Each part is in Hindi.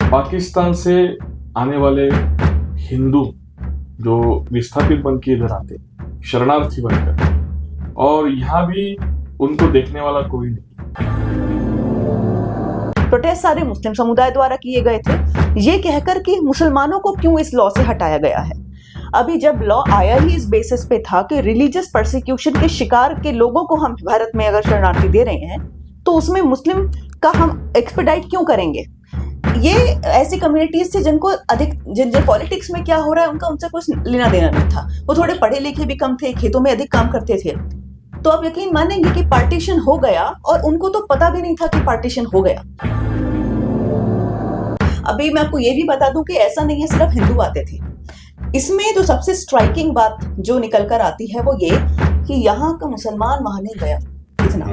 पाकिस्तान से आने वाले हिंदू जो विस्थापित बन के इधर आते, शरणार्थी बनकर, और यहाँ भी उनको देखने वाला कोई नहीं। प्रोटेस्ट सारे मुस्लिम समुदाय द्वारा किए गए थे, ये कहकर कि मुसलमानों को क्यों इस लॉ से हटाया गया है। अभी जब लॉ आया ही इस बेसिस पे था कि रिलीजियस परसिक्यूशन के शिकार के लोगों को हम भारत में अगर शरणार्थी दे रहे हैं तो उसमें मुस्लिम का हम एक्सपेडाइट क्यों करेंगे। ये ऐसी कम्युनिटीज थी जिनको जिन पॉलिटिक्स में क्या हो रहा है उनका उनसे कुछ लेना देना नहीं था। वो थोड़े पढ़े लिखे भी कम थे, खेतों में अधिक काम करते थे। तो आप यकीन मानेंगे कि पार्टीशन हो गया और उनको तो पता भी नहीं था कि पार्टीशन हो गया। अभी मैं आपको ये भी बता दूं कि ऐसा नहीं है सिर्फ हिंदू आते थे। इसमें जो सबसे स्ट्राइकिंग बात जो निकल कर आती है वो ये कि यहाँ का मुसलमान वहां नहीं गया। इतना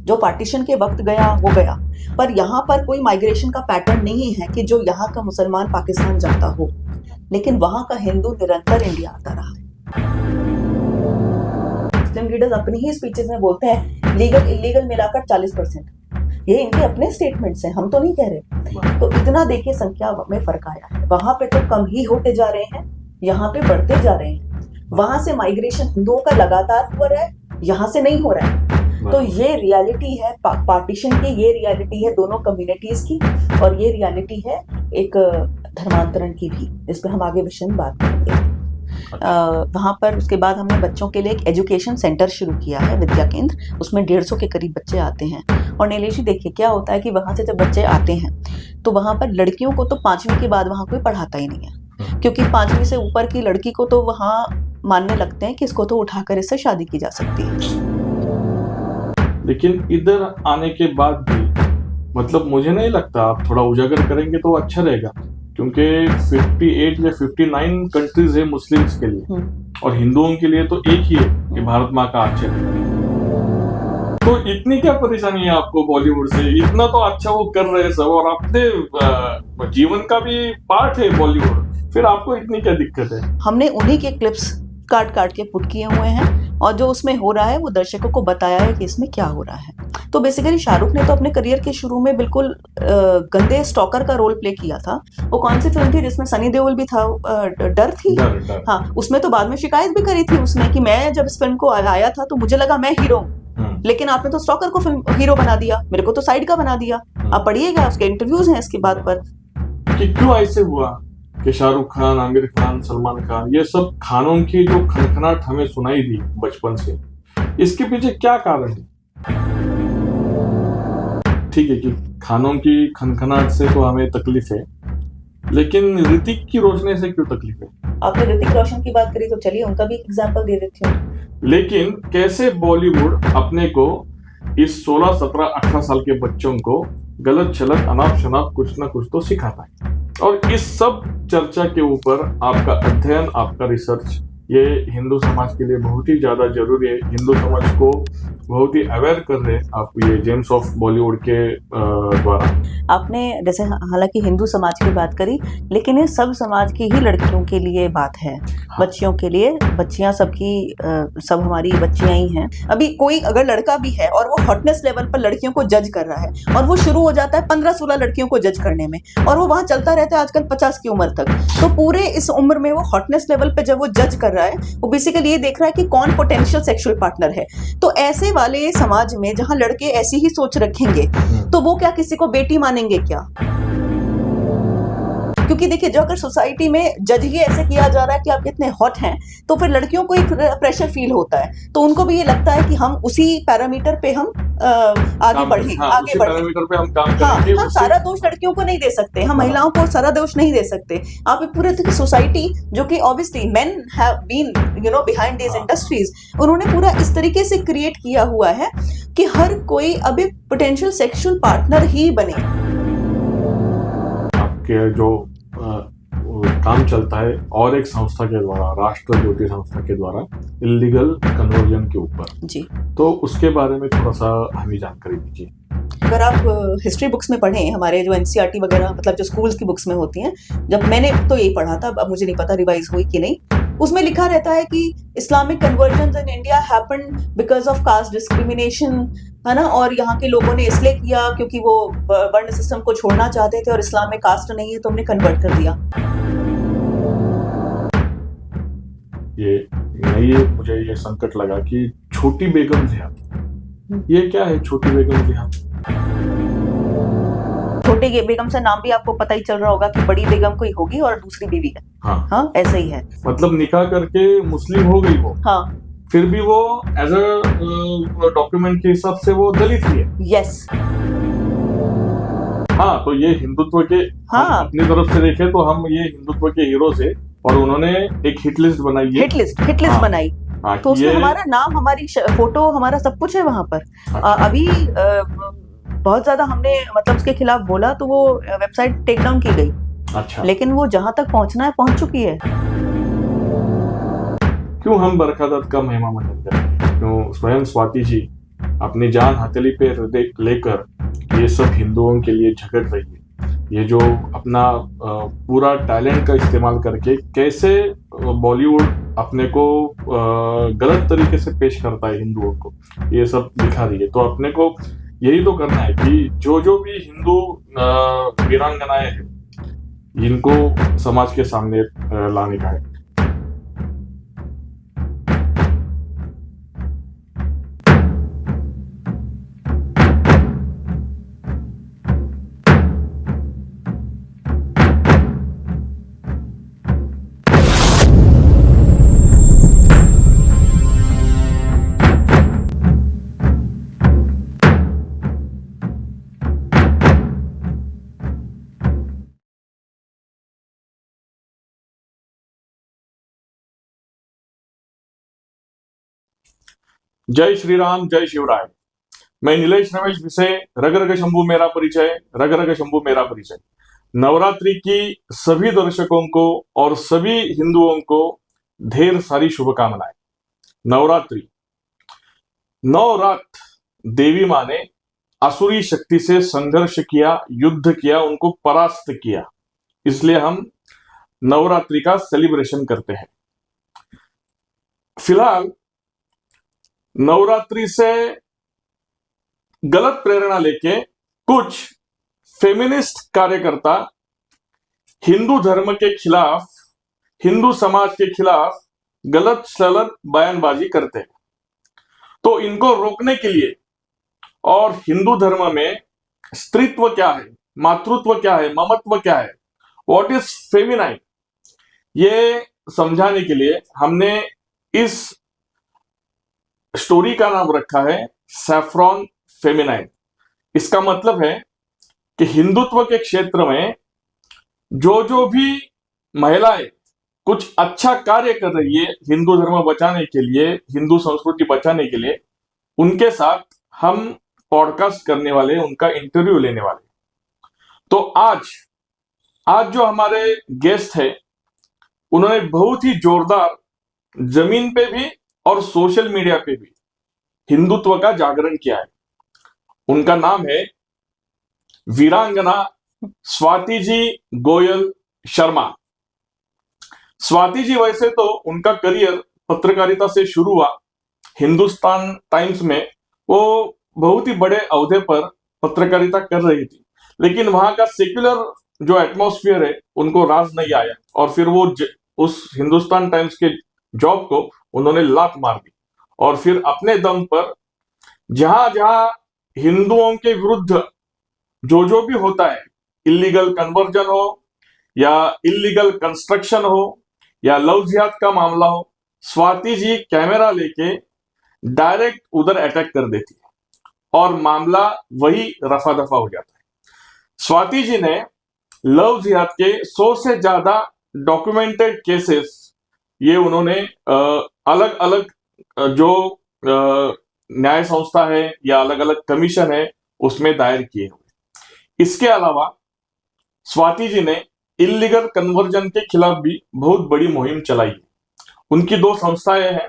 जो पार्टीशन के वक्त गया वो गया, पर यहाँ पर कोई माइग्रेशन का पैटर्न नहीं है कि जो यहाँ का मुसलमान पाकिस्तान जाता हो, लेकिन वहां का हिंदू निरंतर इंडिया आता रहा है। मुस्लिम लीडर्स अपनी ही स्पीचेस में बोलते हैं लीगल इलीगल मिलाकर 40%। ये इनके अपने स्टेटमेंट्स हैं, हम तो नहीं कह रहे। तो इतना देखिए संख्या में फर्क आया है। वहां पे तो कम ही होते जा रहे हैं, यहाँ पे बढ़ते जा रहे हैं। वहां से माइग्रेशन हिंदुओं का लगातार हो रहा है, यहाँ से नहीं हो रहा है। तो ये रियलिटी है पार्टीशन की, ये रियलिटी है दोनों कम्युनिटीज की, और ये रियलिटी है एक धर्मांतरण की भी, जिस पे हम आगे विषय में बात करेंगे। वहाँ पर उसके बाद हमने बच्चों के लिए एक एजुकेशन सेंटर शुरू किया है, विद्या केंद्र। उसमें 150 के करीब बच्चे आते हैं। और नीलेश जी देखिए क्या होता है कि वहाँ से जब बच्चे आते हैं तो वहाँ पर लड़कियों को तो 5वीं के बाद वहाँ कोई पढ़ाता ही नहीं है, क्योंकि 5वीं से ऊपर की लड़की को तो वहाँ मानने लगते हैं कि इसको तो उठाकर इससे शादी की जा सकती है। लेकिन इधर आने के बाद भी मतलब मुझे नहीं लगता, आप थोड़ा उजागर करेंगे तो अच्छा रहेगा, क्योंकि 58 या 59 कंट्रीज है मुस्लिम्स के लिए, और हिंदुओं के लिए तो एक ही है कि भारत माँ का आंचल। तो इतनी क्या परेशानी है आपको बॉलीवुड से? इतना तो अच्छा वो कर रहे हैं सब, और अपने जीवन का भी पार्ट है बॉलीवुड, फिर आपको इतनी क्या दिक्कत है? हमने उन्हीं के क्लिप्स काट काट के पुट किए हुए हैं, और जो उसमें हो रहा है वो दर्शकों को बताया है कि इसमें क्या हो रहा है। तो बेसिकली शाहरुख ने तो अपने करियर के शुरू में बिल्कुल गंदे स्टॉकर का रोल प्ले किया था। वो कौन सी फिल्म थी जिसमें सनी देओल भी था? डर थी। डर। हाँ, उसमें तो बाद में शिकायत भी करी थी उसने कि मैं जब इस फिल्म को आया था तो मुझे लगा मैं हीरो हूँ, लेकिन आपने तो स्टॉकर को फिल्म हीरो बना दिया, मेरे को तो साइड का बना दिया। आप पढ़िएगा, उसके इंटरव्यूज हैं इसकी बात पर कि क्यों ऐसे हुआ कि शाहरुख खान, आमिर खान, सलमान खान, ये सब खानों की जो खनखनाहट हमें सुनाई दी बचपन से, इसके पीछे क्या कारण है? ठीक है कि खानों की खनखनाहट से तो हमें तकलीफ है, लेकिन ऋतिक की रोशनी से क्यों तकलीफ है? आपने ऋतिक रोशन की बात करी तो चलिए उनका भी एग्जाम्पल दे देती हूँ। लेकिन कैसे बॉलीवुड अपने को इस 16, 17, 18 साल के बच्चों को गलत छलत अनाप शनाप कुछ ना कुछ तो सिखाता है, और इस सब चर्चा के ऊपर आपका अध्ययन, आपका रिसर्च, ये हिंदू समाज के लिए बहुत ही ज्यादा जरूरी है। हिंदू समाज को बहुत ही अवेयर कर रहे हैं आप ये जेम्स ऑफ बॉलीवुड के द्वारा। आपने जैसे हालांकि हिंदू समाज की बात करी, लेकिन ये सब समाज की ही लड़कियों के लिए बात है। हाँ। बच्चियों के लिए, बच्चियां सबकी सब हमारी बच्चियां ही हैं। अभी कोई अगर लड़का भी है और वो हॉटनेस लेवल पर लड़कियों को जज कर रहा है, और वो शुरू हो जाता है 15-16 लड़कियों को जज करने में, और वो वहां चलता रहता है आजकल 50 की उम्र तक। तो पूरे इस उम्र में वो हॉटनेस लेवल पे जब वो जज कर रहा है, वो बेसिकली ये देख रहा है कि कौन पोटेंशियल सेक्सुअल पार्टनर है। तो ऐसे वाले समाज में जहां लड़के ऐसी ही सोच रखेंगे तो वो क्या किसी को बेटी मानेंगे क्या? क्योंकि देखिए, जो अगर सोसाइटी में जज ही ऐसे किया जा रहा है कि आप कितने हॉट हैं, तो फिर लड़कियों को एक प्रेशर फील होता है, तो उनको भी ये लगता है कि हम उसी पैरामीटर पे हम आगे बढ़े, आगे बढ़े। पैरामीटर पे हम काम करेंगे। हम सारा दोष लड़कियों को नहीं दे सकते, हम महिलाओं को सारा दोष नहीं दे सकते। आप पूरे सोसाइटी, जो कि obviously men have been behind these industries, उन्होंने पूरा इस तरीके से क्रिएट किया हुआ है कि हर कोई अब एक पोटेंशियल सेक्सुअल पार्टनर ही बने। आपके जो काम चलता है और एक संस्था के द्वारा, राष्ट्र ज्योति संस्था के द्वारा, इलीगल कन्वर्जन के ऊपर जी, तो उसके बारे में थोड़ा सा हमें जानकारी दीजिए। अगर आप हिस्ट्री बुक्स में पढ़ें, हमारे जो NCERT वगैरह, मतलब जो स्कूल्स की बुक्स में होती हैं, जब मैंने तो यही पढ़ा था, अब मुझे नहीं पता रिवाइज हुई कि नहीं, उसमें लिखा रहता है कि Islamic conversion in India happened because of caste discrimination, है ना, और यहाँ के लोगों ने इसलिए किया क्योंकि वो वर्ण सिस्टम को छोड़ना चाहते थे और इस्लाम में कास्ट नहीं है तो हमने कन्वर्ट कर दिया। ये मुझे ये संकट लगा कि छोटी बेगम जिहाद, ये क्या है छोटी बेगम जिहाद? छोटे बेगम से नाम भी आपको पता ही चल रहा होगा कि बड़ी बेगम कोई होगी और दूसरी बीवी है। हाँ, ऐसे ही है। मतलब निकाह करके मुस्लिम हो गई वो, हाँ, फिर भी वो एज अ डॉक्यूमेंट के हिसाब से वो दलित ही है। यस। हाँ, तो ये हिंदुत्व के, हम अपनी तरफ से देखें तो हम ये हिंदुत्व के हीरो थे और उन्होंने एक हिट लिस्ट बनाई है। हिट लिस्ट बनाई। तो उसमें हमारा नाम, हमारी फोटो, हमारा सब कुछ है वहां पर। अभी बहुत ज्यादा हमने मतलब उसके खिलाफ बोला तो वो वेबसाइट टेक डाउन की गई। अच्छा। लेकिन वो जहां तक पहुंचना है पहुंच चुकी है। क्यों हम बरखा दत्त का महिमा मनन करें? क्यों स्वयं स्वाति जी अपनी जान हथेली पे लेकर ये सब हिंदुओं के लिए झगड़ रही है? ये जो अपना पूरा टैलेंट का इस्तेमाल करके कैसे बॉलीवुड अपने को गलत तरीके से पेश करता है हिंदुओं को, ये सब दिखा रही है। तो अपने को यही तो करना है कि जो भी हिंदू वीरांगनाएं हैं इनको समाज के सामने लाने का है। जय श्री राम, जय शिवराय। मैं नीलेश रमेश विषय रग रग शंभू मेरा परिचय, रग रग शंभू मेरा परिचय। नवरात्रि की सभी दर्शकों को और सभी हिंदुओं को ढेर सारी शुभकामनाएं। नवरात्रि, 9 रात देवी मां ने असुरी शक्ति से संघर्ष किया, युद्ध किया, उनको परास्त किया, इसलिए हम नवरात्रि का सेलिब्रेशन करते हैं। फिलहाल नवरात्रि से गलत प्रेरणा लेके कुछ फेमिनिस्ट कार्यकर्ता हिंदू धर्म के खिलाफ, हिंदू समाज के खिलाफ गलत सलत बयानबाजी करते हैं। तो इनको रोकने के लिए और हिंदू धर्म में स्त्रीत्व क्या है, मातृत्व क्या है, ममत्व क्या है, व्हाट इज फेमिनाइन, ये समझाने के लिए हमने इस स्टोरी का नाम रखा है सैफ्रॉन फेमिनाइन। इसका मतलब है कि हिंदुत्व के क्षेत्र में जो भी महिलाएं कुछ अच्छा कार्य कर रही है हिंदू धर्म बचाने के लिए, हिंदू संस्कृति बचाने के लिए, उनके साथ हम पॉडकास्ट करने वाले, उनका इंटरव्यू लेने वाले। तो आज जो हमारे गेस्ट है उन्होंने बहुत ही जोरदार जमीन पे भी और सोशल मीडिया पे भी हिंदुत्व का जागरण किया है। उनका नाम है वीरांगना स्वाति जी गोयल शर्मा। स्वाति जी वैसे तो उनका करियर पत्रकारिता से शुरू हुआ। हिंदुस्तान टाइम्स में वो बहुत ही बड़े ओहदे पर पत्रकारिता कर रही थी, लेकिन वहां का सेक्युलर जो एटमॉस्फेयर है उनको राज नहीं आया और फिर वो उस हिंदुस्तान टाइम्स के जॉब को उन्होंने लात मार दी और फिर अपने दम पर जहां जहां हिंदुओं के विरुद्ध जो भी होता है, इलीगल कन्वर्जन हो या इलीगल कंस्ट्रक्शन हो या लव जिहाद का मामला हो, स्वाति जी कैमरा लेके डायरेक्ट उधर अटैक कर देती है और मामला वही रफा दफा हो जाता है। स्वाति जी ने लव जिहाद के 100 से ज्यादा डॉक्यूमेंटेड केसेस ये उन्होंने अलग अलग जो न्याय संस्था है या अलग अलग कमीशन है उसमें दायर किए हुए। इसके अलावा स्वाति जी ने इलीगल कन्वर्जन के खिलाफ भी बहुत बड़ी मुहिम चलाई है। उनकी 2 संस्थाएं हैं,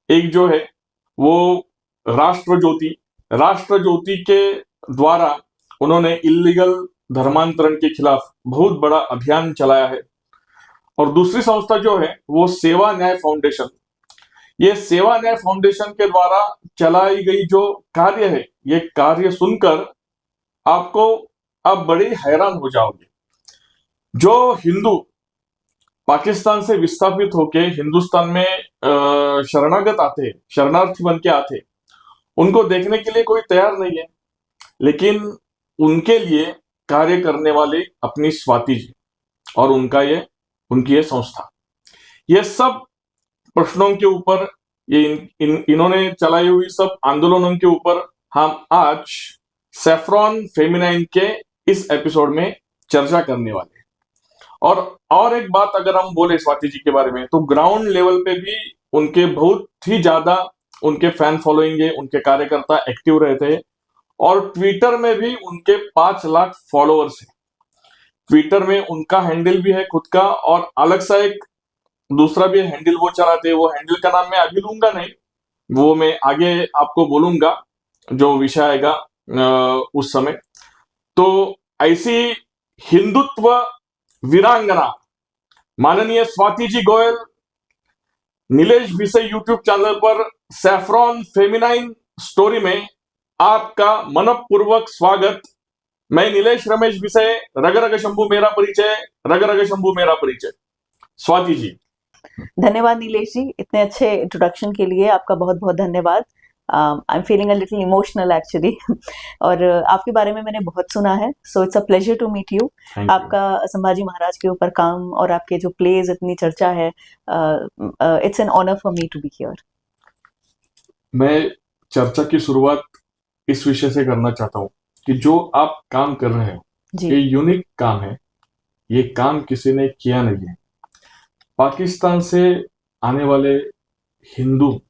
एक जो है वो राष्ट्र ज्योति के द्वारा उन्होंने इलीगल धर्मांतरण के खिलाफ बहुत बड़ा अभियान चलाया है और दूसरी संस्था जो है वो सेवा न्याय फाउंडेशन। ये सेवा न्याय फाउंडेशन के द्वारा चलाई गई जो कार्य है, ये कार्य सुनकर आपको आप बड़ी हैरान हो जाओगे। जो हिंदू पाकिस्तान से विस्थापित होके हिंदुस्तान में शरणागत आते, शरणार्थी बन के आते, उनको देखने के लिए कोई तैयार नहीं है, लेकिन उनके लिए कार्य करने वाले अपनी स्वाति जी और उनकी ये संस्था, ये सब प्रश्नों के ऊपर, ये इन्होंने चलाई हुई सब आंदोलनों के ऊपर हम आज सैफ्रॉन फेमिनाइन के इस एपिसोड में चर्चा करने वाले हैं। और एक बात अगर हम बोले स्वाति जी के बारे में, तो ग्राउंड लेवल पे भी उनके बहुत ही ज्यादा उनके फैन फॉलोइंग है, उनके कार्यकर्ता एक्टिव रहते हैं, और ट्विटर में भी उनके 5 लाख फॉलोअर्स हैं। ट्विटर में उनका हैंडल भी है खुद का, और अलग सा एक दूसरा भी हैंडल वो चलाते हैं। वो हैंडल का नाम मैं अभी लूंगा नहीं, वो मैं आगे आपको बोलूंगा जो विषय आएगा उस समय। तो ऐसी हिंदुत्व वीरांगना माननीय स्वाति जी गोयल, नीलेश भिसे यूट्यूब चैनल पर सैफ्रॉन फेमिनाइन स्टोरी में आपका मनपूर्वक स्वागत। मैं नीलेश रमेश भिसे, रग रग शंभू मेरा परिचय, रग रग शंभू मेरा परिचय। स्वाति जी, धन्यवाद नीलेश जी, इतने अच्छे इंट्रोडक्शन के लिए आपका बहुत बहुत धन्यवाद। I am feeling a little emotional actually और आपके बारे में मैंने बहुत सुना है, so it's a pleasure to meet you. आपका संभाजी महाराज के ऊपर काम और आपके जो प्लेज इतनी चर्चा है, it's an honour for me to be here. मैं चर्चा की शुरुआत इस विषय से करना चाहता हूँ कि जो आप काम कर रहे हो ये यूनिक काम है, ये काम किसी ने किया नहीं है। पाकिस्तान से आने वाले हिंदू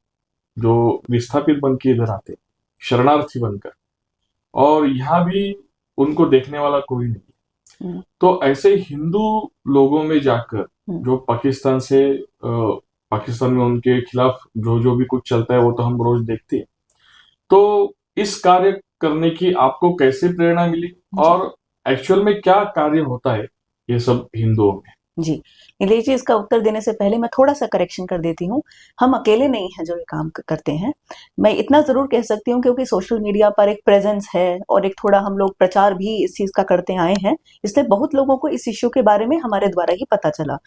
जो विस्थापित बन के इधर आते, शरणार्थी बनकर, और यहाँ भी उनको देखने वाला कोई नहीं, तो ऐसे हिंदू लोगों में जाकर जो पाकिस्तान में उनके खिलाफ जो भी कुछ चलता है वो तो हम रोज देखते हैं। तो इस कार्य करने की आपको कैसे प्रेरणा मिली, और एक्चुअल में क्या कार्य होता है ये सब हिंदुओं में? जी नीलेश जी, इसका उत्तर देने से पहले मैं थोड़ा सा करेक्शन कर देती हूँ। हम अकेले नहीं हैं जो ये काम करते हैं। मैं इतना जरूर कह सकती हूँ क्योंकि सोशल मीडिया पर एक प्रेजेंस है और एक थोड़ा हम लोग प्रचार भी इस चीज का करते आए हैं, इसलिए बहुत लोगों को इस इश्यू के बारे में हमारे द्वारा ही पता चला।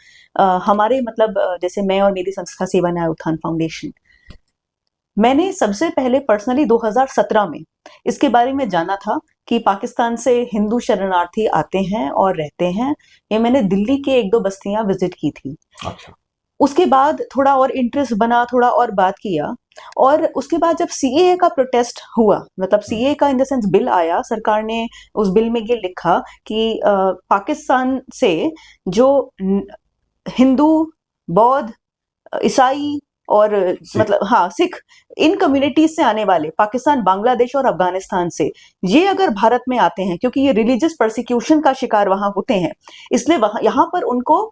हमारे मतलब जैसे मैं और मेरी संस्था सेवा न्याय उत्थान फाउंडेशन, मैंने सबसे पहले पर्सनली 2017 में इसके बारे में जाना था कि पाकिस्तान से हिंदू शरणार्थी आते हैं और रहते हैं। ये मैंने दिल्ली के 1-2 बस्तियां विजिट की थी। अच्छा। उसके बाद थोड़ा और इंटरेस्ट बना, थोड़ा और बात किया, और उसके बाद जब सीएए का प्रोटेस्ट हुआ, मतलब सीएए का इन द सेंस बिल आया, सरकार ने उस बिल में ये लिखा कि पाकिस्तान से जो हिंदू, बौद्ध, ईसाई और मतलब सिख, इन कम्युनिटीज से आने वाले पाकिस्तान, बांग्लादेश और अफगानिस्तान से, ये अगर भारत में आते हैं, क्योंकि ये रिलीजियस परसिक्यूशन का शिकार वहां होते हैं, इसलिए यहाँ पर उनको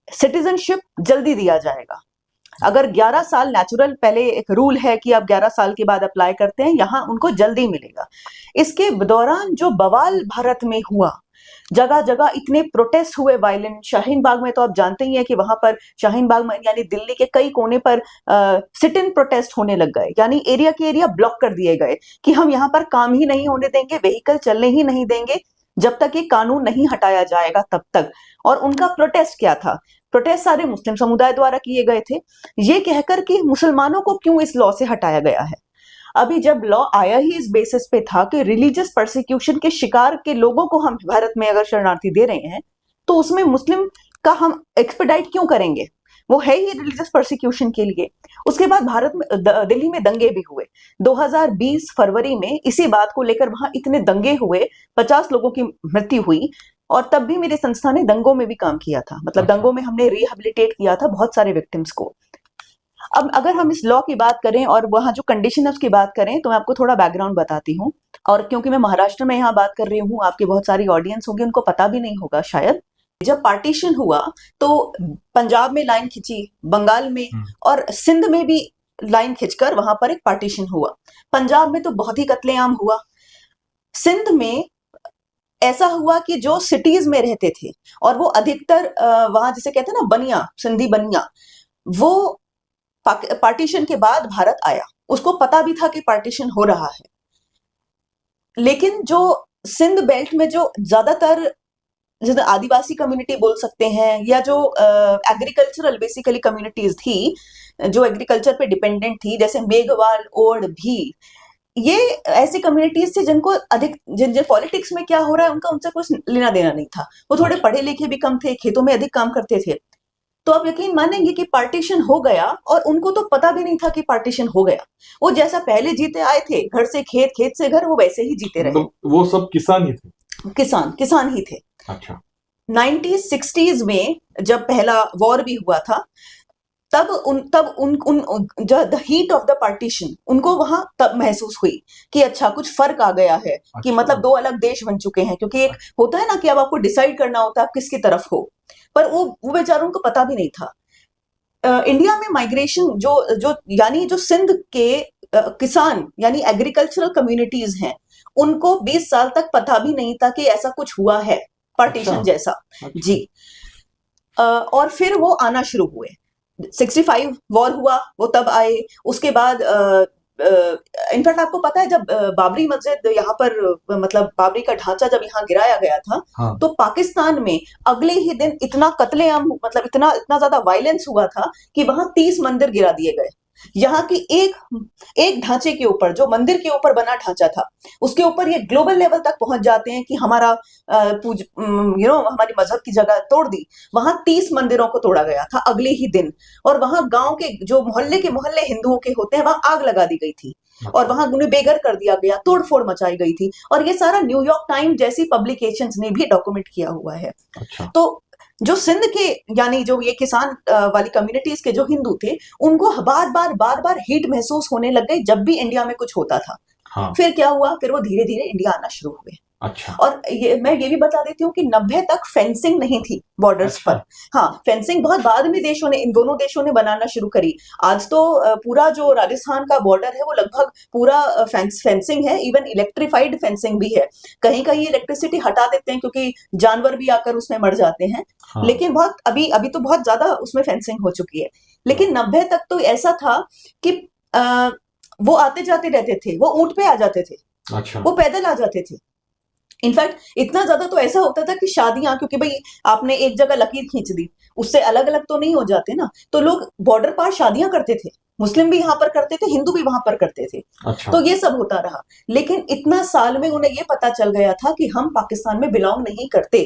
सिटीजनशिप जल्दी दिया जाएगा। अगर 11 साल नेचुरल, पहले एक रूल है कि आप 11 साल के बाद अप्लाई करते हैं, यहाँ उनको जल्दी मिलेगा। इसके दौरान जो बवाल भारत में हुआ, जगह जगह इतने प्रोटेस्ट हुए वायलेंट। शाहीन बाग में तो आप जानते ही हैं कि वहां पर शाहीन बाग में यानी दिल्ली के कई कोने पर सिट इन प्रोटेस्ट होने लग गए, यानी एरिया के एरिया ब्लॉक कर दिए गए कि हम यहाँ पर काम ही नहीं होने देंगे, व्हीकल चलने ही नहीं देंगे जब तक ये कानून नहीं हटाया जाएगा तब तक। और उनका प्रोटेस्ट क्या था? प्रोटेस्ट सारे मुस्लिम समुदाय द्वारा किए गए थे, ये कहकर कि मुसलमानों को क्यों इस लॉ से हटाया गया है। अभी जब लॉ आया ही इस बेसिस पे था कि रिलीजियस परसिक्यूशन के शिकार के लोगों को हम भारत में अगर शरणार्थी दे रहे हैं, तो उसमें मुस्लिम का हम एक्सपेडाइट क्यों करेंगे? वो है ही रिलीजियस परसिक्यूशन के लिए। उसके बाद भारत में दिल्ली में दंगे भी हुए 2020 फरवरी में। इसी बात को लेकर वहां इतने दंगे हुए, 50 लोगों की मृत्यु हुई, और तब भी मेरी संस्था ने दंगों में भी काम किया था, मतलब दंगों में हमने रिहेबिलिटेट किया था बहुत सारे विक्टिम्स को। अब अगर हम इस लॉ की बात करें और वहां जो कंडीशन है उसकी बात करें, तो मैं आपको थोड़ा बैकग्राउंड बताती हूँ। और क्योंकि मैं महाराष्ट्र में यहाँ बात कर रही हूँ, आपकी बहुत सारी ऑडियंस होगी, उनको पता भी नहीं होगा शायद। जब पार्टीशन हुआ तो पंजाब में लाइन खिंची, बंगाल में और सिंध में भी लाइन खिंचकर वहां पर एक पार्टीशन हुआ। पंजाब में तो बहुत ही कत्लेआम हुआ। सिंध में ऐसा हुआ कि जो सिटीज में रहते थे और वो अधिकतर वहां जिसे कहते हैं ना बनिया, सिंधी बनिया, वो पार्टीशन के बाद भारत आया, उसको पता भी था कि पार्टीशन हो रहा है। लेकिन जो सिंध बेल्ट में जो ज्यादातर जैसे आदिवासी कम्युनिटी बोल सकते हैं या जो एग्रीकल्चरल बेसिकली कम्युनिटीज थी, जो एग्रीकल्चर पे डिपेंडेंट थी, जैसे मेघवाल, ओड, भील, ये ऐसी कम्युनिटीज थे जिनको जिन पॉलिटिक्स में क्या हो रहा है उनका उनसे कुछ लेना देना नहीं था। वो थोड़े पढ़े लिखे भी कम थे, खेतों में अधिक काम करते थे। तो आप यकीन मानेंगे कि पार्टीशन हो गया और उनको तो पता भी नहीं था कि पार्टीशन हो गया। वो जैसा पहले जीते आए थे, घर से खेत, खेत से घर, वो वैसे ही जीते रहे। वो सब किसान ही थे? किसान ही थे। अच्छा। 1960s में जब पहला वॉर भी हुआ था, तब उन जो the heat of the partition उनको वहां तब महसूस हुई कि अच्छा कुछ फर्क आ गया है। अच्छा। कि मतलब दो अलग देश बन चुके हैं, क्योंकि एक होता है ना कि अब आपको डिसाइड करना होता है आप किसकी तरफ हो, पर वो बेचारों को पता भी नहीं था। इंडिया में माइग्रेशन जो जो यानी जो सिंध के किसान यानी एग्रीकल्चरल कम्युनिटीज हैं, उनको 20 साल तक पता भी नहीं था कि ऐसा कुछ हुआ है पार्टीशन। अच्छा। जैसा। अच्छा। जी। और फिर वो आना शुरू हुए। 65 वॉर हुआ, वो तब आए। उसके बाद इनफैक्ट आपको पता है जब बाबरी मस्जिद यहाँ पर मतलब बाबरी का ढांचा जब यहाँ गिराया गया था, हाँ। तो पाकिस्तान में अगले ही दिन इतना कत्लेआम, मतलब इतना ज्यादा वायलेंस हुआ था कि वहां 30 मंदिर गिरा दिए गए। यहाँ की एक ढांचे के ऊपर, जो मंदिर के ऊपर बना ढांचा था, उसके ऊपर ये ग्लोबल लेवल तक पहुंच जाते हैं कि हमारा हमारी मजहब की जगह तोड़ दी। वहां 30 मंदिरों को तोड़ा गया था अगले ही दिन। और वहां गांव के जो मोहल्ले के मोहल्ले हिंदुओं के होते हैं, वहां आग लगा दी गई थी और वहां उन्हें बेघर कर दिया गया, तोड़फोड़ मचाई गई थी। और ये सारा न्यूयॉर्क टाइम जैसी पब्लिकेशंस ने भी डॉक्यूमेंट किया हुआ है। अच्छा। तो जो सिंध के यानी जो ये किसान वाली कम्युनिटीज के जो हिंदू थे, उनको बार बार हीट महसूस होने लग गई जब भी इंडिया में कुछ होता था। हाँ। फिर क्या हुआ, फिर वो धीरे धीरे इंडिया आना शुरू हुए। अच्छा। और मैं ये भी बता देती हूँ कि 90 तक फेंसिंग नहीं थी बॉर्डर्स पर। हाँ, फेंसिंग बहुत बाद में इन दोनों देशों ने बनाना शुरू करी। आज तो पूरा जो राजस्थान का बॉर्डर है वो लगभग पूरा फेंसिंग है, इवन इलेक्ट्रिफाइड फेंसिंग भी है। कहीं कहीं इलेक्ट्रिसिटी हटा देते हैं क्योंकि जानवर भी आकर उसमें मर जाते हैं। हाँ। लेकिन बहुत अभी तो बहुत ज्यादा उसमें फेंसिंग हो चुकी है। लेकिन 90 तक तो ऐसा था कि वो आते जाते रहते थे, वो ऊंट पे आ जाते थे। अच्छा। वो पैदल आ जाते थे। इनफैक्ट इतना ज्यादा तो ऐसा होता था कि शादियां, क्योंकि भाई आपने एक जगह लकीर खींच दी, उससे अलग अलग तो नहीं हो जाते ना, तो लोग बॉर्डर पार शादियां करते थे। मुस्लिम भी यहाँ पर करते थे, हिंदू भी वहां पर करते थे। अच्छा। तो ये सब होता रहा। लेकिन इतना साल में उन्हें ये पता चल गया था कि हम पाकिस्तान में बिलोंग नहीं करते,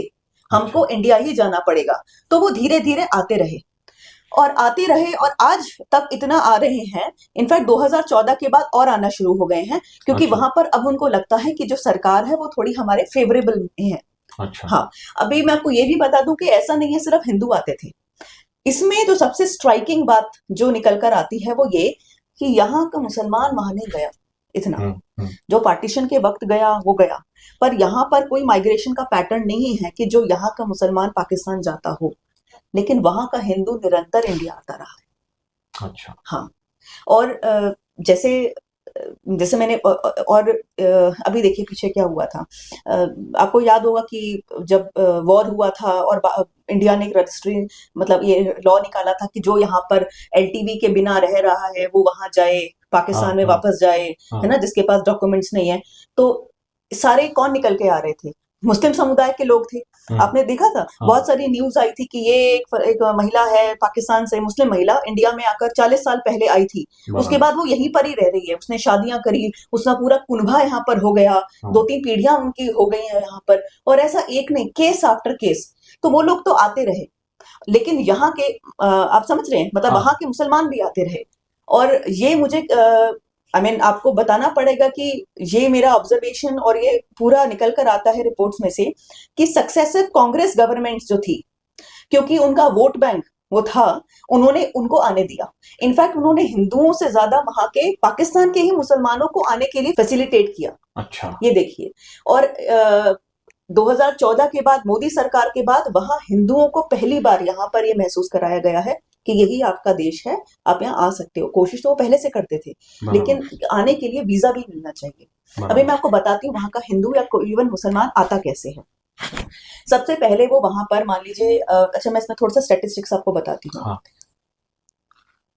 हमको इंडिया ही जाना पड़ेगा। तो वो धीरे धीरे आते रहे और आते रहे और आज तक इतना आ रहे हैं। इनफैक्ट 2014 के बाद और आना शुरू हो गए हैं, क्योंकि अच्छा। वहां पर अब उनको लगता है कि जो सरकार है वो थोड़ी हमारे फेवरेबल में है। अच्छा। हाँ, अभी मैं आपको ये भी बता दूं कि ऐसा नहीं है सिर्फ हिंदू आते थे। इसमें जो सबसे स्ट्राइकिंग बात जो निकल कर आती है वो ये कि यहाँ का मुसलमान वहां नहीं गया इतना। जो पार्टीशन के वक्त गया वो गया, पर यहाँ पर कोई माइग्रेशन का पैटर्न नहीं है कि जो यहाँ का मुसलमान पाकिस्तान जाता हो। लेकिन वहां का हिंदू निरंतर इंडिया आता रहा है। अच्छा। हाँ। और जैसे मैंने और अभी देखिए पीछे क्या हुआ था। आपको याद होगा कि जब वॉर हुआ था और इंडिया ने एक रजिस्ट्री मतलब ये लॉ निकाला था कि जो यहाँ पर एलटीवी के बिना रह रहा है वो वहां जाए, पाकिस्तान में वापस जाए, है ना, जिसके पास डॉक्यूमेंट्स नहीं है। तो सारे कौन निकल के आ रहे थे? मुस्लिम समुदाय के लोग थे। आपने देखा था बहुत सारी न्यूज आई थी कि ये एक महिला है पाकिस्तान से, मुस्लिम महिला, इंडिया में आकर 40 साल पहले आई थी। उसके बाद वो यहीं पर ही रह रही है, उसने शादियां करी, उसका पूरा कुनबा यहाँ पर हो गया, 2-3 पीढ़ियां उनकी हो गई हैं यहाँ पर। और ऐसा एक नहीं, केस आफ्टर केस। तो वो लोग तो आते रहे, लेकिन यहाँ के आप समझ रहे हैं, मतलब वहां के मुसलमान भी आते रहे। और ये मुझे आपको बताना पड़ेगा कि ये मेरा ऑब्जर्वेशन और ये पूरा निकल कर आता है रिपोर्ट्स में से कि सक्सेसिव कांग्रेस गवर्नमेंट्स जो थी, क्योंकि उनका वोट बैंक वो था, उन्होंने उनको आने दिया। इनफैक्ट उन्होंने हिंदुओं से ज्यादा वहां के पाकिस्तान के ही मुसलमानों को आने के लिए फैसिलिटेट किया। अच्छा। ये देखिए। और 2014 के बाद, मोदी सरकार के बाद, वहां हिंदुओं को पहली बार यहाँ पर ये महसूस कराया गया है कि यही आपका देश है, आप यहाँ आ सकते हो। कोशिश तो वो पहले से करते थे, लेकिन आने के लिए वीजा भी मिलना चाहिए। अभी मैं आपको बताती हूँ वहां का हिंदू या कोई इवन मुसलमान आता कैसे है। सबसे पहले वो वहां पर मान लीजिए अच्छा मैं इसमें थोड़ा सा स्टैटिस्टिक्स आपको बताती हूँ। हाँ।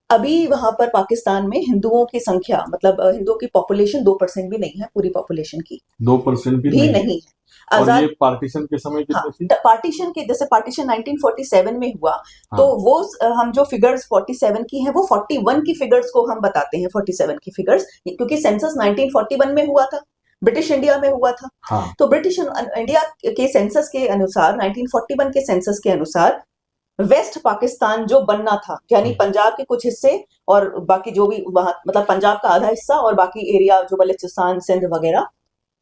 अभी वहां पर पाकिस्तान में हिंदुओं की संख्या मतलब हिंदुओं की पॉपुलेशन 2% भी नहीं है पूरी पॉपुलेशन की, 2% भी भी नहीं नहीं है। और आजाद ये पार्टीशन के समय हाँ कितनी थी? पार्टीशन के जैसे पार्टीशन 1947 में हुआ तो हाँ। वो हम जो फिगर्स 47 की हैं वो 41 की फिगर्स को हम बताते हैं 47 की फिगर्स, क्योंकि सेंसस 1941 में हुआ था, ब्रिटिश इंडिया में हुआ था। हाँ। तो ब्रिटिश इंडिया के सेंसस के अनुसार 1941 के सेंसस के अनुसार वेस्ट पाकिस्तान जो बनना था यानी पंजाब के कुछ हिस्से और बाकी जो भी वहां मतलब पंजाब का आधा हिस्सा और बाकी एरिया जो बलूचिस्तान सिंध वगैरह,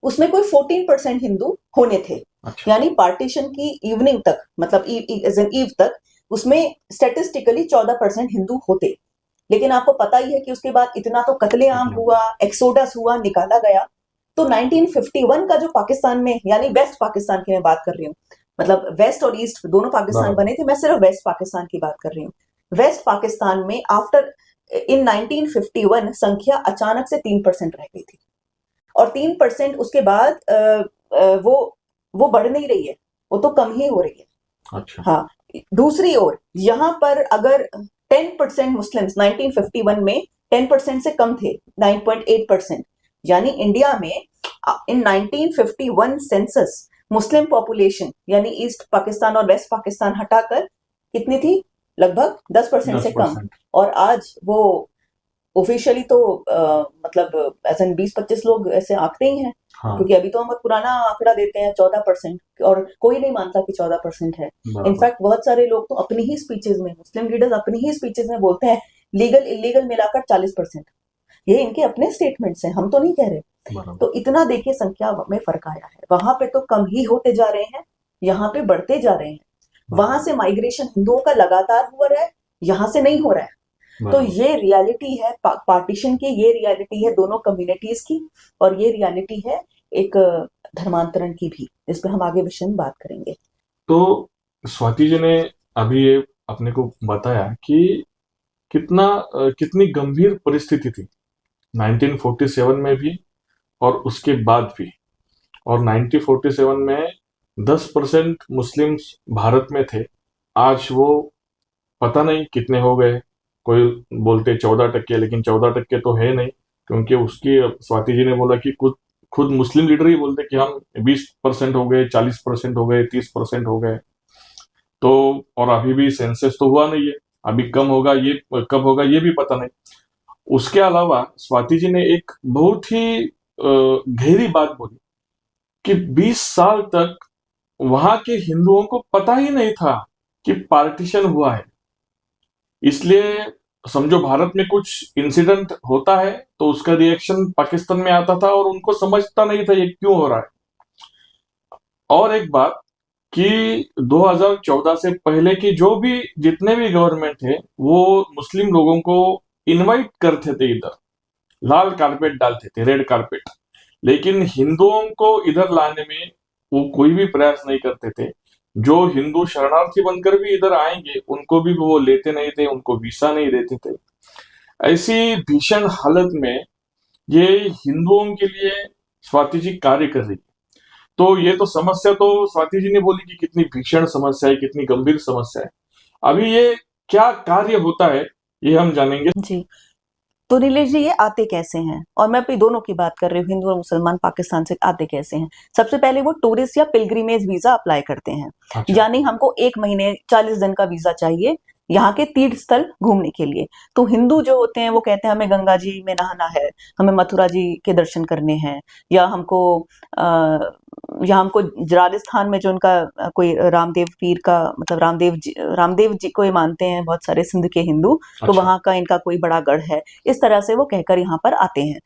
उसमें कोई 14% हिंदू होने थे। अच्छा। यानी पार्टीशन की इवनिंग तक मतलब ईव तक उसमें स्टेटिस्टिकली 14% हिंदू होते। लेकिन आपको पता ही है कि उसके बाद इतना तो कत्लेआम हुआ, एक्सोडस हुआ, निकाला गया। तो 1951 का जो पाकिस्तान में यानी वेस्ट पाकिस्तान की मैं बात कर रही हूँ, मतलब वेस्ट और ईस्ट दोनों पाकिस्तान बने थे, मैं सिर्फ वेस्ट पाकिस्तान की बात कर रही हूँ। वेस्ट पाकिस्तान में आफ्टर इन 1951 संख्या अचानक से 3% रह गई थी और 3% उसके बाद वो बढ़ नहीं रही है, वो तो कम ही हो रही है। अच्छा। हाँ, दूसरी ओर यहाँ पर अगर 10% मुस्लिम्स 1951 में 10% से कम थे, 9.8%, यानी इंडिया में इन 1951 सेंसस मुस्लिम पॉपुलेशन यानी ईस्ट पाकिस्तान और वेस्ट पाकिस्तान हटाकर कितनी थी, लगभग 10% से कम। और आज वो ऑफिशियली तो मतलब ऐसा 20-25 लोग ऐसे आंकते ही हैं। हाँ। क्योंकि अभी तो हम पुराना आंकड़ा देते हैं 14% और कोई नहीं मानता कि 14% है। इनफैक्ट बहुत सारे लोग तो अपनी ही स्पीचेस में, मुस्लिम लीडर्स अपनी ही स्पीचेस में बोलते हैं लीगल इलीगल मिलाकर 40%। ये इनके अपने स्टेटमेंट्स हैं, हम तो नहीं कह रहे। तो इतना देखिए संख्या में फर्क आया है। वहां पे तो कम ही होते जा रहे हैं, यहाँ पे बढ़ते जा रहे हैं। वहां से माइग्रेशन हिंदुओं का लगातार हो रहा है, यहाँ से नहीं हो रहा है। तो ये रियलिटी है पार्टीशन की, ये रियलिटी है दोनों कम्युनिटीज की, और ये रियलिटी है एक धर्मांतरण की भी, इस पे हम आगे विषय में बात करेंगे। तो स्वाति जी ने अभी ये अपने को बताया कि कितनी गंभीर परिस्थिति थी 1947 में भी और उसके बाद भी। और 1947 में 10% मुस्लिम्स भारत में थे, आज वो पता नहीं कितने हो गए। कोई बोलते 14%, लेकिन 14% तो है नहीं, क्योंकि उसकी स्वाति जी ने बोला कि खुद मुस्लिम लीडर ही बोलते कि हम 20% हो गए, 40% हो गए, 30% हो गए। तो और अभी भी सेंसस तो हुआ नहीं है, अभी कम होगा, ये कब होगा ये भी पता नहीं। उसके अलावा स्वाति जी ने एक बहुत ही गहरी बात बोली कि 20 साल तक वहां के हिंदुओं को पता ही नहीं था कि पार्टीशन हुआ है। इसलिए समझो भारत में कुछ इंसिडेंट होता है तो उसका रिएक्शन पाकिस्तान में आता था और उनको समझता नहीं था ये क्यों हो रहा है। और एक बात कि 2014 से पहले की जो भी जितने भी गवर्नमेंट थे वो मुस्लिम लोगों को इनवाइट करते थे, इधर लाल कारपेट डालते थे, रेड कारपेट, लेकिन हिंदुओं को इधर लाने में वो कोई भी प्रयास नहीं करते थे। जो हिंदू शरणार्थी बनकर भी इधर आएंगे उनको भी वो लेते नहीं थे, उनको वीसा नहीं देते थे। ऐसी भीषण हालत में ये हिंदुओं के लिए स्वाति जी कार्य कर रही है। तो ये तो समस्या तो स्वाति जी ने बोली कि कितनी भीषण समस्या है, कितनी गंभीर समस्या है। अभी ये क्या कार्य होता है ये हम जानेंगे जी। तो नीलेश जी ये आते कैसे हैं, और मैं अभी दोनों की बात कर रही हूँ, हिंदू और मुसलमान पाकिस्तान से आते कैसे हैं। सबसे पहले वो टूरिस्ट या पिलग्रिमेज वीजा अप्लाई करते हैं। अच्छा। यानी हमको 1 महीने 40 दिन का वीजा चाहिए यहाँ के तीर्थ स्थल घूमने के लिए। तो हिंदू जो होते हैं वो कहते हैं हमें गंगा जी में नहाना है, हमें मथुरा जी के दर्शन करने हैं, या हमको राजस्थान में जो उनका कोई रामदेव पीर का मतलब रामदेव जी को ये मानते हैं बहुत सारे सिंध के हिंदू। तो अच्छा। वहां का इनका कोई बड़ा गढ़ है, इस तरह से वो कहकर यहाँ पर आते हैं।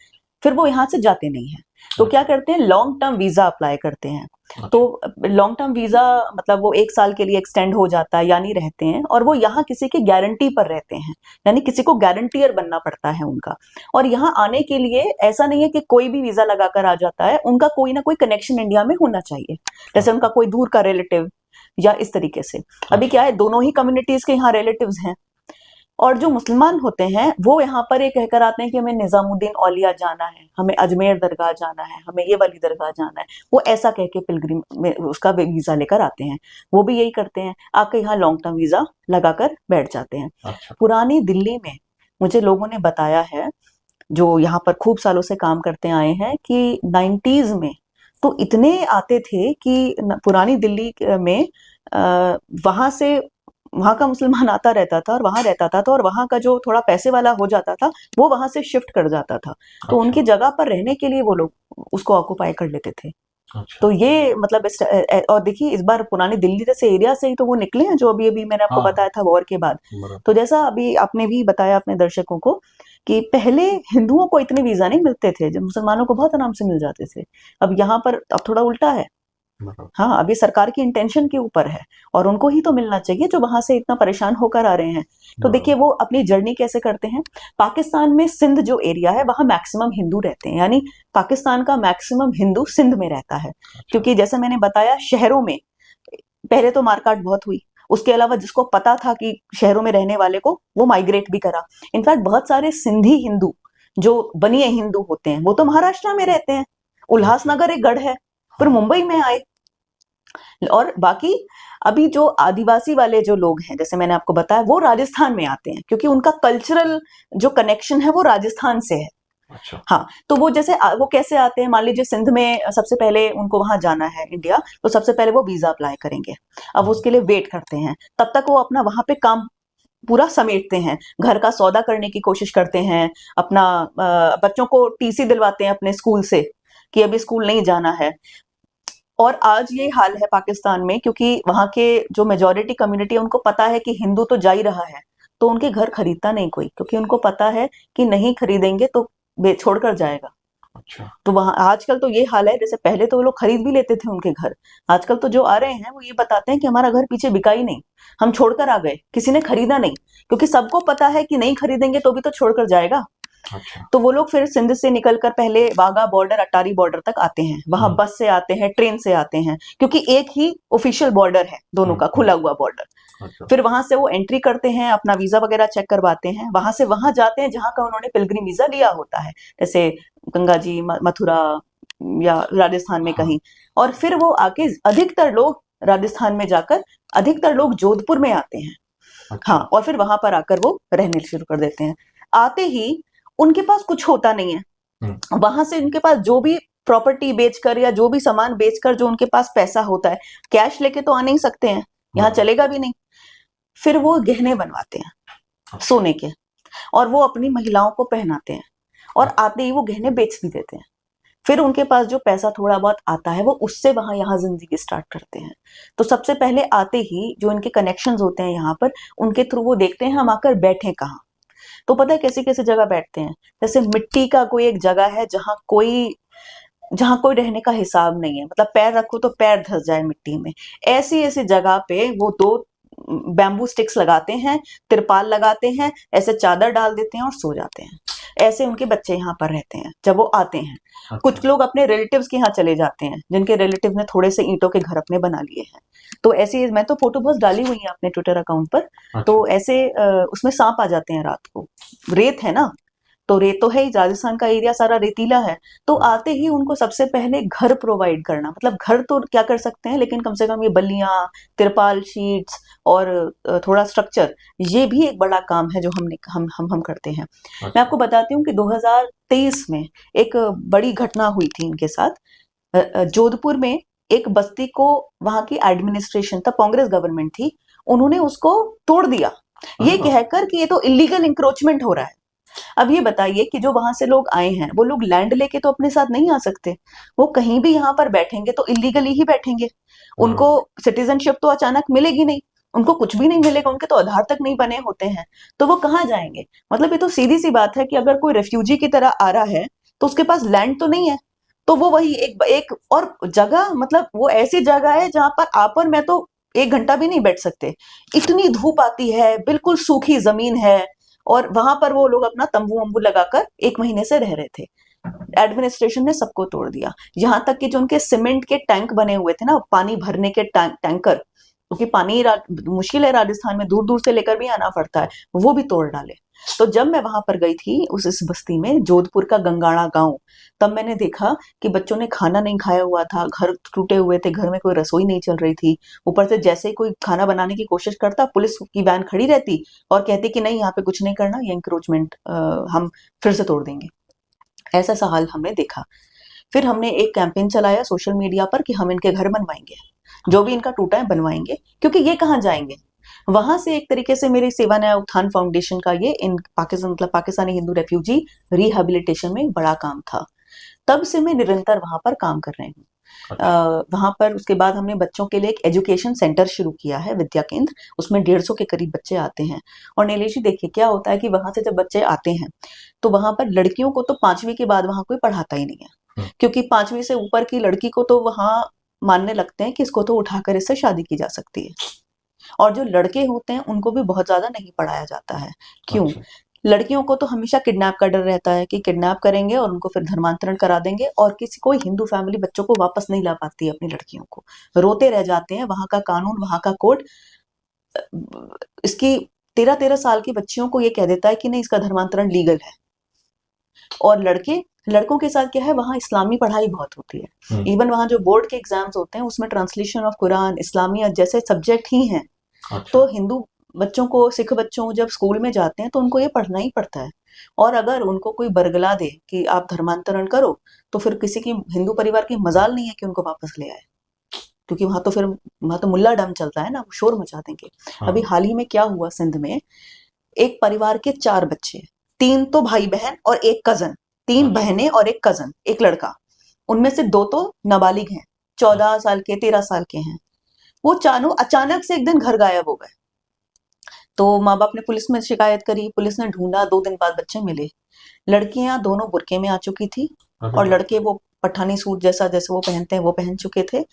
फिर वो यहाँ से जाते नहीं है तो क्या करते हैं, लॉन्ग टर्म वीजा अप्लाई करते हैं। तो लॉन्ग टर्म वीजा मतलब वो 1 साल के लिए एक्सटेंड हो जाता है, यानी रहते हैं, और वो यहाँ किसी की गारंटी पर रहते हैं, यानी किसी को गारंटियर बनना पड़ता है उनका। और यहाँ आने के लिए ऐसा नहीं है कि कोई भी वीजा लगाकर आ जाता है, उनका कोई ना कोई कनेक्शन इंडिया में होना चाहिए, जैसे उनका कोई दूर का रिलेटिव या इस तरीके से। अभी क्या है, दोनों ही कम्युनिटीज के यहाँ रिलेटिव्स हैं, और जो मुसलमान होते हैं वो यहाँ पर ये कहकर आते हैं कि हमें निजामुद्दीन औलिया जाना है, हमें अजमेर दरगाह जाना है, हमें ये वाली दरगाह जाना है। वो ऐसा कह के पिलग्रिम में उसका वीजा लेकर आते हैं। वो भी यही करते हैं, आके यहाँ लॉन्ग टर्म वीजा लगाकर बैठ जाते हैं। अच्छा। पुरानी दिल्ली में मुझे लोगों ने बताया है, जो यहाँ पर खूब सालों से काम करते आए हैं, कि 90s में तो इतने आते थे कि पुरानी दिल्ली में वहां से वहां का मुसलमान आता रहता था और वहां रहता था, तो और वहां का जो थोड़ा पैसे वाला हो जाता था वो वहां से शिफ्ट कर जाता था। तो अच्छा। उनकी जगह पर रहने के लिए वो लोग उसको ऑक्युपाई कर लेते थे। अच्छा। तो ये मतलब और देखिए इस बार पुरानी दिल्ली जैसे एरिया से ही तो वो निकले हैं, जो अभी अभी मैंने आपको हाँ। बताया था वॉर के बाद। बराबर। तो जैसा अभी आपने भी बताया अपने दर्शकों को कि पहले हिंदुओं को इतने वीजा नहीं मिलते थे, जब मुसलमानों को बहुत आराम से मिल जाते थे। अब यहाँ पर अब थोड़ा उल्टा है। बराबर। हाँ, अभी सरकार की इंटेंशन के ऊपर है, और उनको ही तो मिलना चाहिए जो वहां से इतना परेशान होकर आ रहे हैं। तो देखिए वो अपनी जर्नी कैसे करते हैं। पाकिस्तान में सिंध जो एरिया है वहां मैक्सिमम हिंदू रहते हैं, यानी पाकिस्तान का मैक्सिमम हिंदू सिंध में रहता है। क्योंकि जैसे मैंने बताया, शहरों में पहले तो मारकाट बहुत हुई, उसके अलावा जिसको पता था कि शहरों में रहने वाले को, वो माइग्रेट भी करा। इनफैक्ट बहुत सारे सिंधी हिंदू जो बनिए हिंदू होते हैं वो तो महाराष्ट्र में रहते हैं, उल्हासनगर एक गढ़ है, फिर मुंबई में आए। और बाकी अभी जो आदिवासी वाले जो लोग हैं, जैसे मैंने आपको बताया, वो राजस्थान में आते हैं, क्योंकि उनका कल्चरल जो कनेक्शन है वो राजस्थान से है। अच्छा। हाँ, तो वो जैसे वो कैसे आते हैं, मान लीजिए सिंध में सबसे पहले उनको वहां जाना है इंडिया, तो सबसे पहले वो वीजा अप्लाई करेंगे। अब उसके लिए वेट करते हैं, तब तक वो अपना वहां पे काम पूरा समेटते हैं, घर का सौदा करने की कोशिश करते हैं, अपना बच्चों को टीसी दिलवाते हैं अपने स्कूल से कि अभी स्कूल नहीं जाना है। और आज ये हाल है पाकिस्तान में, क्योंकि वहां के जो मेजोरिटी कम्युनिटी है उनको पता है कि हिंदू तो जा ही रहा है, तो उनके घर खरीदता नहीं कोई, क्योंकि उनको पता है कि नहीं खरीदेंगे तो छोड़कर जाएगा। अच्छा। तो वहां आजकल तो ये हाल है, जैसे पहले तो वो लोग खरीद भी लेते थे उनके घर, आजकल तो जो आ रहे हैं वो ये बताते हैं कि हमारा घर पीछे बिका ही नहीं, हम छोड़कर आ गए, किसी ने खरीदा नहीं, क्योंकि सबको पता है कि नहीं खरीदेंगे तो भी तो छोड़कर जाएगा। अच्छा। तो वो लोग फिर सिंध से निकलकर पहले वाघा बॉर्डर, अटारी बॉर्डर तक आते हैं, वहां बस से आते हैं, ट्रेन से आते हैं, क्योंकि एक ही ऑफिशियल बॉर्डर है दोनों का, खुला हुआ बॉर्डर। अच्छा। फिर वहां से वो एंट्री करते हैं, अपना वीजा वगैरह चेक करवाते हैं, वहां से वहां जाते हैं जहां का उन्होंने पिलग्रिम वीजा लिया होता है, जैसे गंगा जी, मथुरा या राजस्थान में कहीं। और फिर वो आके अधिकतर लोग राजस्थान में जाकर, अधिकतर लोग जोधपुर में आते हैं। अच्छा। हाँ, और फिर वहां पर आकर वो रहने शुरू कर देते हैं। आते ही उनके पास कुछ होता नहीं है, वहां से उनके पास जो भी प्रॉपर्टी बेचकर या जो भी सामान बेचकर जो उनके पास पैसा होता है, कैश लेके तो आ नहीं सकते हैं, यहाँ चलेगा भी नहीं। फिर वो गहने बनवाते हैं सोने के, और वो अपनी महिलाओं को पहनाते हैं, और आते ही वो गहने बेच भी देते हैं। फिर उनके पास जो पैसा थोड़ा बहुत आता है वो उससे वहां यहाँ जिंदगी स्टार्ट करते हैं। तो सबसे पहले आते ही जो इनके कनेक्शंस होते हैं यहाँ पर, उनके थ्रू वो देखते हैं हम आकर बैठे कहाँ। तो पता है कैसी कैसी जगह बैठते हैं, जैसे मिट्टी का कोई एक जगह है जहां कोई रहने का हिसाब नहीं है, मतलब पैर रखो तो पैर धंस जाए मिट्टी में, ऐसी ऐसी जगह पे वो 2 बैम्बू स्टिक्स लगाते हैं, तिरपाल लगाते हैं, ऐसे चादर डाल देते हैं और सो जाते हैं। ऐसे उनके बच्चे यहाँ पर रहते हैं जब वो आते हैं। अच्छा। कुछ लोग अपने रिलेटिव्स के यहाँ चले जाते हैं, जिनके रिलेटिव ने थोड़े से ईंटों के घर अपने बना लिए हैं। तो ऐसे, मैं तो फोटो बहुत डाली हुई है अपने ट्विटर अकाउंट पर। अच्छा। तो ऐसे उसमें सांप आ जाते हैं रात को, रेत है ना, तो रेत तो है ही, राजस्थान का एरिया सारा रेतीला है। तो आते ही उनको सबसे पहले घर प्रोवाइड करना, मतलब घर तो क्या कर सकते हैं, लेकिन कम से कम ये बल्लियां, तिरपाल, शीट्स और थोड़ा स्ट्रक्चर, ये भी एक बड़ा काम है जो हम करते हैं। अच्छा। मैं आपको बताती हूँ कि 2023 में एक बड़ी घटना हुई थी इनके साथ। जोधपुर में एक बस्ती को, वहां की एडमिनिस्ट्रेशन, तब कांग्रेस गवर्नमेंट थी, उन्होंने उसको तोड़ दिया, ये कहकर कि ये तो इलीगल इंक्रोचमेंट हो रहा है। अब ये बताइए कि जो वहां से लोग आए हैं वो लोग लैंड लेके तो अपने साथ नहीं आ सकते, वो कहीं भी यहाँ पर बैठेंगे तो इलीगली ही बैठेंगे। उनको सिटीजनशिप तो अचानक मिलेगी नहीं, उनको कुछ भी नहीं मिलेगा, उनके तो आधार तक नहीं बने होते हैं, तो वो कहाँ जाएंगे। मतलब ये तो सीधी सी बात है कि अगर कोई रेफ्यूजी की तरह आ रहा है तो उसके पास लैंड तो नहीं है, तो वो वही एक और जगह, मतलब वो ऐसी जगह है जहां पर आप और मैं तो 1 घंटा भी नहीं बैठ सकते, इतनी धूप आती है, बिल्कुल सूखी जमीन है, और वहां पर वो लोग अपना तंबू वंबू लगाकर 1 महीने से रह रहे थे। एडमिनिस्ट्रेशन ने सबको तोड़ दिया, यहाँ तक कि जो उनके सीमेंट के टैंक बने हुए थे ना, पानी भरने के टैंकर, क्योंकि पानी मुश्किल है, राजस्थान में दूर दूर से लेकर भी आना पड़ता है, वो भी तोड़ डाले। तो जब मैं वहां पर गई थी इस बस्ती में, जोधपुर का गंगाणा गांव, तब मैंने देखा कि बच्चों ने खाना नहीं खाया हुआ था, घर टूटे हुए थे, घर में कोई रसोई नहीं चल रही थी। ऊपर से जैसे ही कोई खाना बनाने की कोशिश करता, पुलिस की वैन खड़ी रहती और कहती कि नहीं, यहाँ पे कुछ नहीं करना, ये इंक्रोचमेंट हम फिर से तोड़ देंगे। ऐसा सा हाल हमने देखा। फिर हमने एक कैंपेन चलाया सोशल मीडिया पर कि हम इनके घर बनवाएंगे, जो भी इनका टूटा है बनवाएंगे, क्योंकि ये कहाँ जाएंगे। वहां से एक तरीके से मेरी सेवा न्याय उत्थान फाउंडेशन का ये इन पाकिस्तान मतलब पाकिस्तानी हिंदू रेफ्यूजी रिहेबिलिटेशन में एक बड़ा काम था। तब से मैं निरंतर वहां पर काम कर रही हूँ। वहां पर उसके बाद हमने बच्चों के लिए एक एजुकेशन सेंटर शुरू किया है, विद्या केंद्र। उसमें 150 के करीब बच्चे आते हैं। और नीलेश जी देखिए क्या होता है कि वहां से जब बच्चे आते हैं तो वहां पर लड़कियों को तो 5वीं के बाद वहां कोई पढ़ाता ही नहीं है, क्योंकि 5वीं से ऊपर की लड़की को तो वहां मानने लगते हैं कि इसको तो उठाकर इससे शादी की जा सकती है। और जो लड़के होते हैं उनको भी बहुत ज्यादा नहीं पढ़ाया जाता है। क्यों? लड़कियों को तो हमेशा किडनैप का डर रहता है कि किडनैप करेंगे और उनको फिर धर्मांतरण करा देंगे, और किसी कोई हिंदू फैमिली बच्चों को वापस नहीं ला पाती है अपनी लड़कियों को, रोते रह जाते हैं। वहां का कानून, वहां का कोर्ट इसकी 13-13 साल की बच्चियों को ये कह देता है कि नहीं, इसका धर्मांतरण लीगल है। और लड़कों के साथ क्या है, वहां इस्लामी पढ़ाई बहुत होती है। इवन वहां जो बोर्ड के एग्जाम्स होते हैं उसमें ट्रांसलेशन ऑफ कुरान, इस्लामियत जैसे सब्जेक्ट ही हैं। तो हिंदू बच्चों को, सिख बच्चों जब स्कूल में जाते हैं तो उनको ये पढ़ना ही पड़ता है। और अगर उनको कोई बरगला दे कि आप धर्मांतरण करो, तो फिर किसी की, हिंदू परिवार की मजाल नहीं है कि उनको वापस ले आए, क्योंकि वहां तो मुल्ला डम चलता है ना, वो शोर मचा देंगे। अभी हाल ही में क्या हुआ, सिंध में एक परिवार के 4 बच्चे, 3 तो भाई बहन और एक कजन, 3 बहनें और एक कजन, एक लड़का, उनमें से 2 तो नाबालिग हैं, 14 साल के, 13 साल के हैं। वो चारों अचानक से एक दिन घर गायब हो गए। तो माँ बाप ने पुलिस में शिकायत करी, पुलिस ने ढूंढा, 2 दिन बाद बच्चे मिले। लड़कियां दोनों बुरके में आ चुकी थी और लड़के वो पठानी सूट जैसा जैसे वो पहनते हैं वो पहन चुके थे।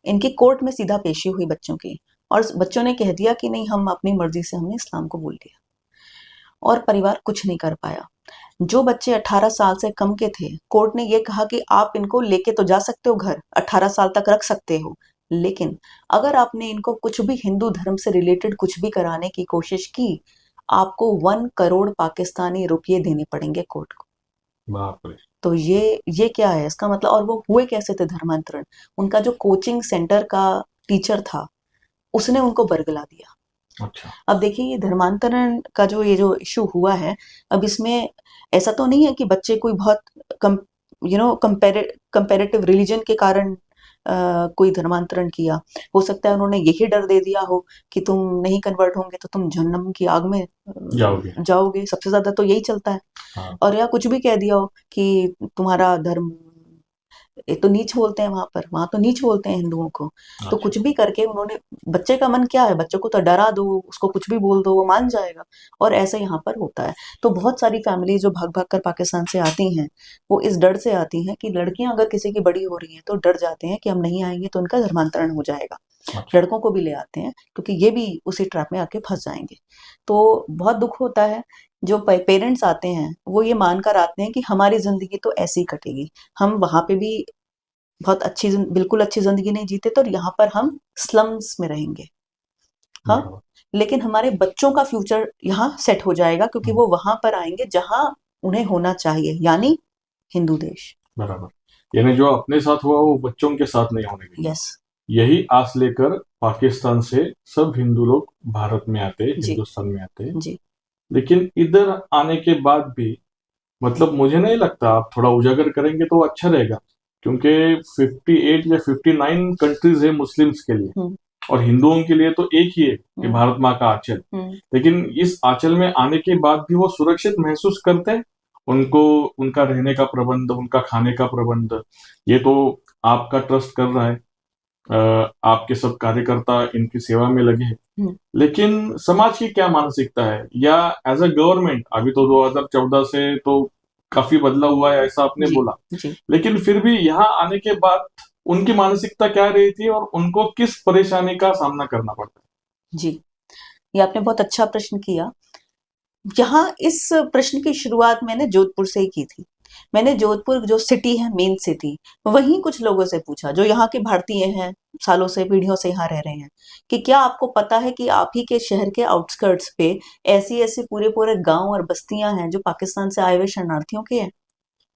इनकी कोर्ट में सीधा पेशी हुई बच्चों की, और बच्चों ने कह दिया कि नहीं, हम अपनी मर्जी से हमने इस्लाम को बोल दिया। और परिवार कुछ नहीं कर पाया। जो बच्चे 18 साल से कम के थे, कोर्ट ने ये कहा कि आप इनको लेके तो जा सकते हो घर, 18 साल तक रख सकते हो, लेकिन अगर आपने इनको कुछ भी हिंदू धर्म से रिलेटेड कुछ भी कराने की कोशिश की, आपको 1 करोड़ पाकिस्तानी रुपये देने पड़ेंगे कोर्ट को। बाप रे। तो ये क्या है इसका मतलब? और वो हुए कैसे थे धर्मांतरण? उनका जो कोचिंग सेंटर का टीचर था उसने उनको बरगला दिया। अच्छा। अब देखिए ये धर्मांतरण का जो इशू हुआ है, अब इसमें ऐसा तो नहीं है कि बच्चे कोई बहुत कंपैरेटिव रिलीजन के कारण कोई धर्मांतरण किया। हो सकता है उन्होंने यही डर दे दिया हो कि तुम नहीं कन्वर्ट होंगे तो तुम जहन्नम की आग में जाओगे। सबसे ज्यादा तो यही चलता है। हाँ। और या कुछ भी कह दिया हो कि तुम्हारा धर्म, ये तो नीच बोलते हैं वहां तो नीच बोलते हैं हिंदुओं को। तो कुछ भी करके उन्होंने, बच्चे का मन क्या है, बच्चों को तो डरा दो, उसको कुछ भी बोल दो, वो मान जाएगा। और ऐसा यहाँ पर होता है। तो बहुत सारी फैमिली जो भाग भाग कर पाकिस्तान से आती हैं, वो इस डर से आती हैं कि लड़कियां अगर किसी की बड़ी हो रही हैं तो डर जाते हैं कि हम नहीं आएंगे तो उनका धर्मांतरण हो जाएगा। लड़कों को भी ले आते हैं क्योंकि ये भी उसी ट्रैप में आके फंस जाएंगे। तो बहुत दुख होता है। जो पेरेंट्स आते हैं वो ये मानकर आते हैं कि हमारी जिंदगी तो ऐसी ही कटेगी, हम वहां पे भी बहुत बिल्कुल अच्छी जिंदगी नहीं जीते, तो यहाँ पर हम स्लम्स में रहेंगे। हाँ, लेकिन हमारे बच्चों का फ्यूचर यहाँ सेट हो जाएगा, क्योंकि वो वहां पर आएंगे जहां उन्हें होना चाहिए, यानी हिंदू देश। बराबर। यानी जो अपने साथ हुआ वो बच्चों के साथ नहीं होने देंगे। यस। यही आस लेकर पाकिस्तान से सब हिंदू लोग भारत में आते, हिंदुस्तान में आते जी। लेकिन इधर आने के बाद भी मतलब मुझे नहीं लगता, आप थोड़ा उजागर करेंगे तो अच्छा रहेगा, क्योंकि 58 या 59 कंट्रीज है मुस्लिम्स के लिए, और हिंदुओं के लिए तो एक ही है कि भारत माँ का आंचल। लेकिन इस आंचल में आने के बाद भी वो सुरक्षित महसूस करते हैं। उनको उनका रहने का प्रबंध, उनका खाने का प्रबंध, ये तो आपका ट्रस्ट कर रहा है। आपके सब कार्यकर्ता इनकी सेवा में लगे हैं। लेकिन समाज की क्या मानसिकता है, या एज अ गवर्नमेंट, अभी तो 2014 से तो काफी बदला हुआ है ऐसा आपने बोला, लेकिन फिर भी यहाँ आने के बाद उनकी मानसिकता क्या रही थी और उनको किस परेशानी का सामना करना पड़ता है? जी, ये आपने बहुत अच्छा प्रश्न किया। यहाँ इस प्रश्न की शुरुआत मैंने जोधपुर से ही की थी। मैंने जोधपुर जो सिटी है, मेन सिटी, वहीं कुछ लोगों से पूछा जो यहाँ के भारतीय हैं, सालों से पीढ़ियों से यहाँ रह रहे हैं, कि क्या आपको पता है कि आप ही के शहर के आउटस्कर्ट्स पे ऐसी ऐसी पूरे पूरे गांव और बस्तियां हैं जो पाकिस्तान से आए हुए शरणार्थियों के हैं।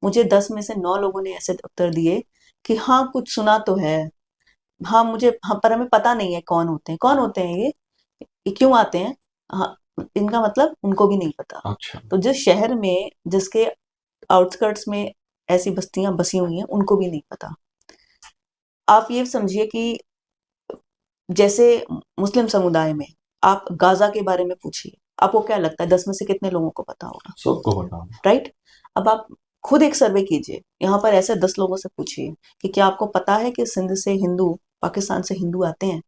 मुझे 10 में से 9 लोगों ने ऐसे उत्तर दिए कि हाँ कुछ सुना तो है, हाँ मुझे, हाँ पर हमें पता नहीं है कौन होते हैं, कौन होते हैं ये क्यों आते हैं, हाँ इनका मतलब उनको भी नहीं पता। अच्छा। तो जिस शहर में, जिसके आउटस्कर्ट्स में ऐसी बस्तियां बसी हुई हैं, उनको भी नहीं पता। आप ये समझिए कि जैसे मुस्लिम समुदाय में आप गाजा के बारे में पूछिए, आपको क्या लगता है 10 में से कितने लोगों को पता होगा? सबको बताओ। राइट। अब आप खुद एक सर्वे कीजिए, यहाँ पर ऐसे 10 लोगों से पूछिए कि क्या आपको पता है कि सिंध से हिंदू, पाकिस्तान से हिंदू आते हैं?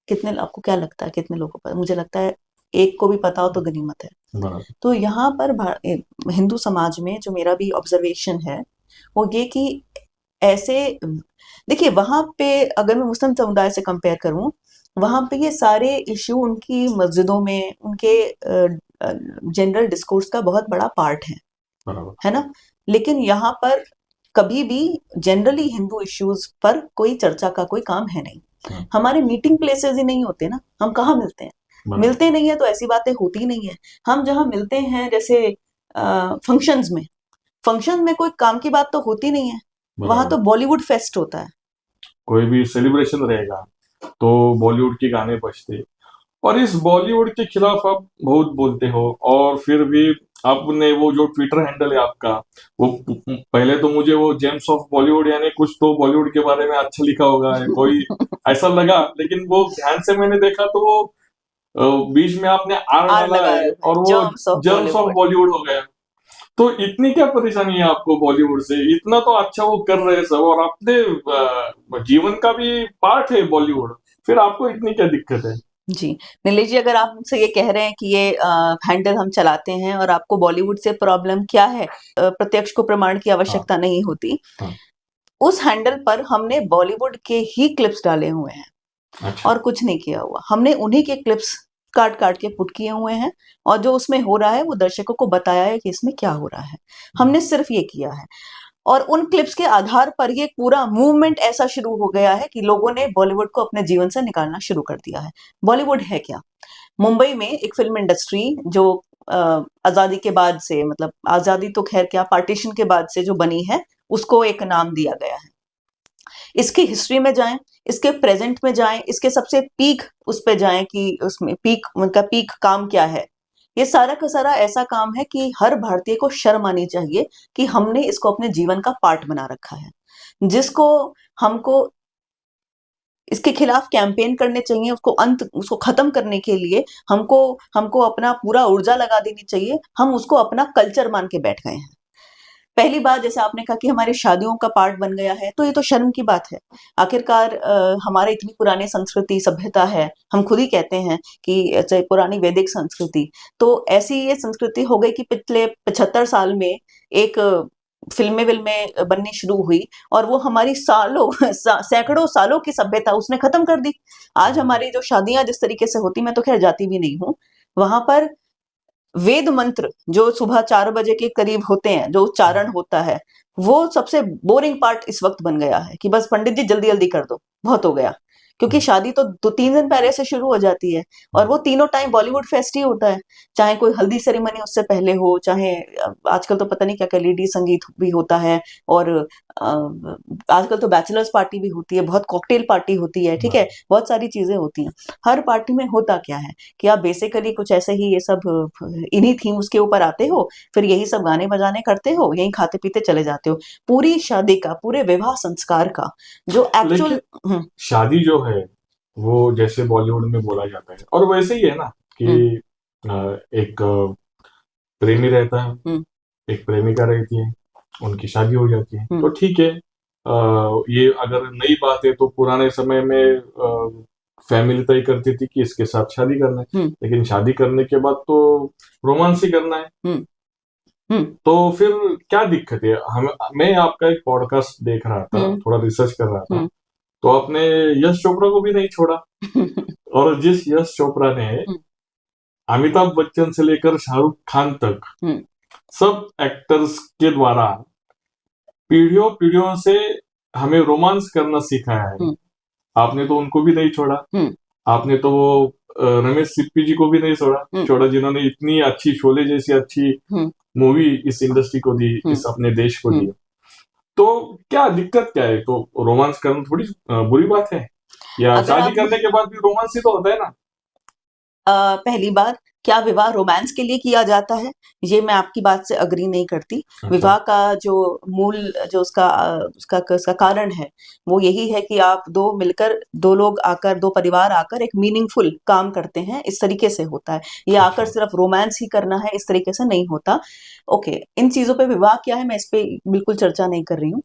कितने, आपको क्या लगता है कितने लोगों को पता? मुझे लगता है एक को भी पता हो तो गनीमत है। बराबर। तो यहाँ पर हिंदू समाज में जो मेरा भी ऑब्जर्वेशन है वो ये कि ऐसे, देखिए वहां पे अगर मैं मुस्लिम समुदाय से कंपेयर करूं, वहां पे ये सारे इश्यू उनकी मस्जिदों में, उनके जनरल डिस्कोर्स का बहुत बड़ा पार्ट बराबर। है ना। लेकिन यहाँ पर कभी भी जनरली हिंदू इश्यूज पर कोई चर्चा का कोई काम है नहीं। हमारे मीटिंग प्लेसेस ही नहीं होते ना, हम कहाँ मिलते हैं? मिलते नहीं है तो ऐसी बातें होती नहीं है। हम जहाँ मिलते हैं जैसे फंक्शंस में, फंक्शन में कोई काम की बात तो होती नहीं है, वहां तो बॉलीवुड फेस्ट होता है। कोई भी सेलिब्रेशन रहेगा तो बॉलीवुड के गाने बजते, और इस बॉलीवुड के खिलाफ आप बहुत बोलते हो, और फिर भी आपने वो जो ट्विटर हैंडल है आपका, वो पहले तो मुझे वो जेम्स ऑफ बॉलीवुड यानी कुछ तो बॉलीवुड के बारे में अच्छा लिखा होगा है कोई ऐसा लगा, लेकिन वो ध्यान से मैंने देखा तो वो बीच में आपने आर डाला है और वो जर्म्स ऑफ बॉलीवुड हो गया। तो इतनी क्या परेशानी है आपको बॉलीवुड से? इतना तो अच्छा वो कर रहे हैं सब, और अपने जीवन का भी पार्ट है बॉलीवुड, फिर आपको इतनी क्या दिक्कत है? जी नीलेश जी, अगर आप मुझसे ये कह रहे हैं कि ये हैंडल हम चलाते हैं और आपको बॉलीवुड से प्रॉब्लम क्या है, प्रत्यक्ष को प्रमाण की आवश्यकता नहीं होती। उस हैंडल पर हमने बॉलीवुड के ही क्लिप्स डाले हुए हैं। अच्छा। और कुछ नहीं किया हुआ, हमने उन्हीं के क्लिप्स काट काट के पुट किए हुए हैं, और जो उसमें हो रहा है वो दर्शकों को बताया है कि इसमें क्या हो रहा है। हमने सिर्फ ये किया है, और उन क्लिप्स के आधार पर ये पूरा मूवमेंट ऐसा शुरू हो गया है कि लोगों ने बॉलीवुड को अपने जीवन से निकालना शुरू कर दिया है। बॉलीवुड है क्या? मुंबई में एक फिल्म इंडस्ट्री जो आजादी के बाद से, मतलब आजादी तो खैर क्या, पार्टीशन के बाद से जो बनी है, उसको एक नाम दिया गया है। इसकी हिस्ट्री में जाएं, इसके प्रेजेंट में जाएं, इसके सबसे पीक उस पे जाएं कि उसमें पीक, उनका पीक काम क्या है। ये सारा का सारा ऐसा काम है कि हर भारतीय को शर्म आनी चाहिए कि हमने इसको अपने जीवन का पार्ट बना रखा है, जिसको हमको इसके खिलाफ कैंपेन करने चाहिए, उसको खत्म करने के लिए हमको हमको अपना पूरा ऊर्जा लगा देनी चाहिए। हम उसको अपना कल्चर मान के बैठ गए हैं। पहली बात, जैसे आपने कहा कि हमारी शादियों का पार्ट बन गया है, तो ये तो शर्म की बात है। आखिरकार हमारे इतनी पुरानी संस्कृति सभ्यता है, हम खुद ही कहते हैं कि पुरानी वैदिक संस्कृति, तो ऐसी ये संस्कृति हो गई कि पिछले 75 साल में एक फिल्में विल्में बननी शुरू हुई, और वो हमारी सालों सैकड़ों सालों की सभ्यता उसने खत्म कर दी। आज हमारी जो शादियां जिस तरीके से होती, मैं तो खैर जाती भी नहीं हूँ वहां पर, वेद मंत्र जो सुबह 4 बजे के करीब होते हैं, जो उच्चारण होता है, वो सबसे बोरिंग पार्ट इस वक्त बन गया है कि बस पंडित जी जल्दी जल्दी कर दो, बहुत हो गया। क्योंकि शादी तो 2-3 दिन पहले से शुरू हो जाती है, और वो तीनों टाइम बॉलीवुड फेस्ट ही होता है। चाहे कोई हल्दी सेरेमनी उससे पहले हो, चाहे आजकल तो पता नहीं क्या क्या लेडी संगीत भी होता है, और आजकल तो बैचलर्स पार्टी भी होती है, बहुत कॉकटेल पार्टी होती है, ठीक है, बहुत सारी चीजें होती हैं। हर पार्टी में होता क्या है कि आप बेसिकली कुछ ऐसे ही ये सब इन्हीं थीम्स के ऊपर आते हो, फिर यही सब गाने बजाने करते हो, यही खाते पीते चले जाते हो। पूरी शादी का, पूरे विवाह संस्कार का जो एक्चुअल शादी जो है वो जैसे बॉलीवुड में बोला जाता है, और वैसे ही है ना कि एक प्रेमी रहता है, एक प्रेमिका रहती है, उनकी शादी हो जाती है, तो ठीक है। ये अगर नई बात है तो पुराने समय में फैमिली तय करती थी कि इसके साथ शादी करना है, लेकिन शादी करने के बाद तो रोमांस ही करना है। तो फिर क्या दिक्कत है? मैं आपका एक पॉडकास्ट देख रहा था, थोड़ा रिसर्च कर रहा था, तो आपने यश चोपड़ा को भी नहीं छोड़ा। और जिस यश चोपड़ा ने अमिताभ बच्चन से लेकर शाहरुख खान तक सब एक्टर्स के द्वारा पीढ़ियों पीढ़ियों से हमें रोमांस करना सिखाया है। आपने तो उनको भी नहीं छोड़ा, आपने तो वो रमेश सिप्पी जी को भी नहीं छोड़ा जिन्होंने इतनी अच्छी शोले जैसी अच्छी मूवी इस इंडस्ट्री को दी, इस अपने देश को दी। तो क्या दिक्कत क्या है? तो रोमांस करना थोड़ी बुरी बात है, या शादी करने के बाद भी रोमांस ही तो होता है ना। पहली बार, क्या विवाह रोमांस के लिए किया जाता है? ये मैं आपकी बात से अग्री नहीं करती। विवाह का जो मूल जो उसका कारण है वो यही है कि आप दो मिलकर, दो लोग आकर, दो परिवार आकर एक मीनिंगफुल काम करते हैं, इस तरीके से होता है। ये आकर सिर्फ रोमांस ही करना है, इस तरीके से नहीं होता। ओके, इन चीजों पे विवाह क्या है मैं इस पे बिल्कुल चर्चा नहीं कर रही हूँ।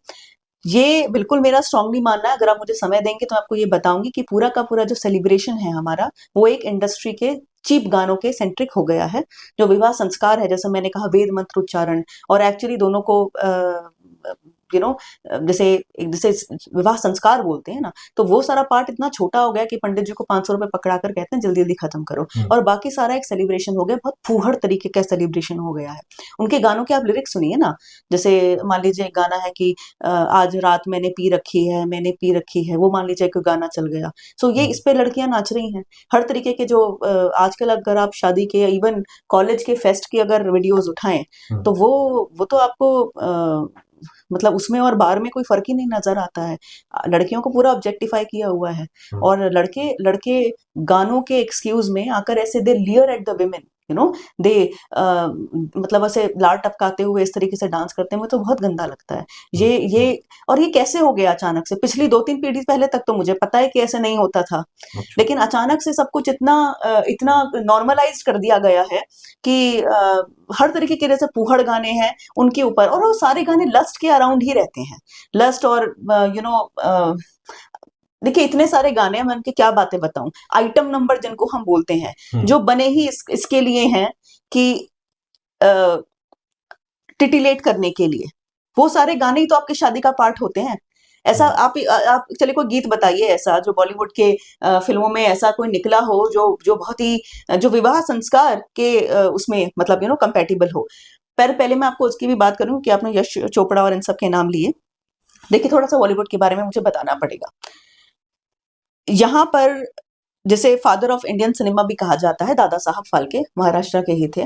ये बिल्कुल मेरा स्ट्रांगली मानना है, अगर आप मुझे समय देंगे तो आपको ये बताऊंगी कि पूरा का पूरा जो सेलिब्रेशन है हमारा, वो एक इंडस्ट्री के चीप गानों के सेंट्रिक हो गया है। जो विवाह संस्कार है, जैसे मैंने कहा, वेद मंत्र उच्चारण, और एक्चुअली दोनों को जैसे जैसे विवाह संस्कार बोलते हैं ना, तो वो सारा पार्ट इतना छोटा हो गया कि पंडित जी को 500 रुपए पकड़ा कर कहते हैं जल्दी जल्दी खत्म करो, और बाकी सारा एक सेलिब्रेशन हो गया, बहुत फूहड़ तरीके का सेलिब्रेशन हो गया है। उनके गानों के आप लिरिक्स सुनिए ना, जैसे मान लीजिए एक गाना है कि आज रात मैंने पी रखी है, वो मान लीजिए कोई गाना चल गया, सो ये इस पे लड़कियां नाच रही हैं। हर तरीके के जो आजकल अगर आप शादी के, इवन कॉलेज के फेस्ट की अगर वीडियोस उठाएं, तो वो तो आपको मतलब उसमें और बाहर में कोई फर्क ही नहीं नजर आता है। लड़कियों को पूरा ऑब्जेक्टिफाई किया हुआ है, और लड़के गानों के एक्सक्यूज में आकर ऐसे दे लियर एट द विमेन, दे मतलब ऐसे लार टपकाते हुए इस तरीके से डांस करते हैं, मुझे तो बहुत गंदा लगता है ये और ये कैसे हो गया अचानक से? पिछली 2-3 पीढ़ी पहले तक तो मुझे पता है कि ऐसे नहीं होता था, लेकिन अचानक से सब कुछ इतना नॉर्मलाइज कर दिया गया है कि हर तरीके के जैसे फूहड़ गाने हैं उनके ऊपर, और वो सारे गाने लस्ट के अराउंड ही रहते हैं। लस्ट और देखिए इतने सारे गाने हैं, मैं उनकी क्या बातें बताऊं। आइटम नंबर जिनको हम बोलते हैं, जो बने ही इसके लिए हैं कि टिटिलेट करने के लिए, वो सारे गाने ही तो आपकी शादी का पार्ट होते हैं। ऐसा आप चलिए कोई गीत बताइए ऐसा जो बॉलीवुड के फिल्मों में ऐसा कोई निकला हो जो बहुत ही जो विवाह संस्कार के उसमें मतलब कंपैटिबल हो। पहले मैं आपको उसकी भी बात करूं कि आपने यश चोपड़ा और इन सब के नाम लिए। देखिए थोड़ा सा बॉलीवुड के बारे में मुझे बताना पड़ेगा। यहाँ पर जैसे फादर ऑफ इंडियन सिनेमा भी कहा जाता है दादा साहब फाल्के, महाराष्ट्र के ही थे।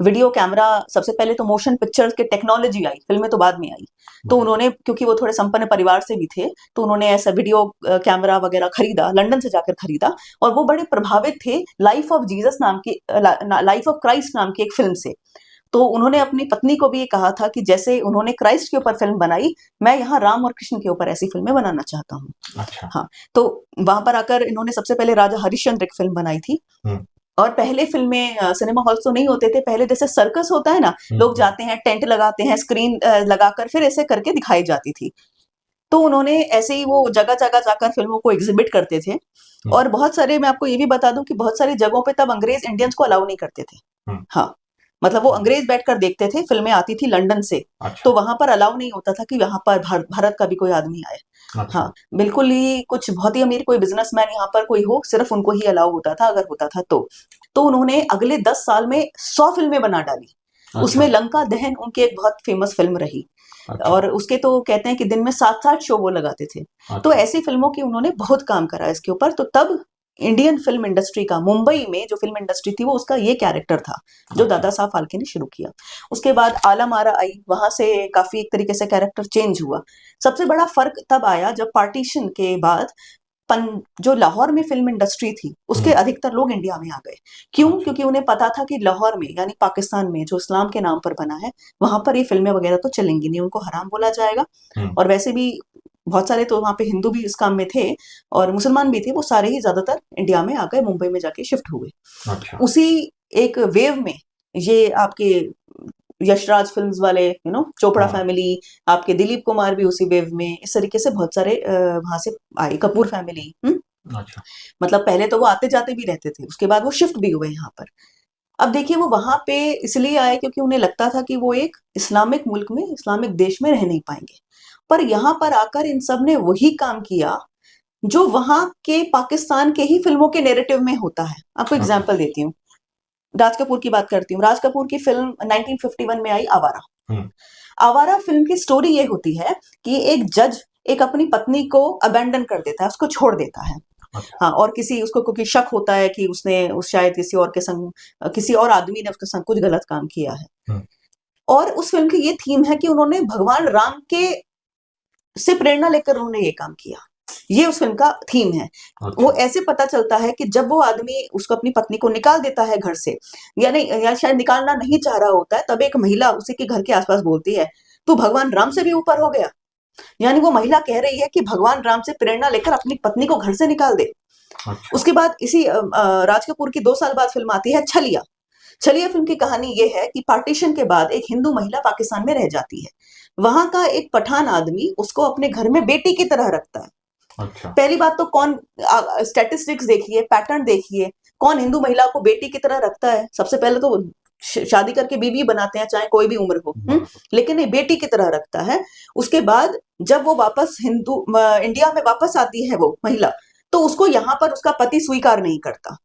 वीडियो कैमरा, सबसे पहले तो मोशन पिक्चर्स के टेक्नोलॉजी आई, फिल्में तो बाद में आई, तो उन्होंने, क्योंकि वो थोड़े संपन्न परिवार से भी थे, तो उन्होंने ऐसा वीडियो कैमरा वगैरह खरीदा, लंदन से जाकर खरीदा, और वो बड़े प्रभावित थे लाइफ ऑफ जीसस नाम की, लाइफ ऑफ क्राइस्ट नाम की एक फिल्म से। तो उन्होंने अपनी पत्नी को भी ये कहा था कि जैसे उन्होंने क्राइस्ट के ऊपर फिल्म बनाई, मैं यहाँ राम और कृष्ण के ऊपर ऐसी फिल्में बनाना चाहता हूँ। अच्छा। हाँ, तो वहां पर आकर इन्होंने सबसे पहले राजा हरिश्चंद्र एक फिल्म बनाई थी। और पहले फिल्में सिनेमा हॉल्स तो नहीं होते थे, पहले जैसे सर्कस होता है ना, लोग जाते हैं, टेंट लगाते हैं, स्क्रीन लगाकर फिर ऐसे करके दिखाई जाती थी। तो उन्होंने ऐसे ही वो जगह जगह जाकर फिल्मों को एग्जिबिट करते थे। और बहुत सारे, मैं आपको ये भी बता दूं कि बहुत सारी जगहों पे तब अंग्रेज इंडियंस को अलाउ नहीं करते थे। हाँ, मतलब वो अंग्रेज बैठकर देखते थे, फिल्में आती थी लंदन से। अच्छा। तो वहां पर अलाउ नहीं होता था कि यहाँ पर भारत का भी कोई आदमी आए। अच्छा। हाँ, बिल्कुल ही कुछ बहुत ही अमीर कोई बिजनेसमैन यहाँ पर कोई हो, सिर्फ उनको ही अलाउ होता था, अगर होता था तो उन्होंने अगले 10 साल में 100 फिल्में बना डाली। अच्छा। उसमें लंका दहन उनकी एक बहुत फेमस फिल्म रही। अच्छा। और उसके तो कहते हैं कि दिन में 7-8 शो वो लगाते थे। अच्छा। तो ऐसी फिल्मों की उन्होंने बहुत काम करा इसके ऊपर। तो तब इंडियन फिल्म इंडस्ट्री का, मुंबई में जो फिल्म इंडस्ट्री थी, वो उसका ये कैरेक्टर था जो दादा साहब फाल्के ने शुरू किया। उसके बाद आलम आरा आई, वहां से काफी एक तरीके से कैरेक्टर चेंज हुआ। सबसे बड़ा फर्क तब आया जब पार्टीशन के बाद जो लाहौर में फिल्म इंडस्ट्री थी, उसके अधिकतर लोग इंडिया में आ गए। क्यों? क्योंकि उन्हें पता था कि लाहौर में, यानी पाकिस्तान में, जो इस्लाम के नाम पर बना है, वहां पर ये फिल्में वगैरह तो चलेंगी नहीं, उनको हराम बोला जाएगा। और वैसे भी बहुत सारे तो वहां पे हिंदू भी इस काम में थे और मुसलमान भी थे, वो सारे ही ज्यादातर इंडिया में आ गए, मुंबई में जाके शिफ्ट हुए। अच्छा। उसी एक वेव में ये आपके यशराज फिल्म्स वाले, चोपड़ा फैमिली, आपके दिलीप कुमार भी उसी वेव में, इस तरीके से बहुत सारे वहां से आए, कपूर फैमिली। अच्छा। मतलब पहले तो वो आते जाते भी रहते थे, उसके बाद वो शिफ्ट भी हुए यहाँ पर। अब देखिए वो वहां पे इसलिए आए क्योंकि उन्हें लगता था कि वो एक इस्लामिक मुल्क में, इस्लामिक देश में रह नहीं पाएंगे। पर यहाँ पर आकर इन सब ने वही काम किया जो वहां के पाकिस्तान के ही फिल्मों के नैरेटिव में होता है। आपको एग्जाम्पल देती हूँ। राज कपूर की बात करती हूँ। राज कपूर की फिल्म 1951 में आई आवारा। हम्म, आवारा फिल्म की स्टोरी ये होती है कि एक जज एक अपनी पत्नी को अबेंडन कर देता है, उसको छोड़ देता है। अच्छा। हाँ, और किसी उसको क्योंकि शक होता है कि उसने उस शायद किसी और के संग किसी और आदमी ने उसके संग कुछ गलत काम किया है। हम्म, और उस फिल्म की ये थीम है कि उन्होंने भगवान राम के से प्रेरणा लेकर उन्होंने ये काम किया। ये उस फिल्म का थीम है। वो अच्छा। ऐसे पता चलता है कि जब वो आदमी उसको अपनी पत्नी को निकाल देता है घर से, या नहीं, या शायद निकालना नहीं चाह रहा होता है, तब एक महिला उसी के घर के आसपास बोलती है, तू भगवान राम से भी ऊपर हो गया। यानी वो महिला कह रही है कि भगवान राम से प्रेरणा लेकर अपनी पत्नी को घर से निकाल दे। अच्छा। उसके बाद इसी राज कपूर की 2 साल बाद फिल्म आती है छलिया। छलिया फिल्म की कहानी ये है कि पार्टीशन के बाद एक हिंदू महिला पाकिस्तान में रह जाती है। वहां का एक पठान आदमी उसको अपने घर में बेटी की तरह रखता है। अच्छा। पहली बात तो कौन, स्टैटिस्टिक्स देखिए, पैटर्न देखिए, कौन हिंदू महिला को बेटी की तरह रखता है। सबसे पहले तो शादी करके बीवी बनाते हैं, चाहे कोई भी उम्र हो। बराबर। लेकिन ये बेटी की तरह रखता है। उसके बाद जब वो वापस इंडिया में वापस आती है वो महिला, तो उसको यहाँ पर उसका पति स्वीकार नहीं करता।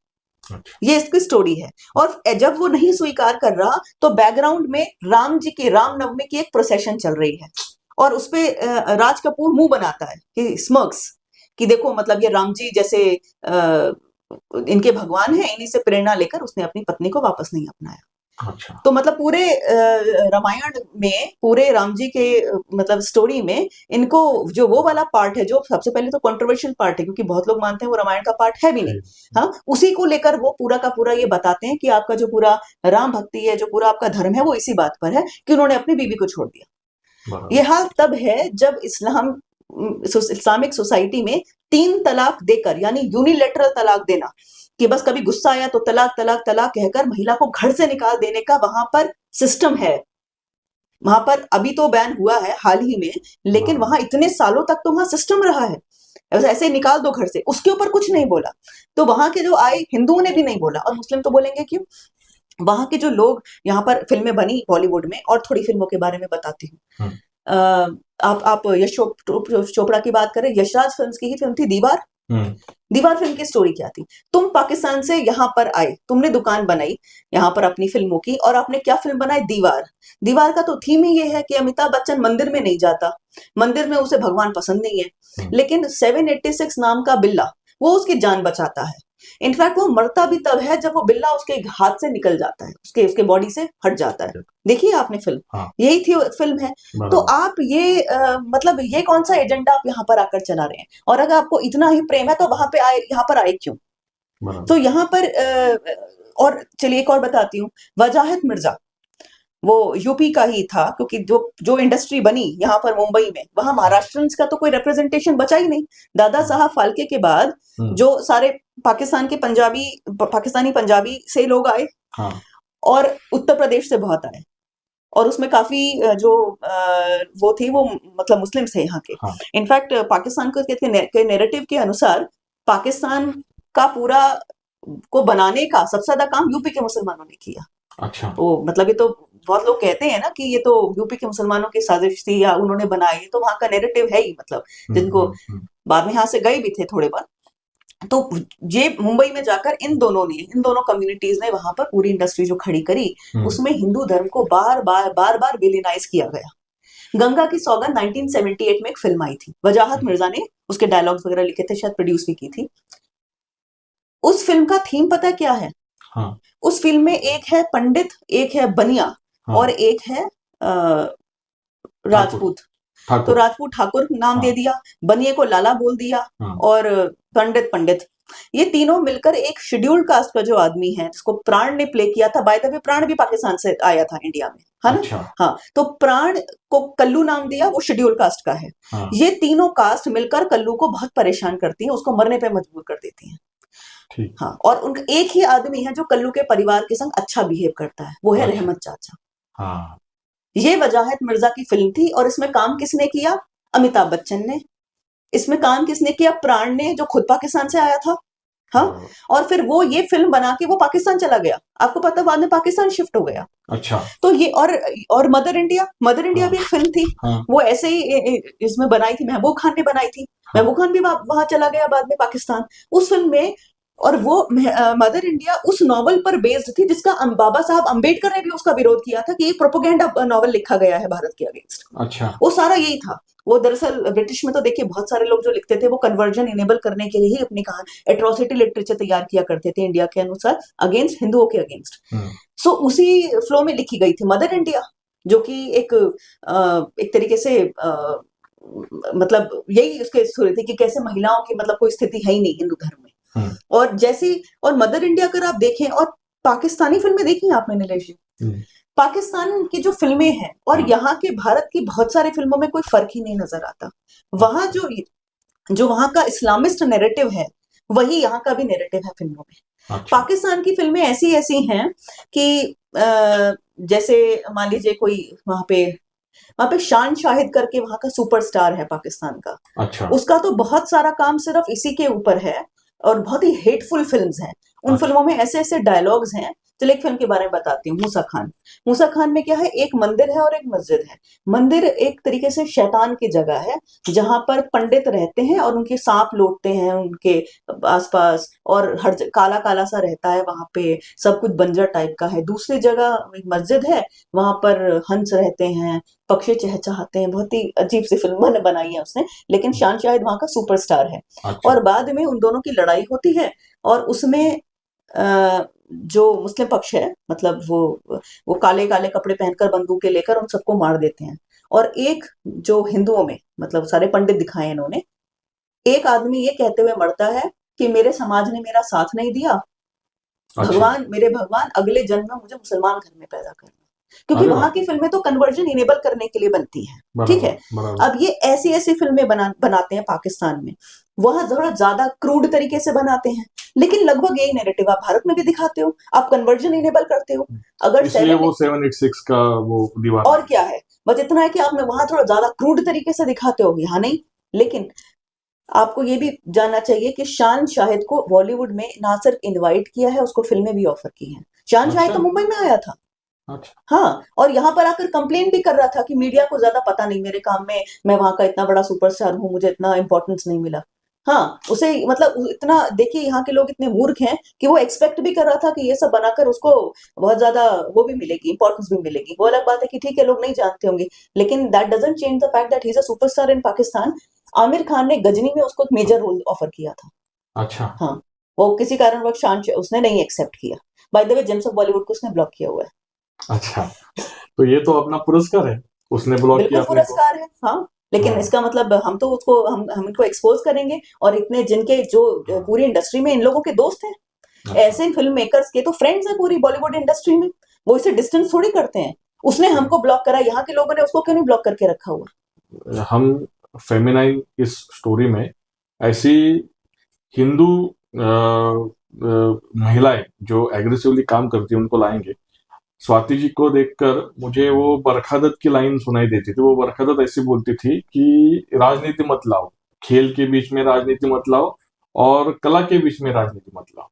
अच्छा। ये इसकी स्टोरी है। और जब वो नहीं स्वीकार कर रहा, तो बैकग्राउंड में राम जी की रामनवमी की एक प्रोसेशन चल रही है, और उसपे राज कपूर मुंह बनाता है कि स्मर्क्स, कि देखो मतलब ये राम जी जैसे इनके भगवान हैं, इन्हीं से प्रेरणा लेकर उसने अपनी पत्नी को वापस नहीं अपनाया। अच्छा। तो मतलब पूरे रामायण में, पूरे राम जी के मतलब स्टोरी में, इनको जो वो वाला पार्ट है जो सबसे पहले तो कंट्रोवर्शियल पार्ट है, क्योंकि बहुत लोग मानते हैं वो रामायण का पार्ट है भी नहीं, हाँ, उसी को लेकर वो पूरा का पूरा ये बताते हैं कि आपका जो पूरा राम भक्ति है, जो पूरा आपका धर्म है, वो इसी बात पर है कि उन्होंने अपनी बीवी को छोड़ दिया। बराबर। ये हाल तब है जब इस्लामिक सोसाइटी में 3 तलाक देकर, यानी यूनिलेटरल तलाक देना, कि बस कभी गुस्सा आया तो तलाक तलाक तलाक कहकर महिला को घर से निकाल देने का वहां पर सिस्टम है। वहां पर अभी तो बैन हुआ है हाल ही में, लेकिन वहां इतने सालों तक तो वहां सिस्टम रहा है, ऐसे निकाल दो घर से। उसके ऊपर कुछ नहीं बोला, तो वहां के जो आए हिंदुओं ने भी नहीं बोला, और मुस्लिम तो बोलेंगे क्यों। वहां के जो लोग, यहाँ पर फिल्में बनी बॉलीवुड में, और थोड़ी फिल्मों के बारे में बताती हूँ। आप यश चोपड़ा की बात करें, यशराज फिल्म्स की ही फिल्म थी दीवार। दीवार फिल्म की स्टोरी क्या थी? तुम पाकिस्तान से यहाँ पर आए, तुमने दुकान बनाई यहाँ पर अपनी फिल्मों की, और आपने क्या फिल्म बनाई? दीवार। दीवार का तो थीम ही ये है कि अमिताभ बच्चन मंदिर में नहीं जाता, मंदिर में उसे भगवान पसंद नहीं है, लेकिन 786 नाम का बिल्ला वो उसकी जान बचाता है। इनफैक्ट वो मरता भी तब है जब वो बिल्ला उसके हाथ से निकल जाता है, उसके बॉडी से हट जाता है। देखिए आपने फिल्म, हाँ। यही थी फिल्म है। तो आप ये मतलब ये कौन सा एजेंडा आप यहाँ पर आकर चला रहे हैं? और अगर आपको इतना ही प्रेम है तो वहां पे आए, यहाँ पर आए क्यों? तो यहाँ पर और चलिए एक और बताती हूँ। वजाहत मिर्जा वो यूपी का ही था, क्योंकि जो इंडस्ट्री बनी यहाँ पर मुंबई में, वहां महाराष्ट्रियंस का तो कोई रिप्रेजेंटेशन बचा ही नहीं। दादा साहब फाल्के के बाद जो सारे पाकिस्तानी पंजाबी से लोग आए, और उत्तर प्रदेश से बहुत आए, और उसमें काफी जो वो थी वो मतलब मुस्लिम थे यहाँ के। इनफैक्ट पाकिस्तान के नैरेटिव के अनुसार पाकिस्तान का पूरा को बनाने का सबसे ज्यादा काम यूपी के मुसलमानों ने किया। अच्छा। तो मतलब ये तो बहुत लोग कहते हैं ना कि ये तो यूपी के मुसलमानों की साजिश थी या उन्होंने बनाई, तो वहां का नैरेटिव है ही, मतलब जिनको बाद में यहाँ से गए भी थे थोड़े बार। तो ये मुंबई में जाकर इन दोनों कम्युनिटीज ने वहां पर पूरी इंडस्ट्री जो खड़ी करी, उसमें हिंदू धर्म को बार बार विलीनाइज किया गया। गंगा की सौगंध 1978 में एक फिल्म आई थी, वजाहत मिर्जा ने उसके डायलॉग्स वगैरह लिखे थे, शायद प्रोड्यूस भी की थी। उस फिल्म का थीम पता क्या है? उस फिल्म में एक है पंडित, एक है बनिया, और एक है राजपूत। तो राजपूत ठाकुर नाम दे दिया, बनिए को लाला बोल दिया, और पंडित। ये तीनों मिलकर एक शेड्यूल्ड कास्ट का जो आदमी है, जिसको प्राण ने प्ले किया था, बाय द वे प्राण भी पाकिस्तान से आया था इंडिया में, है ना? अच्छा। हाँ, तो प्राण को कल्लू नाम दिया, वो शेड्यूल्ड कास्ट का है। ये तीनों कास्ट मिलकर कल्लू को बहुत परेशान करती है, उसको मरने पे मजबूर कर देती है। हाँ, और उनका एक ही आदमी है जो कल्लू के परिवार के संग अच्छा बिहेव करता है, वो है रहमत चाचा। हाँ। ये वजाहत मिर्जा की फिल्म थी, और इसमें काम किसने किया? अमिताभ बच्चन ने। इसमें काम किसने किया? प्राण ने, जो खुद पाकिस्तान से आया था। हाँ, और फिर वो ये फिल्म बना के वो पाकिस्तान चला गया। आपको पता, बाद में पाकिस्तान शिफ्ट हो गया। अच्छा। तो ये और मदर इंडिया भी एक फिल्म थी। वो ऐसे ही इसमें बनाई थी, महबूब खान ने बनाई थी। महबूब खान भी वहां चला गया बाद में पाकिस्तान। उस फिल्म में और वो मदर इंडिया उस नॉवल पर बेस्ड थी जिसका बाबा साहब अंबेडकर ने भी उसका विरोध किया था कि ये प्रोपोगेंडा नॉवल लिखा गया है भारत के अगेंस्ट। अच्छा। वो सारा यही था। वो दरअसल ब्रिटिश में तो देखिए बहुत सारे लोग जो लिखते थे वो कन्वर्जन इनेबल करने के लिए ही अपनी कहानी एट्रोसिटी लिटरेचर तैयार किया करते थे इंडिया के अनुसार, अगेंस्ट हिंदुओं के अगेंस्ट। सो उसी फ्लो में लिखी गई थी मदर इंडिया, जो कि एक तरीके से मतलब यही उसके स्टोरी थी कि कैसे महिलाओं की मतलब कोई स्थिति है ही नहीं हिंदू धर्म में। और जैसी और मदर इंडिया अगर आप देखें और पाकिस्तानी फिल्में देखी हैं आपने नीलेश जी? पाकिस्तान की जो फिल्में हैं और यहाँ के भारत की बहुत सारी फिल्मों में कोई फर्क ही नहीं नजर आता। वहां जो वहां का इस्लामिस्ट नैरेटिव है वही यहाँ का भी नैरेटिव है फिल्मों में। अच्छा। पाकिस्तान की फिल्में ऐसी ऐसी हैं कि जैसे मान लीजिए कोई वहां पे शान शाहिद करके वहां का सुपरस्टार है पाकिस्तान का। अच्छा। उसका तो बहुत सारा काम सिर्फ इसी के ऊपर है और बहुत ही हेटफुल फिल्म्स हैं। उन फिल्मों में ऐसे ऐसे डायलॉग्स हैं। चलिए एक फिल्म के बारे में बताती हूँ, मूसा खान। मूसा खान में क्या है, एक मंदिर है और एक मस्जिद है। मंदिर एक तरीके से शैतान की जगह है जहां पर पंडित रहते हैं और उनके सांप लौटते हैं उनके आसपास, और हर काला काला सा रहता है वहां पे, सब कुछ बंजर टाइप का है। दूसरी जगह एक मस्जिद है, वहां पर हंस रहते हैं, पक्षी चहचहाते हैं। बहुत ही अजीब सी फिल्म बनाई है उसने, लेकिन शान शाहिद वहां का सुपरस्टार है। अच्छा। और बाद में उन दोनों की लड़ाई होती है और उसमें जो मुस्लिम पक्ष है मतलब वो काले काले कपड़े पहनकर बंदूकें लेकर उन सबको मार देते हैं। और एक जो हिंदुओं में मतलब सारे पंडित दिखाए इन्होंने, एक आदमी ये कहते हुए मरता है कि मेरे समाज ने मेरा साथ नहीं दिया, अच्छा। मेरे भगवान अगले जन्म में मुझे मुसलमान घर में पैदा करना। क्योंकि अरे वहां वाह। की फिल्में तो कन्वर्जन इनेबल करने के लिए बनती हैं, ठीक बराबर है। बराबर। अब ये ऐसी ऐसी फिल्में बनाते हैं पाकिस्तान में, वहां थोड़ा ज्यादा क्रूड तरीके से बनाते हैं, लेकिन लगभग यही नैरेटिव आप भारत में भी दिखाते हो, आप कन्वर्जन इनेबल करते हो। अगर इसलिए वो 786 का वो दीवार और क्या है, बस इतना है कि आपने वहां थोड़ा ज्यादा क्रूड तरीके से दिखाते हो, यहाँ नहीं। लेकिन आपको ये भी जानना चाहिए कि शान शाहिद को बॉलीवुड में ना सिर्फ इनवाइट किया है, उसको फिल्में भी ऑफर की हैं। शान शाहिद अच्छा। तो मुंबई में आया था। अच्छा। हाँ, और यहाँ पर आकर कंप्लेन भी कर रहा था कि मीडिया को ज्यादा पता नहीं मेरे काम में, मैं वहां का इतना बड़ा सुपरस्टार हूँ, मुझे इतना इंपॉर्टेंस नहीं मिला। हाँ, उसे मतलब इतना देखिए यहाँ के लोग इतने मूर्ख हैं कि वो एक्सपेक्ट भी कर रहा था कि ये सब बनाकर उसको बहुत ज्यादा वो भी मिलेगी, इंपॉर्टेंस भी मिलेगी। वो अलग बात है कि ठीक है लोग नहीं जानते होंगे, लेकिन that doesn't change the fact that he is a superstar इन पाकिस्तान। आमिर खान ने गजनी में उसको एक मेजर रोल ऑफर किया था। अच्छा। हाँ, वो किसी कारणवश उसने नहीं एक्सेप्ट किया। By the way James of Bollywood को उसने ब्लॉक किया हुआ है। अच्छा, तो ये तो अपना पुरस्कार है, उसने ब्लॉक किया बिल्कुल अपने को। पुरस्कार है, हाँ। लेकिन हाँ। इसका मतलब हम तो उसको हम इनको एक्सपोज करेंगे, और इतने जिनके जो पूरी इंडस्ट्री में इन लोगों के दोस्त हैं, अच्छा। ऐसे फिल्म मेकर्स के तो फ्रेंड्स हैं पूरी बॉलीवुड इंडस्ट्री में, वो इसे डिस्टेंस थोड़ी करते हैं। उसने हमको ब्लॉक करा, यहाँ के लोगों ने उसको क्यों नहीं ब्लॉक करके रखा हुआ। हम फेमिनाइन इस स्टोरी में ऐसी हिंदू महिलाएं जो एग्रेसिवली काम करती है उनको लाएंगे। स्वाति जी को देखकर मुझे वो बरखा दत्त की लाइन सुनाई देती थी। वो बरखा दत्त ऐसी बोलती थी कि राजनीति मत लाओ, खेल के बीच में राजनीति मत लाओ और कला के बीच में राजनीति मत लाओ।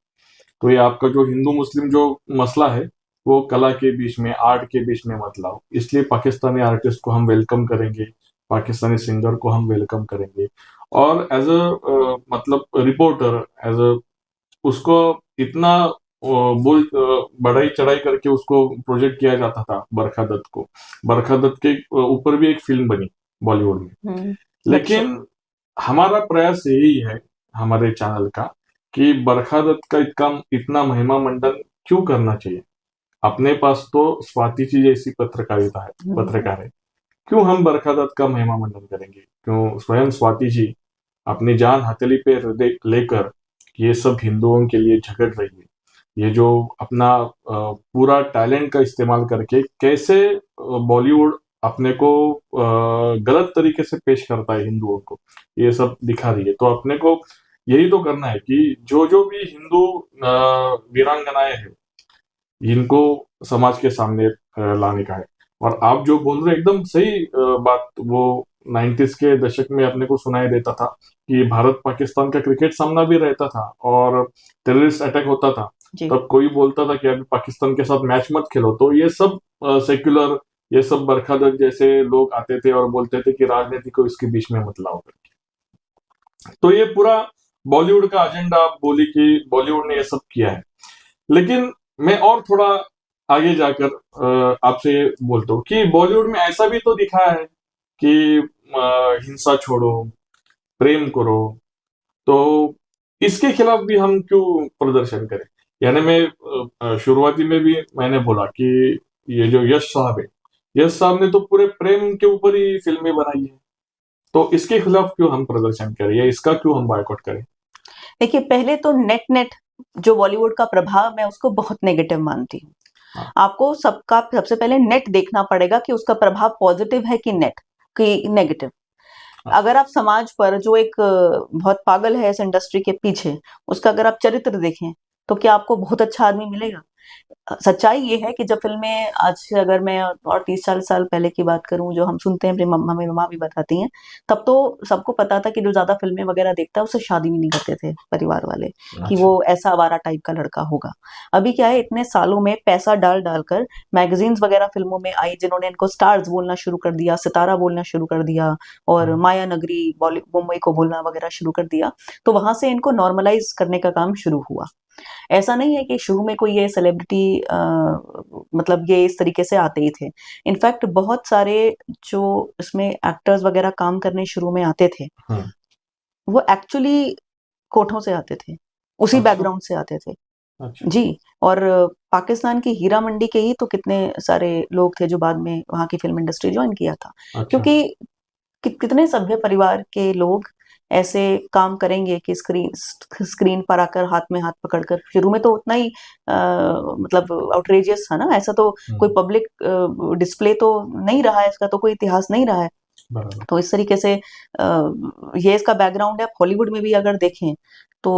तो ये आपका जो हिंदू मुस्लिम जो मसला है वो कला के बीच में, आर्ट के बीच में मत लाओ। इसलिए पाकिस्तानी आर्टिस्ट को हम वेलकम करेंगे, पाकिस्तानी सिंगर को हम वेलकम करेंगे। और एज अ मतलब रिपोर्टर, एज अ उसको इतना बढ़ाई चढ़ाई करके उसको प्रोजेक्ट किया जाता था बरखा दत्त को। बरखा दत्त के ऊपर भी एक फिल्म बनी बॉलीवुड में। लेकिन हमारा प्रयास यही है हमारे चैनल का कि बरखा दत्त का इतना महिमा मंडन क्यों करना चाहिए। अपने पास तो स्वाति जी जैसी पत्रकारिता है, पत्रकार है, क्यों हम बरखा दत्त का महिमा मंडन करेंगे। क्यों स्वयं स्वाति जी अपनी जान हथेली पे लेकर ये सब हिंदुओं के लिए झगड़ रही है। ये जो अपना पूरा टैलेंट का इस्तेमाल करके कैसे बॉलीवुड अपने को गलत तरीके से पेश करता है हिंदुओं को, ये सब दिखा रही है। तो अपने को यही तो करना है कि जो जो भी हिंदू वीरांगनाएं हैं इनको समाज के सामने लाने का है। और आप जो बोल रहे एकदम सही बात, वो 90s के दशक में अपने को सुनाई देता था कि भारत पाकिस्तान का क्रिकेट सामना भी रहता था और टेररिस्ट अटैक होता था। तब कोई बोलता था कि अभी पाकिस्तान के साथ मैच मत खेलो, तो ये सब सेक्युलर, ये सब बरखा दत्त जैसे लोग आते थे और बोलते थे कि राजनीति को इसके बीच में मत लाओ करके। तो ये पूरा बॉलीवुड का एजेंडा आप बोली कि बॉलीवुड ने ये सब किया है, लेकिन मैं और थोड़ा आगे जाकर आपसे ये बोलता हूँ कि बॉलीवुड में ऐसा भी तो दिखाया है कि हिंसा छोड़ो, प्रेम करो, तो इसके खिलाफ भी हम क्यों प्रदर्शन करें? यानी मैं शुरुआती में भी मैंने बोला कि ये जो यश साहब है, यश साहब ने तो पूरे प्रेम के ऊपर ही फिल्में बनाई है, तो इसके खिलाफ क्यों हम प्रदर्शन करें या इसका क्यों हम बायकॉट करें? देखिए, पहले तो नेट जो बॉलीवुड का प्रभाव, मैं उसको बहुत नेगेटिव मानती हूँ। हाँ। आपको सबसे पहले नेट देखना पड़ेगा कि उसका प्रभाव पॉजिटिव है कि नेगेटिव। हाँ। अगर आप समाज पर जो एक बहुत पागल है इस इंडस्ट्री के पीछे, उसका अगर आप चरित्र देखें तो क्या आपको बहुत अच्छा आदमी मिलेगा? सच्चाई ये है कि जब फिल्में आज से, अगर मैं और 30-40 साल पहले की बात करूं, जो हम सुनते हैं, मेरी मम्मा भी बताती हैं, तब तो सबको पता था कि जो ज्यादा फिल्में वगैरह देखता है उससे शादी भी नहीं करते थे परिवार वाले, कि वो ऐसा आवारा टाइप का लड़का होगा। अभी क्या है, इतने सालों में पैसा डाल डालकर मैगजीन्स वगैरह फिल्मों में आई, जिन्होंने इनको स्टार्स बोलना शुरू कर दिया, सितारा बोलना शुरू कर दिया, और माया नगरी मुंबई को बोलना वगैरह शुरू कर दिया, तो वहां से इनको नॉर्मलाइज करने का काम शुरू हुआ। ऐसा नहीं है कि शुरू में कोई ये सेलिब्रिटी मतलब ये इस तरीके से आते ही थे। इनफैक्ट बहुत सारे जो इसमें एक्टर्स वगैरह काम करने शुरू में आते थे, वो एक्चुअली कोठों से आते थे, उसी अच्छा। बैकग्राउंड से आते थे। अच्छा। जी। और पाकिस्तान की हीरा मंडी के ही तो कितने सारे लोग थे जो बाद में वहां की फिल्म इंडस्ट्री ज्वाइन किया था। अच्छा। क्योंकि कितने सभ्य परिवार के लोग ऐसे काम करेंगे कि स्क्रीन पर आकर हाथ में हाथ पकड़कर, शुरू में तो उतना ही मतलब आउटरेजियस था ना, ऐसा तो कोई पब्लिक डिस्प्ले तो नहीं रहा है, इसका तो कोई इतिहास नहीं रहा है। बराबर। तो इस तरीके से ये इसका बैकग्राउंड है। हॉलीवुड में भी अगर देखें तो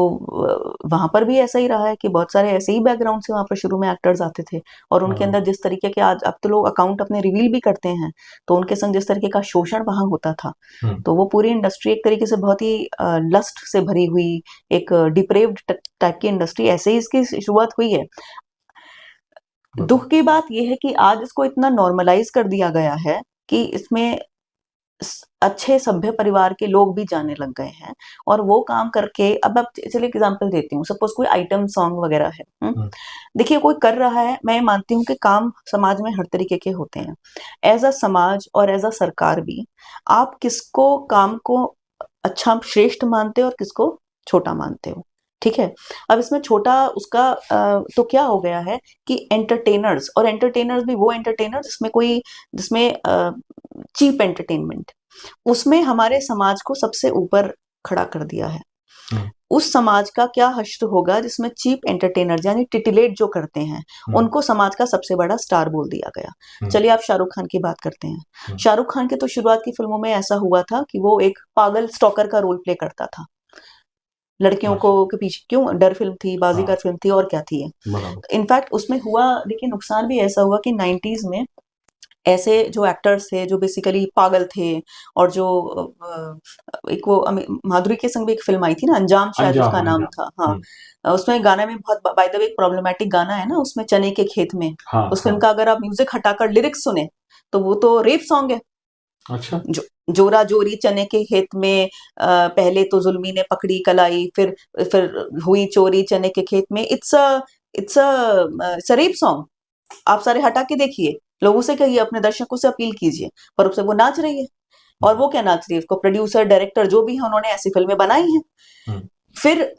वहां पर भी ऐसा ही रहा है कि बहुत सारे ऐसे ही बैकग्राउंड से वहां पर शुरू में एक्टर्स आते थे, और उनके अंदर जिस तरीके के, आज अब तो लोग अकाउंट अपने रिवील भी करते हैं, तो उनके संग जिस तरीके का शोषण वहां होता था, तो वो पूरी इंडस्ट्री एक तरीके से बहुत ही लस्ट से भरी हुई, एक डिप्रेव्ड टाइप की इंडस्ट्री, ऐसे ही इसकी शुरुआत हुई है। दुख की बात यह है कि आज इसको इतना नॉर्मलाइज कर दिया गया है कि इसमें अच्छे सभ्य परिवार के लोग भी जाने लग गए हैं, और वो काम करके, अब आप चलिए एग्जांपल देती हूँ, सपोज कोई आइटम सॉन्ग वगैरह है, देखिए कोई कर रहा है, मैं मानती हूँ कि काम समाज में हर तरीके के होते हैं, एज अ समाज और एज अ सरकार भी, आप किसको काम को अच्छा श्रेष्ठ मानते हो और किसको छोटा मानते हो, ठीक है। अब इसमें छोटा उसका तो क्या हो गया है कि एंटरटेनर्स, और एंटरटेनर्स भी वो एंटरटेनर्स जिसमें चीप एंटरटेनमेंट, उसमें हमारे समाज को सबसे ऊपर खड़ा कर दिया है। उस समाज का क्या हश्र होगा जिसमें चीप एंटरटेनर यानी टिटिलेट जो करते हैं, उनको समाज का सबसे बड़ा स्टार बोल दिया गया। चलिए आप शाहरुख खान की बात करते हैं। शाहरुख खान के तो शुरुआत की फिल्मों में ऐसा हुआ था कि वो एक पागल स्टॉकर का रोल प्ले करता था, लड़कियों को के पीछे, क्यों, डर फिल्म थी, बाजीगर फिल्म थी, और क्या थी। इनफैक्ट उसमें हुआ, देखिए नुकसान भी ऐसा हुआ कि 90s में ऐसे जो एक्टर्स थे जो बेसिकली पागल थे, और जो एक वो माधुरी के संग भी एक फिल्म आई थी ना, अंजाम शायद उसका नाम था, हाँ। उसमें गाने में बहुत बाय द वे एक प्रॉब्लमैटिक गाना है ना उसमें, चने के खेत में, उस फिल्म का अगर आप म्यूजिक हटाकर लिरिक्स सुने तो वो तो रेप सॉन्ग है। अच्छा। जोरा जोरी चने के खेत में, पहले तो जुल्मी ने पकड़ी कलाई, फिर हुई चोरी चने के खेत में, इट्स अ रेप सॉन्ग। आप सारे हटा के देखिए, लोगों से कहिए, अपने दर्शकों से अपील कीजिए, पर उससे वो नाच रही है, और वो क्या नाच रही है, उसको प्रोड्यूसर डायरेक्टर जो भी है उन्होंने ऐसी फिल्में बनाई हैं। फिर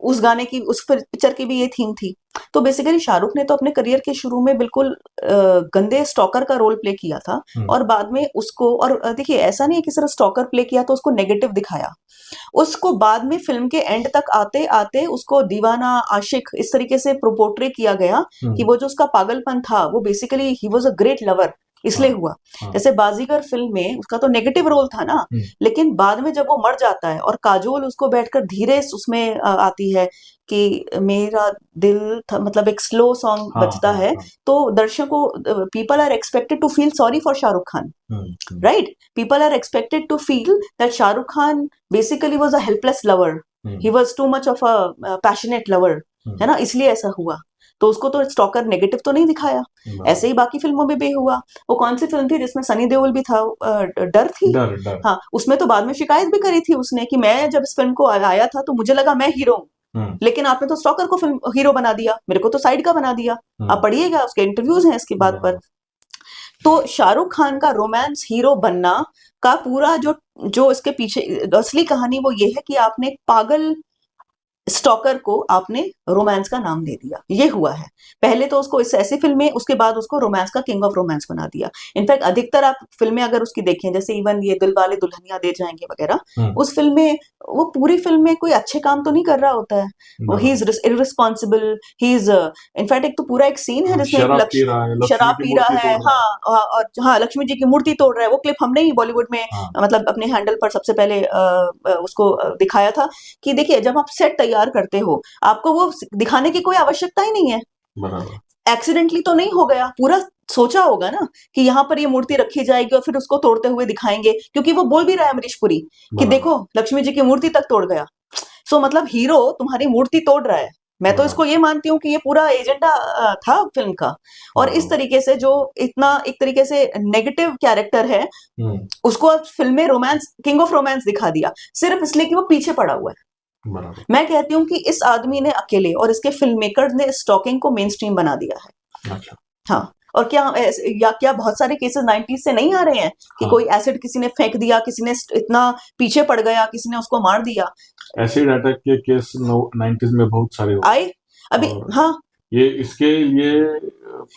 उस गाने की, उस पिक्चर की भी ये थीम थी। तो बेसिकली शाहरुख ने तो अपने करियर के शुरू में बिल्कुल गंदे स्टॉकर का रोल प्ले किया था, और बाद में उसको, और देखिए ऐसा नहीं है कि सिर्फ स्टॉकर प्ले किया तो उसको नेगेटिव दिखाया, उसको बाद में फिल्म के एंड तक आते आते उसको दीवाना, आशिक, इस तरीके से प्रोपोर्ट्रे किया गया कि वो जो उसका पागलपन था वो basically he was a great lover, इसलिए हुआ। जैसे बाजीगर फिल्म में उसका तो नेगेटिव रोल था ना, लेकिन बाद में जब वो मर जाता है और काजोल उसको बैठकर धीरे उसमें आती है कि मेरा दिल था, मतलब एक स्लो सॉन्ग बजता है, तो दर्शकों, people are expected to feel sorry for Shahrukh Khan, right? People are expected to feel that Shahrukh Khan basically was a helpless lover, he was too much of a passionate lover, है ना, इसलिए ऐसा हुआ। तो उसको तो स्टॉकर नेगेटिव तो नहीं दिखाया। ऐसे ही बाकी फिल्मों में भी हुआ। वो कौन सी फिल्म थी जिसमें सनी देओल भी था, डर थी। डर। हाँ, उसमें तो बाद में शिकायत भी करी थी उसने कि मैं जब इस फिल्म को आया था तो मुझे लगा मैं हीरो हूँ, लेकिन आपने तो स्टॉकर को फिल्म हीरो बना दिया, मेरे को तो साइड का बना दिया। आप पढ़िएगा, उसके इंटरव्यूज हैं इसकी बात पर। तो शाहरुख खान का रोमांस हीरो बनना का पूरा जो जो इसके पीछे असली कहानी वो ये है कि आपने एक पागल स्टॉकर को आपने रोमांस का नाम दे दिया, ये हुआ है। पहले तो उसको इस ऐसी फिल्में, उसके बाद उसको रोमांस का किंग ऑफ रोमांस बना दिया। इनफैक्ट अधिकतर आप फिल्में अगर उसकी देखें, जैसे इवन ये दिल वाले दुल्हनिया ले जाएंगे वगैरह, उस फिल्म में वो पूरी फिल्म में कोई अच्छे काम तो नहीं कर रहा होता है। वो he is irresponsible, he is in fact एक तो पूरा एक सीन है जिसमें शराब पी रहा है, हाँ, और हाँ, लक्ष्मी जी की मूर्ति तोड़ रहा है। वो क्लिप हमने ही बॉलीवुड में मतलब अपने हैंडल पर सबसे पहले उसको दिखाया था कि देखिए, जब आप सेट तैयार करते हो आपको वो दिखाने की कोई आवश्यकता ही नहीं है। बराबर। एक्सीडेंटली तो नहीं हो गया, पूरा सोचा होगा ना कि यहाँ पर ये मूर्ति रखी जाएगी और फिर उसको तोड़ते हुए दिखाएंगे, क्योंकि वो बोल भी रहा है अमरीश पुरी कि देखो लक्ष्मी जी की मूर्ति तक तोड़ गया। सो मतलब हीरो तुम्हारी मूर्ति तोड़ रहा है। मैं तो इसको ये मानती हूँ कि ये पूरा एजेंडा था फिल्म का। और इस तरीके से जो इतना एक तरीके से नेगेटिव कैरेक्टर है, उसको अब फिल्म में रोमांस, किंग ऑफ रोमांस दिखा दिया सिर्फ इसलिए कि वो पीछे पड़ा हुआ है। मैं कहती हूँ कि इस आदमी ने अकेले और इसके फिल्म मेकर्स ने स्टॉकिंग को मेन स्ट्रीम बना दिया है। अच्छा। हाँ, और क्या बहुत सारे केसेस 90s से नहीं आ रहे हैं कि कोई एसिड किसी ने फेंक दिया, किसी ने इतना पीछे पड़ गया, किसी ने उसको मार दिया। एसिड अटैक के केस 90s में बहुत सारे आए अभी। हाँ, ये इसके लिए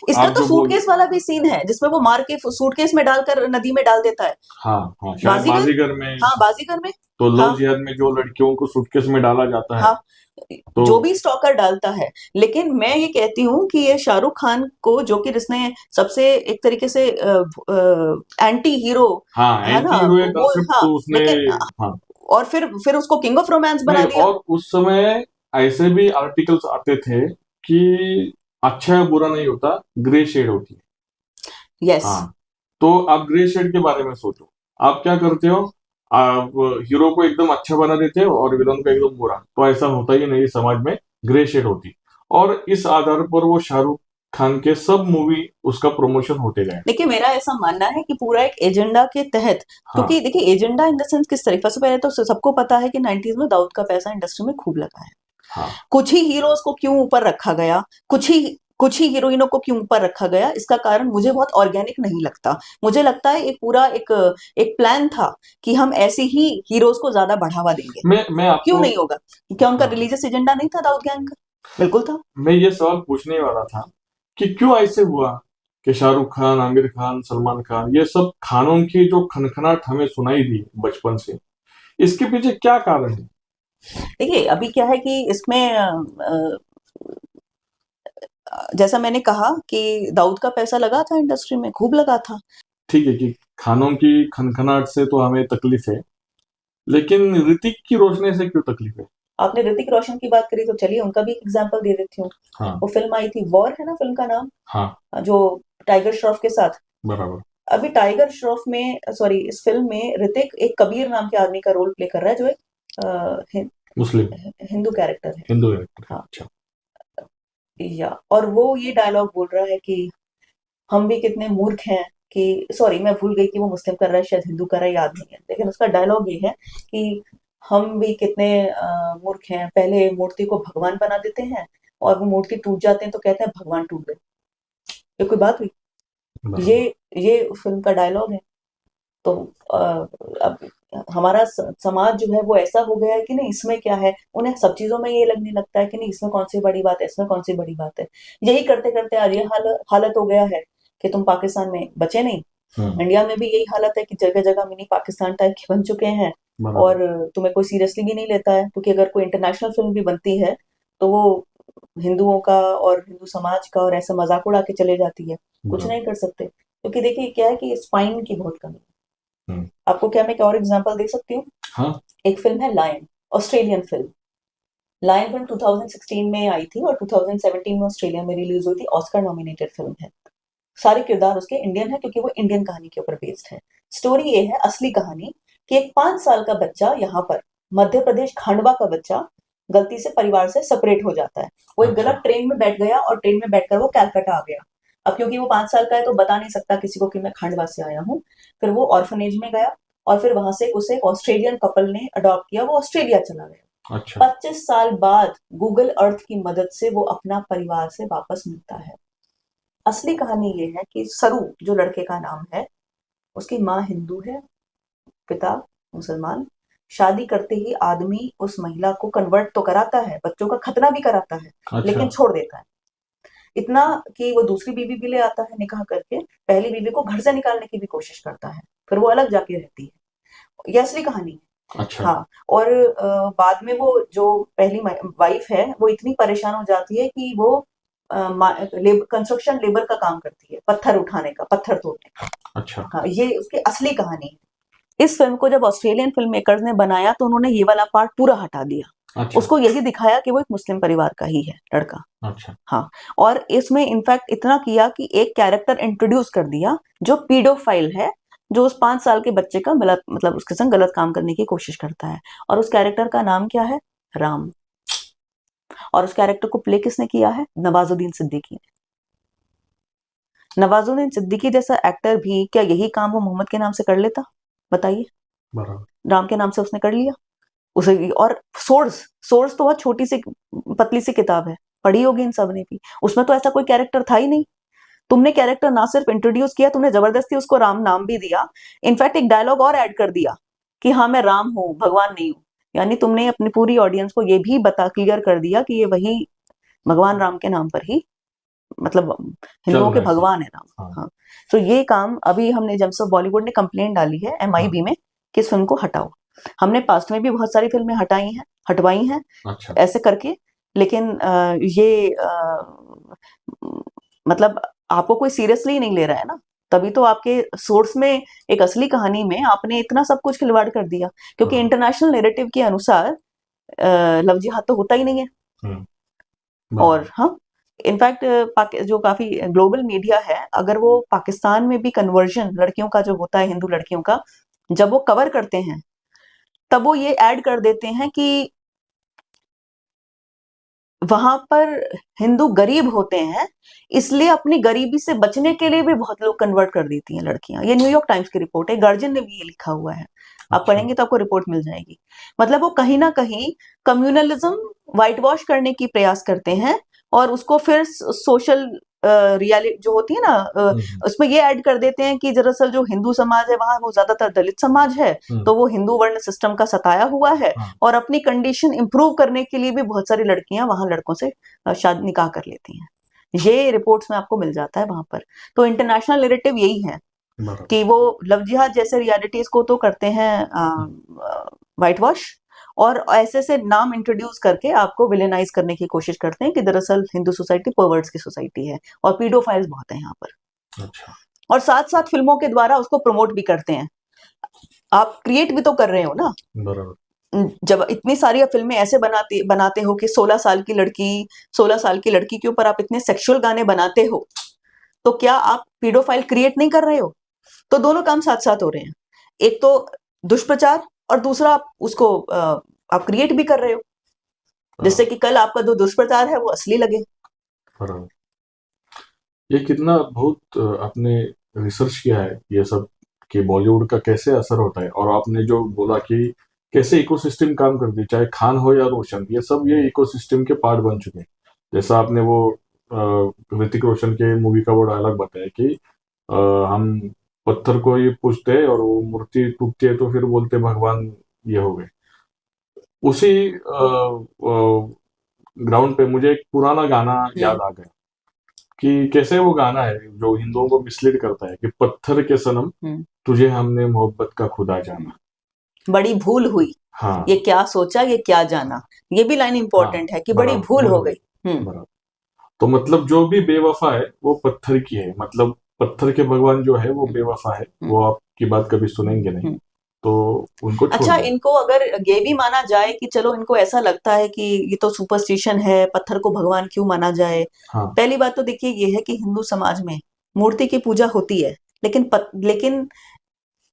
इसका तो सूटकेस वाला भी सीन है जिसमें वो मार के सूटकेस में डालकर नदी में डाल देता है। हाँ, बाजीगर में। हाँ, बाजीगर में तो लव जिहाद में जो लड़कियों को सूटकेस में डाला जाता है। हाँ, तो जो भी स्टॉकर डालता है। लेकिन मैं ये कहती हूँ कि ये शाहरुख खान को, जो कि जिसने सबसे एक तरीके से एंटी हीरो, है ना, तो उसने, और फिर उसको किंग ऑफ रोमांस बना दिया। और उस समय ऐसे भी आर्टिकल्स आते थे कि अच्छा या बुरा नहीं होता, ग्रे शेड होती है। यस। तो आप ग्रे शेड के बारे में सोचो, आप क्या करते हो, आप हीरो को एकदम अच्छा बना देते हो और विलन को एकदम बुरा। तो ऐसा होता ही नहीं, समाज में ग्रे शेड होती। और इस आधार पर वो शाहरुख खान के सब मूवी उसका प्रमोशन होते गए। देखिए, मेरा ऐसा मानना है कि पूरा एक एजेंडा के तहत, क्योंकि देखिए एजेंडा इन द सेंस किस तरीके से, पहले तो सबको पता है कि 90s में दाऊद का पैसा इंडस्ट्री में खूब लगा है। कुछ ही हीरोज को क्यों ऊपर रखा गया, कुछ ही हीरोइनों को क्यों ऊपर रखा गया, इसका कारण मुझे बहुत ऑर्गेनिक नहीं लगता। मुझे लगता है एक पूरा एक प्लान था कि हम ऐसे ही हीरोज को ज्यादा बढ़ावा देंगे। मैं क्यों नहीं होगा? क्या उनका रिलीजियस एजेंडा नहीं था दाऊद गैंग का? बिल्कुल था। मैं ये सवाल पूछने वाला था कि क्यों ऐसे हुआ कि शाहरुख खान, आमिर खान, सलमान खान, ये सब खानों की जो खनखनाहट हमें सुनाई दी बचपन से, इसके पीछे क्या कारण है? देखिए, अभी क्या है कि इसमें जैसा मैंने कहा कि दाऊद का पैसा लगा था इंडस्ट्री में, खूब लगा था। ठीक है कि खानों की खनखनाहट से तो हमें तकलीफ है, लेकिन ऋतिक की रोशनी से क्यों तकलीफ है? आपने ऋतिक रोशन की बात करी तो चलिए उनका भी एग्जांपल दे देती हूँ। वो फिल्म आई थी वॉर, है ना फिल्म का नाम, जो टाइगर श्रॉफ के साथ। बराबर। अभी टाइगर श्रॉफ में, सॉरी, इस फिल्म में ऋतिक एक कबीर नाम के आदमी का रोल प्ले कर रहा है, जो एक मुस्लिम हिंदू कैरेक्टर है। हिंदू कैरेक्टर। हाँ, अच्छा। और वो ये डायलॉग बोल रहा है कि हम भी कितने मूर्ख हैं कि, सॉरी मैं भूल गई कि वो मुस्लिम कर रहा है शायद हिंदू कर रहा है, याद नहीं है, लेकिन उसका डायलॉग ये है कि हम भी कितने मूर्ख हैं, पहले मूर्ति को भगवान बना देते हैं और वो मूर्ति टूट जाते हैं तो कहते हैं भगवान टूट गए। ये कोई बात हुई? ये फिल्म का डायलॉग है। तो अब हमारा समाज जो है वो ऐसा हो गया है कि नहीं, इसमें क्या है, उन्हें सब चीजों में ये लगने लगता है कि नहीं इसमें कौन सी बड़ी बात है, इसमें कौन सी बड़ी बात है। यही करते करते आज ये हालत हो गया है कि तुम पाकिस्तान में बचे नहीं। इंडिया में भी यही हालत है कि जगह जगह मिनी पाकिस्तान टाइप के बन चुके हैं और तुम्हें कोई सीरियसली भी नहीं लेता है, क्योंकि अगर कोई इंटरनेशनल फिल्म भी बनती है तो वो हिंदुओं का और हिंदू समाज का और ऐसा मजाक उड़ा के चले जाती है। कुछ नहीं कर सकते, क्योंकि देखिए क्या है कि स्पाइन की बहुत कमी है। आपको क्या मैं एक और एग्जांपल दे सकती हूँ? हाँ? एक फिल्म है Lion, Australian film. Lion film 2016 में आई थी और 2017 में ऑस्ट्रेलिया में रिलीज हुई थी। ऑस्कर नॉमिनेटेड फिल्म है। सारे किरदार उसके इंडियन है क्योंकि वो इंडियन कहानी के ऊपर बेस्ड है। स्टोरी ये है, असली कहानी, कि एक 5 साल का बच्चा यहाँ पर मध्य प्रदेश, खांडवा का बच्चा गलती से परिवार से सेपरेट हो जाता है। वो एक अच्छा। गलत ट्रेन में बैठ गया और ट्रेन में बैठकर वो कैलकाटा आ गया। अब क्योंकि वो 5 साल का है तो बता नहीं सकता किसी को कि मैं खंडवा से आया हूँ। फिर वो ऑर्फनेज में गया और फिर वहां से उसे एक ऑस्ट्रेलियन कपल ने अडॉप्ट किया, वो ऑस्ट्रेलिया चला गया। अच्छा। 25 साल बाद गूगल अर्थ की मदद से वो अपना परिवार से वापस मिलता है। असली कहानी ये है कि सरू जो लड़के का नाम है, उसकी माँ हिंदू है, पिता मुसलमान। शादी करते ही आदमी उस महिला को कन्वर्ट तो कराता है, बच्चों का खतना भी कराता है, अच्छा। लेकिन छोड़ देता है। इतना कि वो दूसरी बीवी भी ले आता है निकाह करके, पहली बीवी को घर से निकालने की भी कोशिश करता है, फिर वो अलग जाके रहती है। ये असली कहानी है। अच्छा। हाँ, और बाद में वो जो पहली वाइफ है वो इतनी परेशान हो जाती है कि वो कंस्ट्रक्शन लेबर का काम करती है, पत्थर उठाने का, पत्थर तोड़ने का। अच्छा। हाँ, ये उसकी असली कहानी है। इस फिल्म को जब ऑस्ट्रेलियन फिल्म मेकर्स ने बनाया तो उन्होंने ये वाला पार्ट पूरा हटा दिया। अच्छा। उसको यही दिखाया कि वो एक मुस्लिम परिवार का ही है लड़का। अच्छा। हाँ, और इसमें इनफैक्ट इतना किया कि एक कैरेक्टर इंट्रोड्यूस कर दिया जो पीडोफाइल है, जो उस 5 साल के बच्चे का मतलब उसके संग गलत काम करने की कोशिश करता है। और उस कैरेक्टर का नाम क्या है? राम। और उस कैरेक्टर को प्ले किसने किया है? नवाजुद्दीन सिद्दीकी ने। नवाजुद्दीन सिद्दीकी जैसा एक्टर भी क्या यही काम वो मोहम्मद के नाम से कर लेता? बताइए। बराबर। राम के नाम से उसने कर लिया उसे। और सोर्स सोर्स तो बहुत छोटी सी पतली सी किताब है, पढ़ी होगी इन सब ने भी। उसमें तो ऐसा कोई कैरेक्टर था ही नहीं। तुमने कैरेक्टर ना सिर्फ इंट्रोड्यूस किया, तुमने जबरदस्ती उसको राम नाम भी दिया। इनफैक्ट एक डायलॉग और ऐड कर दिया कि हाँ मैं राम हूँ, भगवान नहीं हूँ। यानी तुमने अपनी पूरी ऑडियंस को ये भी क्लियर कर दिया कि ये वही भगवान राम के नाम पर ही, मतलब चल हिंदुओं के रहा है सब। भगवान है राम। हाँ। हाँ, तो ये काम अभी हमने जब से बॉलीवुड ने कंप्लेंट डाली है MIB में कि इस फिल्म को हटाओ। हमने पास्ट में भी बहुत सारी फिल्में हटवाई हैं अच्छा। ऐसे करके, लेकिन ये मतलब आपको कोई सीरियसली नहीं ले रहा है ना, तभी तो आपके सोर्स में एक असली कहानी में आपने इतना सब कुछ खिलवाड़ कर दिया। क्योंकि हाँ। इंटरनेशनल नैरेटिव के अनुसार लव जिहाद तो होता ही नहीं है। और बराबर। हाँ, इनफैक्ट जो काफी ग्लोबल मीडिया है, अगर वो पाकिस्तान में भी कन्वर्जन लड़कियों का जो होता है, हिंदू लड़कियों का, जब वो कवर करते हैं तब वो ये ऐड कर देते हैं कि वहां पर हिंदू गरीब होते हैं, इसलिए अपनी गरीबी से बचने के लिए भी बहुत लोग कन्वर्ट कर देती हैं लड़कियां। ये न्यूयॉर्क टाइम्स की रिपोर्ट है, गार्जियन ने भी ये लिखा हुआ है। आप अच्छा। पढ़ेंगे तो आपको रिपोर्ट मिल जाएगी। मतलब वो कहीं ना कहीं कम्युनलिज्म व्हाइट वॉश करने की प्रयास करते हैं और उसको फिर सोशल रियलिटी जो होती है ना, उसमें ये ऐड कर देते हैं कि दरअसल जो हिंदू समाज है वहां वो ज्यादातर दलित समाज है, तो वो हिंदू वर्ण सिस्टम का सताया हुआ है। हाँ। और अपनी कंडीशन इंप्रूव करने के लिए भी बहुत सारी लड़कियां वहां लड़कों से शादी निकाह कर लेती हैं। ये रिपोर्ट्स में आपको मिल जाता है वहां पर। तो इंटरनेशनल नैरेटिव यही है बराबर। कि वो लव जिहाद जैसे रियलिटीज को तो करते हैं व्हाइट वॉश, और ऐसे से नाम इंट्रोड्यूस करके आपको विलेनाइज करने की कोशिश करते हैं कि दरअसल हिंदू सोसाइटी पर्वर्ट्स की सोसाइटी है और पीडोफाइल्स बहुत है यहाँ पर। अच्छा। और साथ साथ फिल्मों के द्वारा उसको प्रमोट भी करते हैं। आप क्रिएट भी तो कर रहे हो ना। बराबर। जब इतनी सारी फिल्में ऐसे बनाते हो कि 16 साल की लड़की के ऊपर आप इतने सेक्सुअल गाने बनाते हो, तो क्या आप पीडोफाइल क्रिएट नहीं कर रहे हो? तो दोनों काम साथ साथ हो रहे हैं। एक तो दुष्प्रचार और दूसरा आप उसको आप क्रिएट भी कर रहे हो, जिससे कि कल आपका जो दुष्प्रचार है वो असली लगे। बराबर। ये कितना बहुत आपने रिसर्च किया है ये सब कि बॉलीवुड का कैसे असर होता है, और आपने जो बोला कि कैसे इकोसिस्टम काम करती है, चाहे खान हो या रोशन, ये सब ये इकोसिस्टम के पार्ट बन चुके हैं। जैसा आपने वो ऋतिक रोशन के मूवी का वो डायलॉग बताया कि हम पत्थर को ही पूजते हैं और वो मूर्ति टूटती है तो फिर बोलते भगवान ये हो गए। उसी ग्राउंड पे मुझे एक पुराना गाना याद आ गया कि कैसे वो गाना है जो हिंदुओं को मिसलीड करता है कि पत्थर के सनम तुझे हमने मोहब्बत का खुदा जाना, बड़ी भूल हुई, हाँ, ये क्या सोचा ये क्या जाना। ये भी लाइन इंपॉर्टेंट है कि बड़ी भूल हो गई। बराबर। तो मतलब जो भी बेवफा है वो पत्थर की है, मतलब पत्थर के भगवान जो है वो बेवफा है, वो आपकी बात कभी सुनेंगे नहीं, तो उनको छोड़ अच्छा, दो। इनको अगर ये भी माना जाए कि चलो इनको ऐसा लगता है कि ये तो सुपरस्टिशन है, पत्थर को भगवान क्यों माना जाए। हाँ। पहली बात तो देखिए ये है कि हिंदू समाज में मूर्ति की पूजा होती है, लेकिन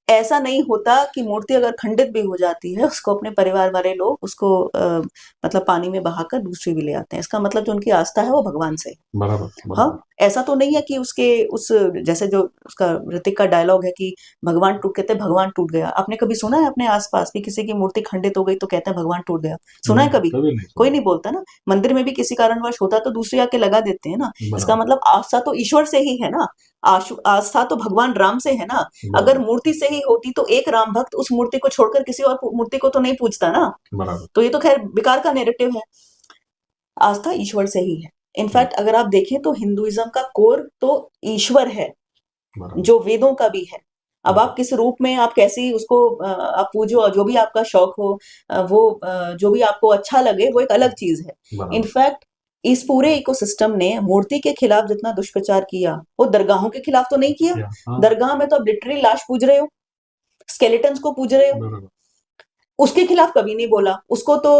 ऐसा नहीं होता कि मूर्ति अगर खंडित भी हो जाती है, उसको अपने परिवार वाले लोग उसको मतलब पानी में बहाकर दूसरी भी ले आते हैं। इसका मतलब जो उनकी आस्था है वो भगवान से है। बराबर हाँ, बराबर। ऐसा तो नहीं है कि उसके उस जैसे जो उसका ऋतिक का डायलॉग है कि भगवान टूट, कहते हैं भगवान टूट गया। आपने कभी सुना है अपने आसपास कि किसी की मूर्ति खंडित हो गई तो कहते हैं भगवान टूट गया? सुना है नहीं, कभी? कभी नहीं कोई सुना। नहीं बोलता ना। मंदिर में भी किसी कारणवश होता तो दूसरी आके लगा देते हैं ना। इसका बराबर मतलब आस्था तो ईश्वर से ही है ना, आस्था तो भगवान राम से है ना। अगर बराबर मूर्ति से ही होती तो एक राम भक्त उस मूर्ति को छोड़कर किसी और मूर्ति को तो नहीं पूजता ना। बराबर। तो ये तो खैर बेकार का नैरेटिव है। आस्था ईश्वर से ही है। इनफैक्ट अगर आप देखें तो हिंदुइज्म का कोर तो ईश्वर है, बराबर जो वेदों का भी है। अब आप किस रूप में, आप कैसी उसको आप पूजो, जो भी आपका शौक हो, जो भी आपको अच्छा लगे, वो एक अलग चीज है। बराबर। इनफैक्ट इस पूरे इकोसिस्टम ने मूर्ति के खिलाफ जितना दुष्प्रचार किया, वो दरगाहों के खिलाफ तो नहीं किया। क्या? हाँ, दरगाह में तो आप लिटरली लाश पूज रहे हो, स्केलेटन्स को पूज रहे हो, बराबर। उसके खिलाफ कभी नहीं बोला। उसको तो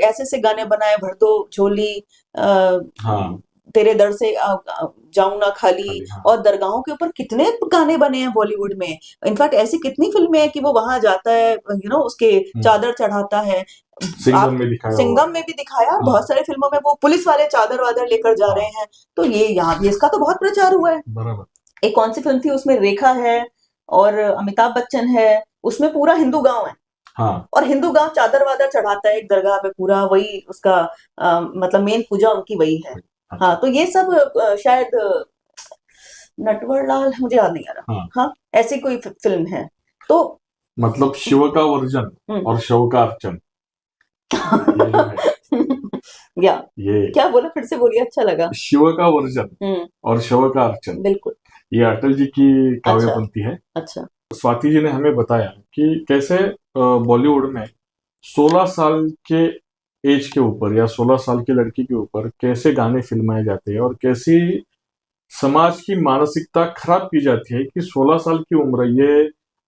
ऐसे से गाने बनाए, भर दो झोली, हाँ, तेरे दर से जाऊं ना खाली। खाली, हाँ। और दरगाहों के ऊपर कितने गाने बने हैं बॉलीवुड में। इनफैक्ट ऐसी कितनी फिल्में हैं कि वो वहां जाता है, उसके चादर चढ़ाता है। सिंघम आप में दिखाया हुआ सिंघम है। में भी दिखाया, और हाँ, बहुत सारी फिल्मों में वो पुलिस वाले चादर वादर लेकर जा रहे हाँ, हैं। तो ये यहाँ भी इसका तो बहुत प्रचार हुआ है। बराबर। एक कौन सी फिल्म थी, उसमें रेखा है और अमिताभ बच्चन है, उसमें पूरा हिंदू गांव है, हाँ, और हिंदू गांव चादर वादर चढ़ाता है एक दरगाह पे, पूरा वही उसका मतलब मेन पूजा उनकी वही है। अच्छा, हाँ, तो ये सब शायद नटवर लाल, मुझे याद नहीं आ रहा। हाँ। हाँ, ऐसी कोई फिल्म है तो मतलब शिव का वर्जन और शव का अर्चन, ये जो है, या ये क्या बोला, फिर से बोलिए, अच्छा लगा। शिव का वर्जन और शव का अर्चन, बिल्कुल। ये अटल जी की काव्य अच्छा पंक्ति है। अच्छा। स्वाति जी ने हमें बताया कि कैसे बॉलीवुड में 16 साल के एज के ऊपर या 16 साल की लड़की के ऊपर कैसे गाने फिल्माए जाते हैं और कैसी समाज की मानसिकता खराब की जाती है कि 16 साल की उम्र ये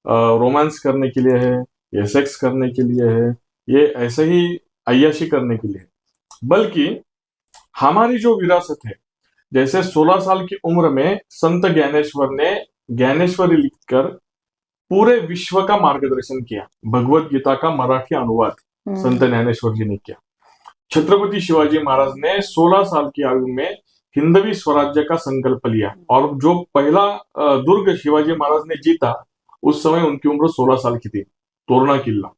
रोमांस करने के लिए है, ये सेक्स करने के लिए है, ये ऐसे ही अय्याशी करने के लिए है। बल्कि हमारी जो विरासत है, जैसे 16 साल की उम्र में संत ज्ञानेश्वर ने ज्ञानेश्वरी लिखकर पूरे विश्व का मार्गदर्शन किया। भगवत गीता का मराठी अनुवाद संत ज्ञानेश्वर जी ने किया। छत्रपति शिवाजी महाराज ने 16 साल की आयु में हिंदवी स्वराज्य का संकल्प लिया, और जो पहला दुर्ग शिवाजी महाराज ने जीता, उस समय उनकी उम्र 16 साल की थी, तोरणा किला।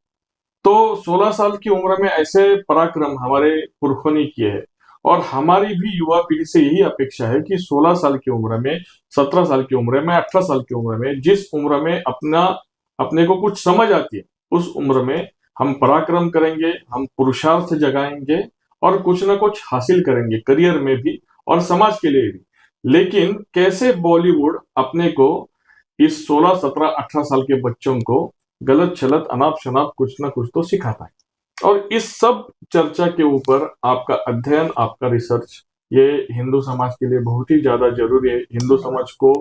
तो 16 साल की उम्र में ऐसे पराक्रम हमारे पुरखों ने किए हैं, और हमारी भी युवा पीढ़ी से यही अपेक्षा है कि 16 साल की उम्र में, 17 साल की उम्र में, 18 साल की उम्र में, जिस उम्र में अपने को कुछ समझ आती है, उस उम्र में हम पराक्रम करेंगे, हम पुरुषार्थ जगाएंगे और कुछ ना कुछ हासिल करेंगे, करियर में भी और समाज के लिए भी। लेकिन कैसे बॉलीवुड अपने को, इस 16, 17, 18 साल के बच्चों को गलत छलत अनाप शनाप कुछ ना कुछ तो सिखाता है। और इस सब चर्चा के ऊपर आपका अध्ययन, आपका रिसर्च, ये हिंदू समाज के लिए बहुत ही ज्यादा जरूरी है। हिंदू समाज को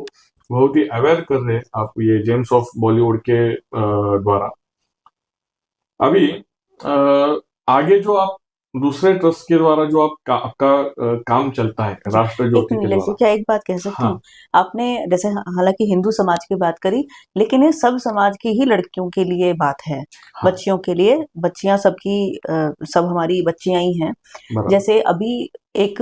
बहुत ही अवेयर कर रहे हैं आप ये जेम्स ऑफ बॉलीवुड के द्वारा। अभी आगे जो आप दूसरे ट्रस्ट के द्वारा जो आपका काम चलता है, राष्ट्र एक ज्योति के मिनट, द्वारा। क्या एक बात कह सकती हूँ? हाँ, आपने जैसे हालांकि हिंदू समाज की बात करी, लेकिन ये सब समाज की ही लड़कियों के लिए बात है, हाँ, बच्चियों के लिए। बच्चियां सबकी सब हमारी बच्चियां ही हैं। बराबर। जैसे अभी एक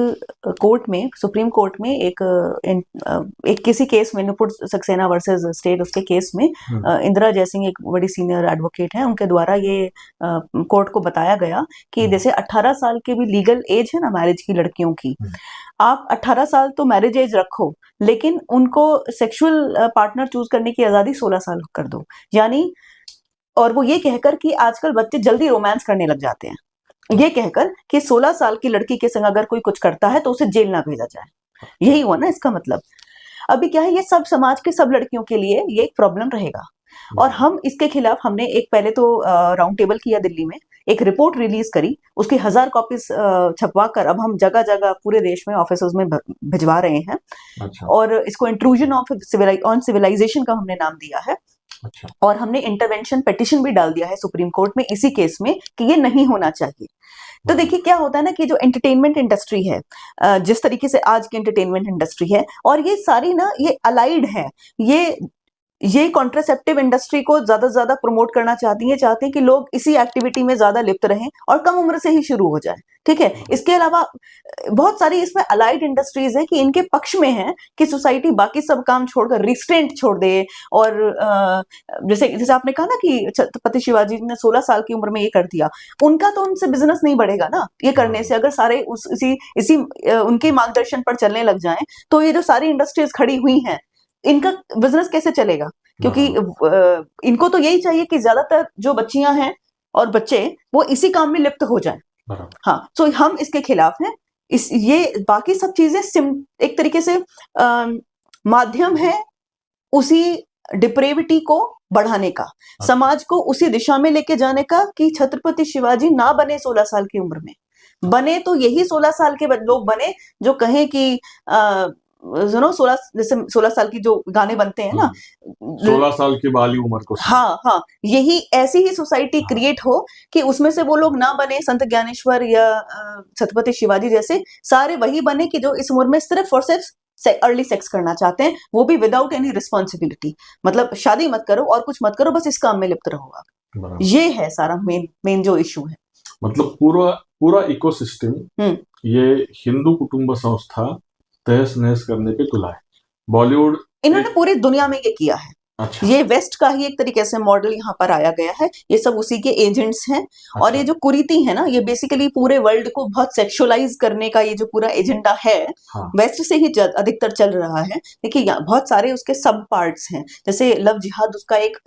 कोर्ट में, सुप्रीम कोर्ट में एक किसी केस में, नुपुर सक्सेना वर्सेस स्टेट, उसके केस में इंदिरा जयसिंह एक बड़ी सीनियर एडवोकेट हैं, उनके द्वारा ये कोर्ट को बताया गया कि जैसे 18 साल की भी लीगल एज है ना मैरिज की लड़कियों की, आप 18 साल तो मैरिज एज रखो, लेकिन उनको सेक्सुअल पार्टनर चूज करने की आजादी 16 साल कर दो। यानी, और वो ये कहकर कि आजकल बच्चे जल्दी रोमांस करने लग जाते हैं, ये कहकर कि 16 साल की लड़की के संग अगर कोई कुछ करता है तो उसे जेल ना भेजा जाए। यही हुआ ना इसका मतलब। अभी क्या है, ये सब समाज के सब लड़कियों के लिए ये एक प्रॉब्लम रहेगा, और हम इसके खिलाफ, हमने एक पहले तो राउंड टेबल किया दिल्ली में, एक रिपोर्ट रिलीज करी, उसकी 1000 कॉपीज छपवा कर अब हम जगह जगह पूरे देश में ऑफिस में भिजवा रहे हैं। अच्छा, और इसको इंट्रूजन ऑफ सिविलाइजेशन का हमने नाम दिया है। अच्छा, और हमने इंटरवेंशन पिटीशन भी डाल दिया है सुप्रीम कोर्ट में इसी केस में कि ये नहीं होना चाहिए। तो देखिए क्या होता है ना कि जो एंटरटेनमेंट इंडस्ट्री है, जिस तरीके से आज की एंटरटेनमेंट इंडस्ट्री है, और ये सारी ना ये अलाइड है, ये कॉन्ट्रासेप्टिव इंडस्ट्री को ज्यादा से ज्यादा प्रमोट करना चाहती है, चाहते हैं कि लोग इसी एक्टिविटी में ज्यादा लिप्त रहें और कम उम्र से ही शुरू हो जाए। ठीक है, इसके अलावा बहुत सारी इसमें अलाइड इंडस्ट्रीज है कि इनके पक्ष में है कि सोसाइटी बाकी सब काम छोड़कर रिस्ट्रेंट छोड़ दे। और जैसे जैसे आपने कहा ना कि छत्रपति शिवाजी ने 16 साल की उम्र में ये कर दिया, उनका तो उनसे बिजनेस नहीं बढ़ेगा ना ये करने से। अगर सारे इसी उनके मार्गदर्शन पर चलने लग जाएं तो ये जो सारी इंडस्ट्रीज खड़ी हुई हैं इनका बिजनेस कैसे चलेगा? क्योंकि इनको तो यही चाहिए कि ज्यादातर जो बच्चियां हैं और बच्चे वो इसी काम में लिप्त हो जाएं। हाँ, तो हम इसके खिलाफ हैं। ये बाकी सब चीजें एक तरीके से माध्यम है उसी डिप्रेविटी को बढ़ाने का, समाज को उसी दिशा में लेके जाने का कि छत्रपति शिवाजी ना बने 16 साल की उम्र में। बने तो यही 16 साल के लोग बने जो कहें कि 16 जैसे 16 साल की जो गाने बनते हैं ना, 16 साल की बाली उम्र को। हाँ हाँ, यही ऐसी ही सोसाइटी क्रिएट हो कि उसमें से वो लोग ना बने संत ज्ञानेश्वर या छत्रपति शिवाजी जैसे, सारे वही बने कि जो इस उम्र में सिर्फ और सिर्फ अर्ली सेक्स करना चाहते हैं, वो भी विदाउट एनी रिस्पॉन्सिबिलिटी। मतलब शादी मत करो और कुछ मत करो, बस इस काम में लिप्त रहो आप। ये है सारा मेन जो इशू है। मतलब पूरा इकोसिस्टम ये हिंदू कुटुंब संस्था तहस नहस करने पे तुला है। बॉलीवुड इन्होंने पूरी दुनिया में ये किया है। अच्छा। ये वेस्ट का ही एक तरीके से मॉडल यहाँ पर आया गया है, ये सब उसी के एजेंट्स हैं। अच्छा। और ये जो कुरीति है ना, ये बेसिकली पूरे वर्ल्ड को बहुत सेक्सुअलाइज करने का ये जो पूरा एजेंडा है, हाँ। वेस्ट से ही अधिकतर चल रहा है। देखिए बहुत सारे उसके सब पार्ट्स हैं, जैसे लव जिहाद उसका एक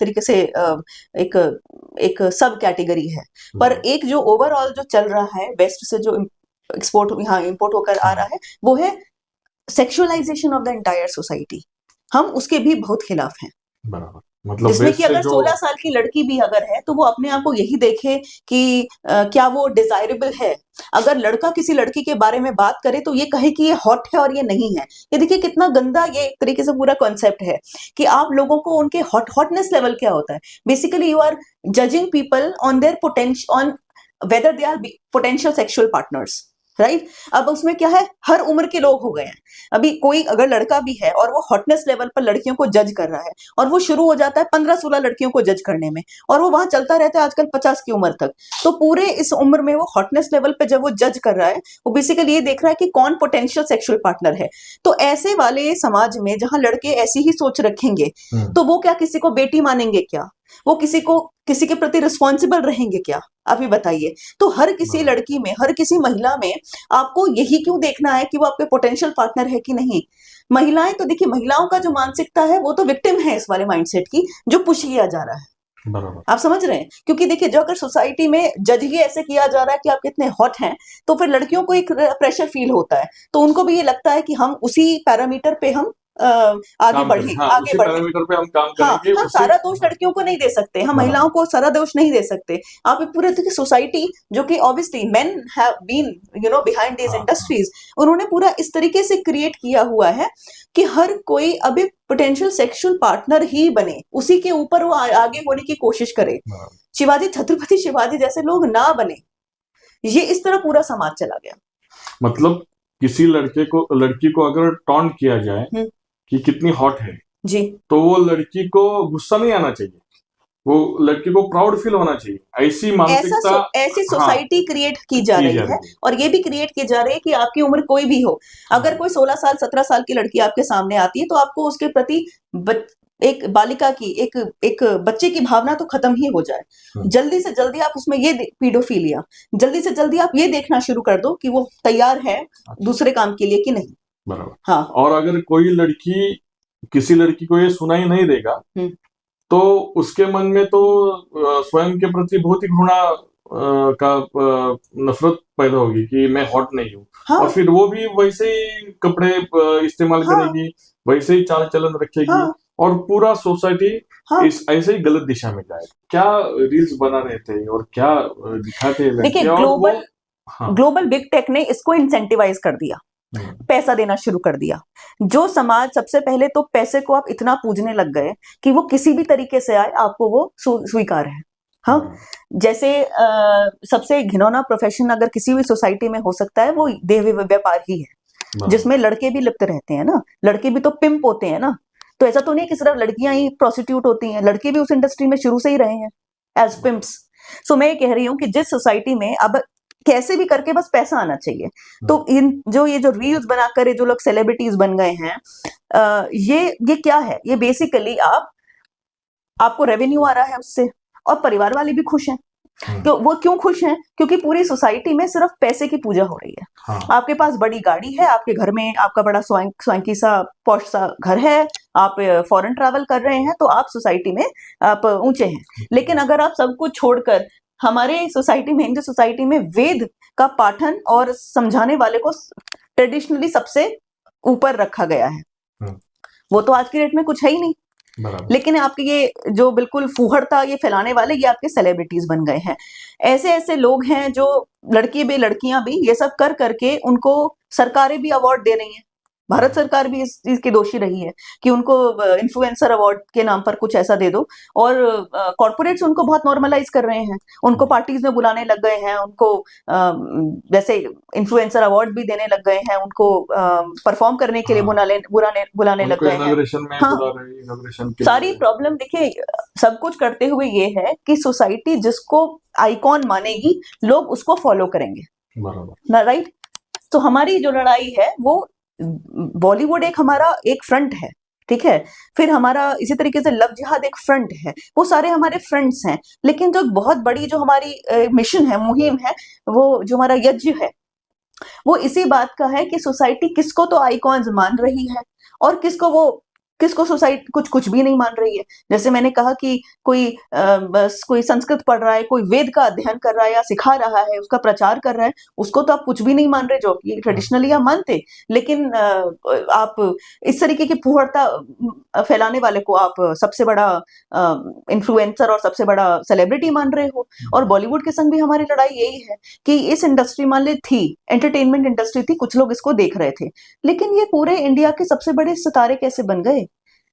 तरीके से एक सब कैटेगरी है। पर एक जो ओवरऑल जो चल रहा है वेस्ट से जो एक्सपोर्ट यहाँ इंपोर्ट होकर आ रहा है, वो है sexualisation of the entire society. हम उसके भी बहुत खिलाफ हैं। बराबर। मतलब जिसमें कि अगर 16 साल की लड़की भी अगर है तो वो अपने आप को यही देखे कि क्या वो डिजायरेबल है। अगर लड़का किसी लड़की के बारे में बात करे तो ये कहे कि ये हॉट है और ये नहीं है। ये देखिए कितना गंदा ये एक तरीके से पूरा कॉन्सेप्ट है कि आप लोगों को उनके हॉटनेस लेवल क्या होता है। Basically you are judging people on their potential, on whether they are potential sexual partners, right. अब उसमें क्या है, हर उम्र के लोग हो गए हैं। अभी कोई अगर लड़का भी है और वो हॉटनेस लेवल पर लड़कियों को जज कर रहा है और वो शुरू हो जाता है 15-16 लड़कियों को जज करने में, और वो वहां चलता रहता है आजकल 50 की उम्र तक। तो पूरे इस उम्र में वो हॉटनेस लेवल पे जब वो जज कर रहा है, वो बेसिकली ये देख रहा है कि कौन पोटेंशियल सेक्सुअल पार्टनर है। तो ऐसे वाले समाज में जहां लड़के ऐसी ही सोच रखेंगे तो वो क्या किसी को बेटी मानेंगे क्या? वो किसी के प्रति रिस्पॉन्सिबल रहेंगे क्या? आप ही बताइए। तो हर किसी लड़की में, हर किसी महिला में आपको यही क्यों देखना है कि वो आपके पोटेंशियल पार्टनर है कि नहीं? महिलाएं तो देखिए, महिलाओं का जो मानसिकता है वो तो विक्टिम है इस वाले माइंडसेट की, जो पुश किया जा रहा है। बराबर। आप समझ रहे हैं? क्योंकि देखिए जो अगर सोसाइटी में जज ही ऐसे किया जा रहा है कि आप कितने हॉट हैं, तो फिर लड़कियों को एक प्रेशर फील होता है, तो उनको भी ये लगता है कि हम उसी पैरामीटर पे हम आगे बढ़े। हाँ, आगे बढ़े पे हम काम करेंगे। हम सारा दोष लड़कियों को नहीं दे सकते, हम महिलाओं को सारा दोष नहीं दे सकते। आप पूरे सोसाइटी जो कि obviously men have been behind these industries, उन्होंने पूरा इस तरीके से क्रिएट किया हुआ है कि हर कोई अभी पोटेंशियल सेक्सुअल पार्टनर ही बने, उसी के ऊपर वो आगे होने की कोशिश करे। छत्रपति शिवाजी जैसे लोग ना बने, ये इस तरह पूरा समाज चला गया। मतलब किसी लड़की को अगर टॉन्ट किया जाए कि कितनी हॉट है जी, तो वो लड़की को गुस्सा नहीं आना चाहिए, वो लड़की को प्राउड फील होना चाहिए। ऐसी मानसिकता, ऐसी सोसाइटी क्रिएट की जा रही है। और ये भी क्रिएट की जा रही है कि आपकी उम्र कोई भी हो, अगर कोई 16 साल 17 साल की लड़की आपके सामने आती है तो आपको उसके प्रति एक बालिका की एक बच्चे की भावना तो खत्म ही हो जाए। जल्दी से जल्दी आप उसमें ये पीडोफिलिया, जल्दी से जल्दी आप ये देखना शुरू कर दो कि वो तैयार है दूसरे काम के लिए कि नहीं। बराबर। हाँ। और अगर कोई लड़की किसी लड़की को ये सुनाई नहीं देगा तो उसके मन में तो स्वयं के प्रति बहुत ही घृणा का नफरत पैदा होगी कि मैं हॉट नहीं हूँ। हाँ। और फिर वो भी वैसे ही कपड़े इस्तेमाल करेगी, वैसे ही चाल चलन रखेगी। हाँ। और पूरा सोसाइटी इस ऐसे ही गलत दिशा में जाए। क्या रील्स बना रहे थे और क्या दिखाते हैं। देखिए ग्लोबल बिग टेक ने इसको इंसेंटिवाइज कर दिया, पैसा देना शुरू कर दिया। जो समाज सबसे पहले तो पैसे को आप इतना पूजने लग गए कि वो किसी भी तरीके से आए आपको वो स्वीकार है। हाँ, जैसे सबसे घिनौना प्रोफेशन अगर किसी भी सोसाइटी में हो सकता है वो देह व्यापार ही है, जिसमें लड़के भी लिप्त रहते हैं ना। लड़के भी तो पिंप होते हैं ना, तो ऐसा तो नहीं कि सिर्फ लड़कियां ही प्रोस्टिट्यूट होती हैं, लड़के भी उस इंडस्ट्री में शुरू से ही रहे हैं एज पिम्प्स। सो मैं ये कह रही हूँ कि जिस सोसाइटी में अब कैसे भी करके बस पैसा आना चाहिए, तो इन जो रील्स बनाकर ये जो लोग सेलिब्रिटीज बन गए हैं, ये क्या है, ये बेसिकली आपको रेवेन्यू आ रहा है उससे, और परिवार वाले भी खुश हैं। तो वो क्यों खुश हैं? क्योंकि पूरी सोसाइटी में सिर्फ पैसे की पूजा हो रही है। हाँ। आपके पास बड़ी गाड़ी है, आपके घर में आपका बड़ा स्वांकी सा पॉश सा घर है, आप फॉरेन ट्रैवल कर रहे हैं, तो आप सोसाइटी में आप ऊंचे हैं। लेकिन अगर आप सब कुछ छोड़कर हमारे सोसाइटी में, हिंदू सोसाइटी में वेद का पाठन और समझाने वाले को ट्रेडिशनली सबसे ऊपर रखा गया है, वो तो आज की डेट में कुछ है ही नहीं। लेकिन आपके ये जो बिल्कुल फूहड़ता ये फैलाने वाले, ये आपके सेलिब्रिटीज बन गए हैं। ऐसे ऐसे लोग हैं जो लड़की भी लड़कियां भी ये सब कर करके उनको सरकारें भी अवार्ड दे रही हैं। भारत सरकार भी इस चीज की दोषी रही है कि उनको इन्फ्लुएंसर अवार्ड के नाम पर कुछ ऐसा दे दो, और कॉर्पोरेट्स उनको बहुत नॉर्मलाइज कर रहे हैं, उनको पार्टीज में बुलाने लग गए हैं, उनको जैसे इन्फ्लुएंसर अवार्ड भी देने लग गए हैं, उनको परफॉर्म करने के लिए बुलाने लग गए हैं। हाँ, सारी प्रॉब्लम देखिए, सब कुछ करते हुए ये है कि सोसाइटी जिसको आइकॉन मानेगी लोग उसको फॉलो करेंगे, राइट। तो हमारी जो लड़ाई है वो बॉलीवुड एक हमारा एक फ्रंट है, ठीक है, फिर हमारा इसी तरीके से लव जिहाद एक फ्रंट है, वो सारे हमारे फ्रंट्स हैं। लेकिन जो बहुत बड़ी जो हमारी मिशन है, मुहिम है, वो जो हमारा यज्ञ है, वो इसी बात का है कि सोसाइटी किसको तो आइकॉन्स मान रही है और किसको सोसाइटी कुछ भी नहीं मान रही है। जैसे मैंने कहा कि बस कोई संस्कृत पढ़ रहा है, कोई वेद का अध्ययन कर रहा है या सिखा रहा है, उसका प्रचार कर रहा है, उसको तो आप कुछ भी नहीं मान रहे, जो कि ट्रेडिशनली आप मानते। लेकिन आप इस तरीके की फूहड़ता फैलाने वाले को आप सबसे बड़ा इन्फ्लुएंसर और सबसे बड़ा सेलिब्रिटी मान रहे हो। और बॉलीवुड के संग भी हमारी लड़ाई यही है कि इस इंडस्ट्री मान ली थी, एंटरटेनमेंट इंडस्ट्री थी, कुछ लोग इसको देख रहे थे, लेकिन ये पूरे इंडिया के सबसे बड़े सितारे कैसे बन गए,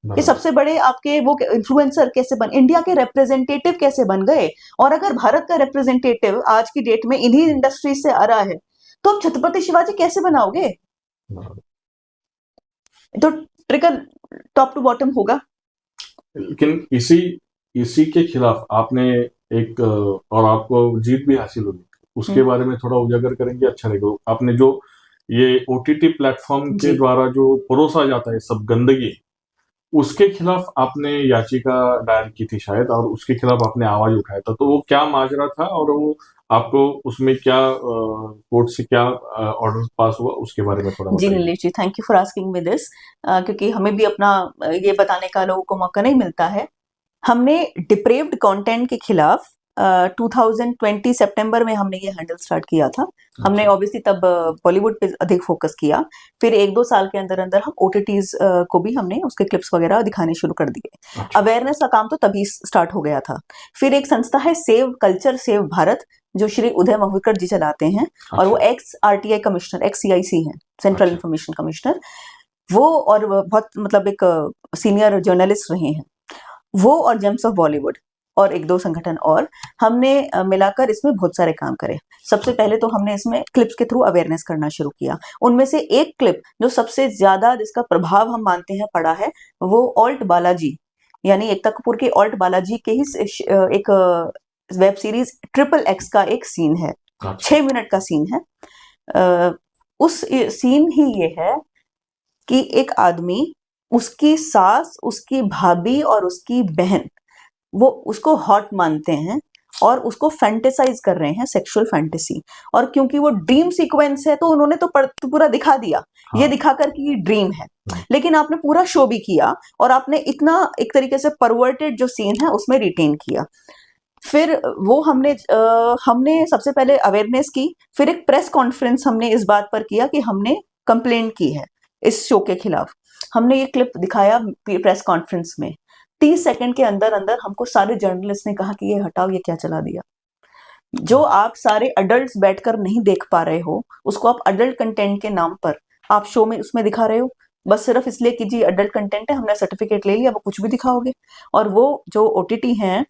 ये सबसे बड़े आपके वो इन्फ्लुएंसर कैसे इंडिया के रिप्रेजेंटेटिव कैसे बन गए। और अगर भारत का रिप्रेजेंटेटिव आज की डेट में इन्हीं इंडस्ट्री से आ रहा है, तो आप छत्रपति शिवाजी कैसे बनाओगे? तो ट्रिकल टॉप टू बॉटम होगा। लेकिन इसी के खिलाफ आपने एक और आपको जीत भी हासिल होगी, उसके बारे में थोड़ा उजागर करेंगे, अच्छा रहेगा। आपने जो ये ओटीटी प्लेटफॉर्म के द्वारा जो परोसा जाता है सब गंदगी, उसके खिलाफ आपने याचिका दायर की थी शायद, और उसके खिलाफ आपने आवाज उठाया था, तो वो क्या माजरा था और वो आपको उसमें क्या कोर्ट से क्या ऑर्डर पास हुआ, उसके बारे में थोड़ा जी Nilesh ji, thank you for asking me this, क्योंकि हमें भी अपना ये बताने का लोगों को मौका नहीं मिलता है। हमने डिप्रेव्ड कंटेंट के खिलाफ 2020 सितंबर में हमने ये हैंडल स्टार्ट किया था। हमने ऑब्वियसली तब बॉलीवुड पे अधिक फोकस किया, फिर 1-2 साल के अंदर अंदर हम ओटीटीज को भी हमने उसके क्लिप्स वगैरह दिखाने शुरू कर दिए। अवेयरनेस का काम तो तभी स्टार्ट हो गया था। फिर एक संस्था है सेव कल्चर सेव भारत, जो श्री उदय महुरकर जी चलाते हैं, और वो x RTI commissioner, x CIC हैं, सेंट्रल इंफॉर्मेशन कमिश्नर वो, और बहुत मतलब एक सीनियर जर्नलिस्ट रहे हैं वो, और जेम्स ऑफ बॉलीवुड और 1-2 संगठन, और हमने मिलाकर इसमें बहुत सारे काम करे। सबसे पहले तो हमने इसमें क्लिप्स के थ्रू अवेयरनेस करना शुरू किया। उनमें से एक क्लिप जो सबसे ज्यादा जिसका प्रभाव हम मानते हैं पड़ा है, वो ऑल्ट बालाजी, यानी एकता कपूर के ऑल्ट बालाजी के ही एक वेब सीरीज XXX का एक सीन है, 6 मिनट का सीन है। उस सीन ही ये है कि एक आदमी, उसकी सास, उसकी भाभी और उसकी बहन, वो उसको हॉट मानते हैं और उसको फैंटेसाइज कर रहे हैं, सेक्सुअल फैंटेसी। और क्योंकि वो ड्रीम सीक्वेंस है तो उन्होंने तो पूरा दिखा दिया, ये दिखाकर कि ये ड्रीम है, लेकिन आपने पूरा शो भी किया और आपने इतना एक तरीके से परवर्टेड जो सीन है उसमें रिटेन किया। फिर वो हमने सबसे पहले अवेयरनेस की, फिर एक प्रेस कॉन्फ्रेंस हमने इस बात पर किया कि हमने कंप्लेंट की है इस शो के खिलाफ। हमने ये क्लिप दिखाया प्रेस कॉन्फ्रेंस में, 30 सेकंड के अंदर अंदर हमको सारे जर्नलिस्ट ने कहा कि ये हटाओ, ये क्या चला दिया। जो आप सारे अडल्ट्स बैठकर नहीं देख पा रहे हो, उसको आप अडल्ट कंटेंट के नाम पर आप शो में उसमें दिखा रहे हो, बस सिर्फ इसलिए कि जी अडल्ट कंटेंट है, हमने सर्टिफिकेट ले लिया, वो कुछ भी दिखाओगे। और वो जो ओटीटी हैं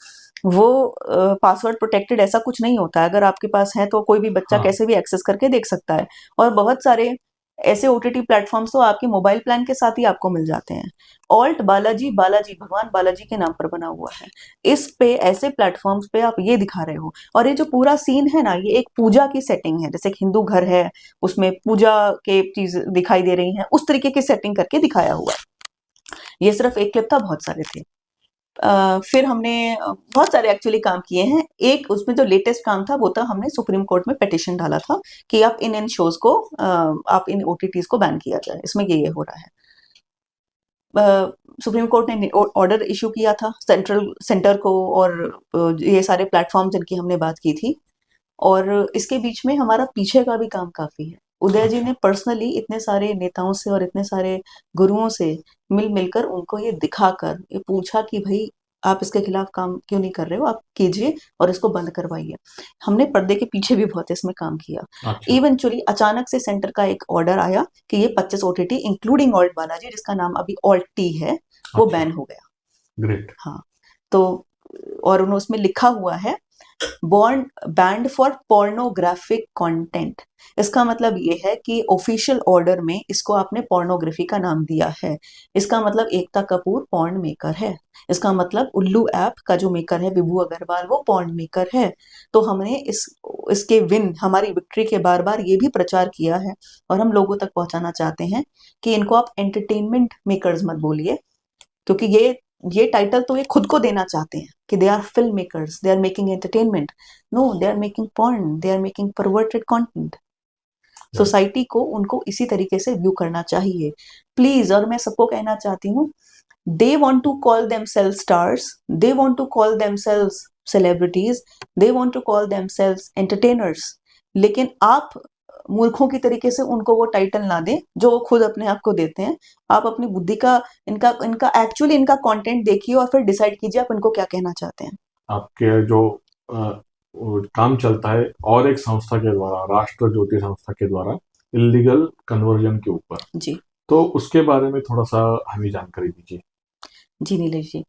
वो पासवर्ड प्रोटेक्टेड ऐसा कुछ नहीं होता है, अगर आपके पास है तो कोई भी बच्चा कैसे भी एक्सेस करके देख सकता है। और बहुत सारे ऐसे OTT प्लेटफॉर्म्स तो आपके मोबाइल प्लान के साथ ही आपको मिल जाते हैं। ऑल्ट बालाजी, बालाजी भगवान बालाजी के नाम पर बना हुआ है। इस पे ऐसे प्लेटफॉर्म्स पे आप ये दिखा रहे हो, और ये जो पूरा सीन है ना, ये एक पूजा की सेटिंग है, जैसे एक हिंदू घर है उसमें पूजा के चीज दिखाई दे रही हैं, उस तरीके की सेटिंग करके दिखाया हुआ है। ये सिर्फ एक क्लिप था, बहुत सारे थे। फिर हमने बहुत सारे एक्चुअली काम किए हैं। एक उसमें जो लेटेस्ट काम था वो था, हमने सुप्रीम कोर्ट में पिटिशन डाला था कि आप इन शोज को, आप इन OTTs को बैन किया जाए। इसमें ये हो रहा है। सुप्रीम कोर्ट ने ऑर्डर इशू किया था सेंटर को, और ये सारे प्लेटफॉर्म जिनकी हमने बात की थी, और इसके बीच में हमारा पीछे का भी काम काफी है। उदय जी ने पर्सनली इतने सारे नेताओं से और इतने सारे गुरुओं से मिलकर उनको ये दिखाकर ये पूछा कि भाई आप इसके खिलाफ काम क्यों नहीं कर रहे हो, आप कीजिए और इसको बंद करवाइए। हमने पर्दे के पीछे भी बहुत इसमें काम किया। अच्छा। इवेंचुअली अचानक से सेंटर का एक ऑर्डर आया कि ये 25 OTT इंक्लूडिंग ऑल्ट बालाजी, जिसका नाम अभी ऑल्ट टी है, वो अच्छा। बैन हो गया। ग्रेट। हाँ, तो और उन्होंने उसमें लिखा हुआ है बैंड फॉर पोर्नोग्राफिक कंटेंट। इसका मतलब ये है कि ऑफिशियल ऑर्डर में इसको आपने पोर्नोग्राफी का नाम दिया है। इसका मतलब एकता कपूर पॉर्न मेकर है। इसका मतलब उल्लू ऐप का जो मेकर है विभू अग्रवाल, वो पॉर्न मेकर है। तो हमने इसके हमारी विक्ट्री के बार बार ये भी प्रचार किया है, और हम लोगों तक पहुंचाना चाहते हैं कि इनको आप एंटरटेनमेंट मेकर्स मत बोलिए, क्योंकि ये टाइटल तो ये खुद को देना चाहते हैं कि they are film makers, they are making entertainment. No, they are making porn, they are making perverted content. Society को उनको इसी तरीके से व्यू करना चाहिए प्लीज। और मैं सबको कहना चाहती हूँ, they want to call themselves stars, they want to call themselves celebrities, they want to call themselves entertainers, लेकिन आप मूर्खों की तरीके से उनको वो टाइटल ना दें जो वो खुद अपने आप को देते हैं। आप अपनी बुद्धि का, इनका एक्चुअली इनका कंटेंट देखिए और फिर डिसाइड कीजिए आप इनको क्या कहना चाहते हैं। आपके जो वो काम चलता है और एक संस्था के द्वारा, राष्ट्र ज्योति संस्था के द्वारा, इलीगल कन्वर्जन के ऊपर जी, तो उसके बारे में थोड़ा सा हमें जानकारी दीजिए। जी नीलेश जी,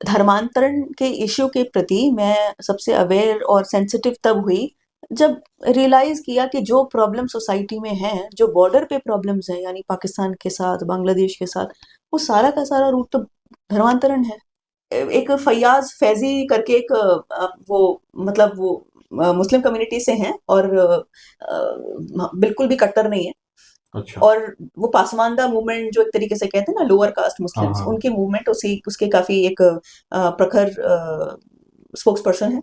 धर्मांतरण के इश्यू के प्रति मैं सबसे अवेयर और सेंसिटिव तब हुई जब रियलाइज किया कि जो प्रॉब्लम सोसाइटी में है, जो बॉर्डर पे प्रॉब्लम्स है, यानी पाकिस्तान के साथ, बांग्लादेश के साथ, वो सारा का सारा रूट तो धर्मांतरण है। एक फैयाज फैजी करके एक वो मतलब वो मुस्लिम कम्युनिटी से हैं, और बिल्कुल भी कट्टर नहीं है। अच्छा। और वो पासमानदा मूवमेंट जो एक तरीके से कहते हैं ना, लोअर कास्ट मुस्लिम्स, हाँ। उनकी मूवमेंट उसके काफी एक प्रखर स्पोक्स पर्सन है।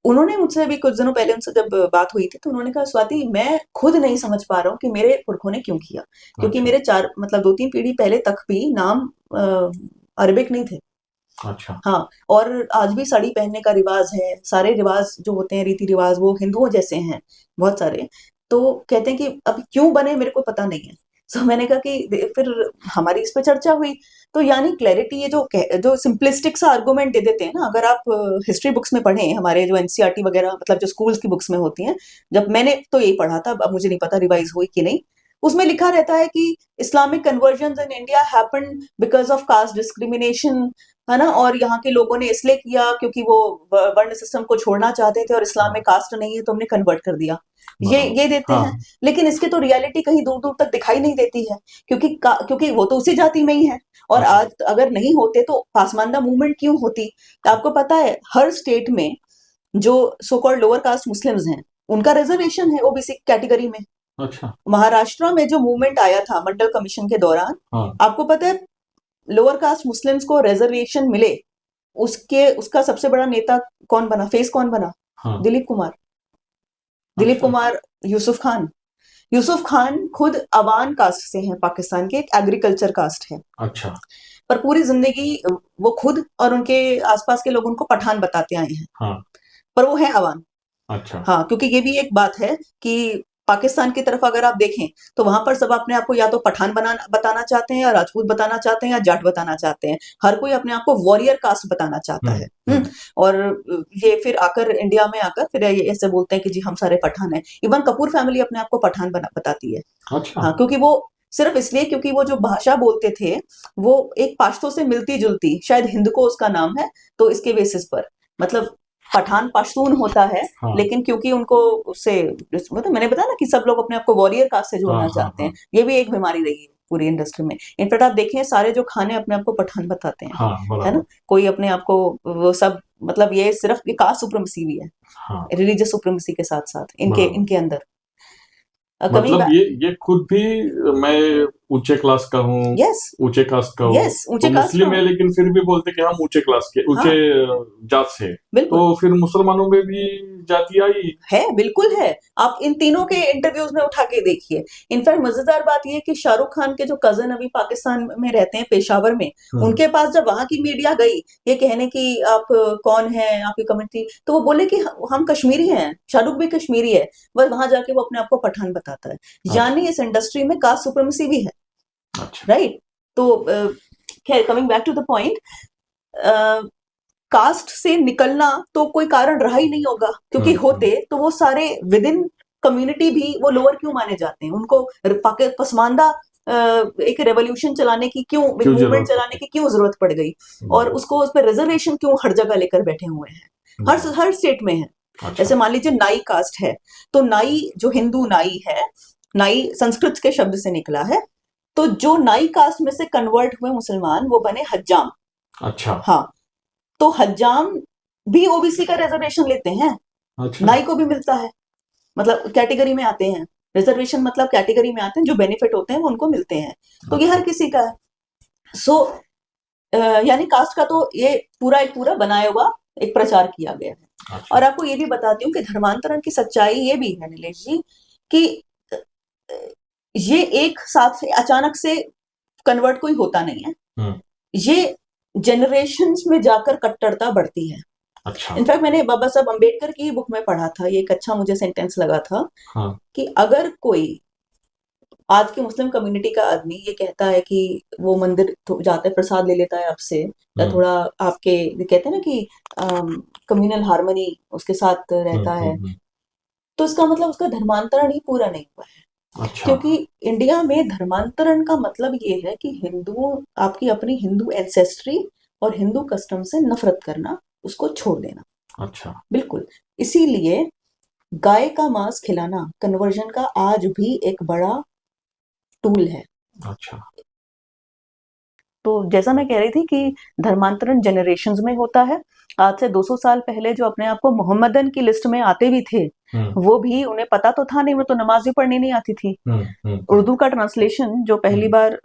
उन्होंने मुझसे अभी कुछ दिनों पहले उनसे जब बात हुई थी, तो उन्होंने कहा, स्वाति मैं खुद नहीं समझ पा रहा हूँ कि मेरे पुरखों ने क्यों किया, क्योंकि अच्छा। मेरे 2-3 पीढ़ी पहले तक भी नाम अरबिक नहीं थे। अच्छा। हाँ, और आज भी साड़ी पहनने का रिवाज है, सारे रिवाज जो होते हैं, रीति रिवाज, वो हिंदुओं जैसे हैं बहुत सारे। तो कहते हैं कि अब क्यों बने मेरे को पता नहीं है। तो मैंने कहा कि फिर हमारी इस पे चर्चा हुई, तो यानी क्लैरिटी, ये जो सिंपलिस्टिक सा आर्गुमेंट दे देते हैं ना, अगर आप हिस्ट्री बुक्स में पढ़ें, हमारे जो NCERT वगैरह, मतलब जो स्कूल्स की बुक्स में होती हैं, जब मैंने तो यही पढ़ा था, अब मुझे नहीं पता रिवाइज हुई कि नहीं, उसमें लिखा रहता है कि Islamic conversion in India happened because of caste discrimination, है ना, और यहाँ के लोगों ने इसलिए किया क्योंकि वो वर्ण सिस्टम को छोड़ना चाहते थे और इस्लाम में कास्ट नहीं है तो हमने कन्वर्ट कर दिया। ये देते हैं, लेकिन इसकी तो रियलिटी कहीं दूर दूर तक दिखाई नहीं देती है, क्योंकि वो तो उसी जाति में ही है। और अच्छा। आज अगर नहीं होते तो पासमानदा मूवमेंट क्यों होती। आपको पता है, हर स्टेट में जो so called lower caste Muslims हैं, उनका रिजर्वेशन है OBC कैटेगरी में। अच्छा। महाराष्ट्र में जो मूवमेंट आया था मंडल कमीशन के दौरान, हाँ। आपको पता है लोअर कास्ट मुस्लिम्स को रिजर्वेशन मिले, उसका सबसे बड़ा नेता कौन बना, फेस कौन बना? हाँ। दिलीप कुमार। दिलीप अच्छा। कुमार, यूसुफ खान खुद अवान कास्ट से हैं, पाकिस्तान के, एक एग्रीकल्चर कास्ट है। अच्छा। पर पूरी जिंदगी वो खुद और उनके आसपास के लोग उनको पठान बताते आए हैं, हाँ। पर वो है अवान। अच्छा। हाँ, क्योंकि ये भी एक बात है कि पाकिस्तान की तरफ अगर आप देखें तो वहां पर सब अपने आप को या तो पठान बताना चाहते हैं, या राजपूत बताना चाहते हैं, या जाट बताना चाहते हैं। हर कोई अपने आप को वॉरियर कास्ट बताना चाहता है। और ये फिर आकर इंडिया में आकर फिर ये ऐसे बोलते हैं कि जी हम सारे पठान हैं। इवन कपूर फैमिली अपने आप को पठान बताती है। अच्छा। हाँ, क्योंकि वो सिर्फ इसलिए क्योंकि वो जो भाषा बोलते थे वो एक पाश्तो से मिलती जुलती, शायद हिंदको उसका नाम है, तो इसके बेसिस पर, मतलब पठान पश्तून होता है, हाँ। लेकिन क्योंकि उनको उससे मतलब मैंने बताया ना कि सब लोग अपने आप को वॉरियर कास्ट से जोड़ना हाँ, चाहते हाँ, हैं, ये भी एक बीमारी रही है पूरी इंडस्ट्री में। इनफैक्ट आप देखें सारे जो खाने अपने आप को पठान बताते हैं, हाँ, है ना, बराबर। कोई अपने आप को वो सब मतलब ये सिर्फ ये कास्ट सुप्रीमेसी भी है, हाँ, रिलीजियस सुप्रीमेसी के साथ साथ इनके बराबर। इनके अंदर कमिंग मतलब ये खुद भी, मैं ऊंचे क्लास का हूँ, यस ऊंचे कास्ट का हूँ, यस ऊंचे तो कास्ट का मुस्लिम है, हूँ, लेकिन फिर भी बोलते कि हम ऊंचे क्लास के, ऊंचे हाँ जात से। बिल्कुल तो फिर मुसलमानों में भी जाति आई। है, बिल्कुल है। आप इन तीनों के इंटरव्यूज में उठा के देखिए। इनफैक्ट मजेदार बात यह है कि शाहरुख खान के जो कजन अभी पाकिस्तान में रहते हैं, पेशावर में, उनके पास जब वहां की मीडिया गई ये कहने की आप कौन है, आपकी कम्युनिटी, तो वो बोले कि हम कश्मीरी हैं, शाहरुख भी कश्मीरी है, बस वहां जाके वो अपने आप को पठान बताता है। यानी इस इंडस्ट्री में कास्ट सुप्रीमेसी भी है, राइट। तो खैर coming back to the point, caste से निकलना तो कोई कारण रहा ही नहीं होगा, क्योंकि होते तो वो सारे विद इन कम्युनिटी भी वो लोअर क्यों माने जाते हैं, उनको पसमानदा एक रेवोल्यूशन चलाने की क्यों, मूवमेंट चलाने की क्यों जरूरत पड़ गई, और उसको उस पर रिजर्वेशन क्यों हर जगह लेकर बैठे हुए हैं, हर स्टेट में है। जैसे मान लीजिए नाई कास्ट है, तो नाई जो हिंदू नाई है, नाई संस्कृत के शब्द से निकला है, तो जो नाई कास्ट में से कन्वर्ट हुए मुसलमान वो बने हज्जाम। अच्छा। हाँ, तो हज्जाम भी ओबीसी का रिजर्वेशन लेते हैं। अच्छा। नाई को भी मिलता है, मतलब कैटेगरी में आते हैं, रिजर्वेशन मतलब कैटेगरी में आते हैं, जो बेनिफिट होते हैं वो उनको मिलते हैं। तो ये हर किसी का है। सो यानी कास्ट का तो ये पूरा बनाया हुआ एक प्रचार किया गया है। अच्छा। और आपको ये भी बताती हूँ कि धर्मांतरण की सच्चाई ये भी है नीलेश जी, कि ये एक साथ से अचानक से कन्वर्ट कोई होता नहीं है, ये जनरेशन्स में जाकर कट्टरता बढ़ती है। अच्छा। इनफैक्ट मैंने बाबा साहब अम्बेडकर की बुक में पढ़ा था, ये एक अच्छा मुझे सेंटेंस लगा था, हाँ। कि अगर कोई आज की मुस्लिम कम्युनिटी का आदमी ये कहता है कि वो मंदिर जाता है, प्रसाद ले लेता है आपसे, या थोड़ा आपके कहते हैं ना कि कम्युनल हार्मनी उसके साथ रहता है, तो इसका मतलब उसका धर्मांतरण ही पूरा नहीं हुआ है। अच्छा। क्योंकि इंडिया में धर्मांतरण का मतलब ये है कि हिंदुओं, आपकी अपनी हिंदू एंसेस्ट्री और हिंदू कस्टम से नफरत करना, उसको छोड़ देना। अच्छा। बिल्कुल। इसीलिए गाय का मांस खिलाना कन्वर्जन का आज भी एक बड़ा टूल है। अच्छा। तो जैसा मैं कह रही थी कि धर्मांतरण जनरेशन्स में होता है। आज से 200 साल पहले जो अपने आप को मोहम्मदन की लिस्ट में आते भी थे, वो भी उन्हें पता तो था नहीं, वो तो नमाज भी पढ़नी नहीं आती थी। उर्दू का ट्रांसलेशन जो पहली बार,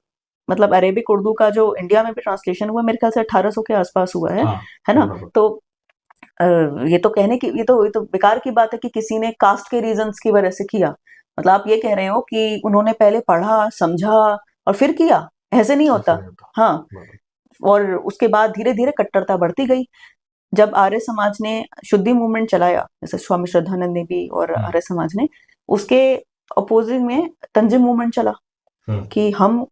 मतलब अरेबिक उर्दू का जो इंडिया में भी ट्रांसलेशन हुआ, मेरे ख्याल से 1800 के आसपास हुआ है ना। तो ये तो कहने की, ये तो बेकार की बात है कि किसी ने कास्ट के रीजंस की वजह से किया। मतलब आप ये कह रहे हो कि उन्होंने पहले पढ़ा समझा और फिर किया, ऐसे नहीं होता। हाँ, और उसके बाद धीरे धीरे कट्टरता बढ़ती गई। जब आर्य समाज ने शुद्धि मूवमेंट चलाया, जैसे स्वामी श्रद्धानंद ने भी और आर्य समाज ने, उसके अपोजिंग में तंजिम मूवमेंट चला कि हम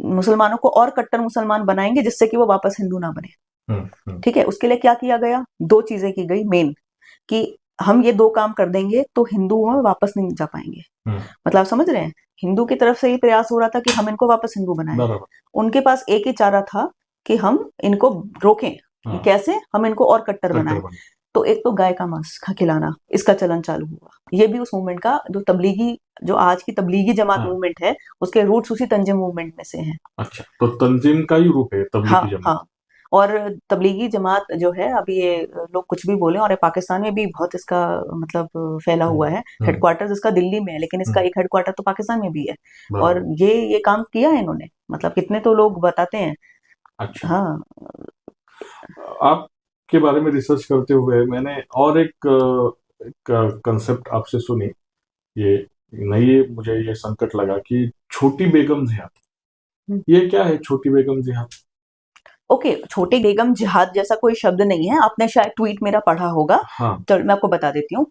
मुसलमानों को और कट्टर मुसलमान बनाएंगे जिससे कि वो वापस हिंदू ना बने। ठीक है, उसके लिए क्या किया गया, 2 चीजें की गई मेन, कि हम ये 2 काम कर देंगे तो हिंदुओं में वापस नहीं जा पाएंगे। मतलब आप समझ रहे हैं, हिंदू की तरफ से ये प्रयास हो रहा था कि हम इनको वापस हिंदू बनाएं। उनके पास एक ही चारा था कि हम इनको रोकें। कैसे, हम इनको और कट्टर बनाएं। तो एक तो गाय का मांस खिलाना, इसका चलन चालू हुआ। ये भी उस मूवमेंट का जो तबलीगी, जो आज की तबलीगी जमात मूवमेंट है, उसके रूट्स उसी तंजीम मूवमेंट में से हैं। अच्छा, तो तंजीम का ही रूप है तबलीगी जमात। हाँ, और तबलीगी जमात जो है, अब ये लोग कुछ भी बोले, और पाकिस्तान में भी बहुत इसका मतलब फैला हुआ है। हेडक्वार्टर्स इसका दिल्ली में है, लेकिन इसका एक हेडक्वार्टर तो पाकिस्तान में भी है। और ये काम किया है इन्होंने, मतलब कितने तो लोग बताते हैं। अच्छा। हाँ, आपके बारे में रिसर्च करते हुए मैंने और एक कंसेप्ट आपसे सुनी, ये नहीं, मुझे ये संकट लगा कि छोटी बेगम जिहाद, ये क्या है छोटी बेगम जिहाद? ओके, छोटी बेगम जिहाद जैसा कोई शब्द नहीं है, आपने शायद ट्वीट मेरा पढ़ा होगा। हाँ। तो मैं आपको बता देती हूँ।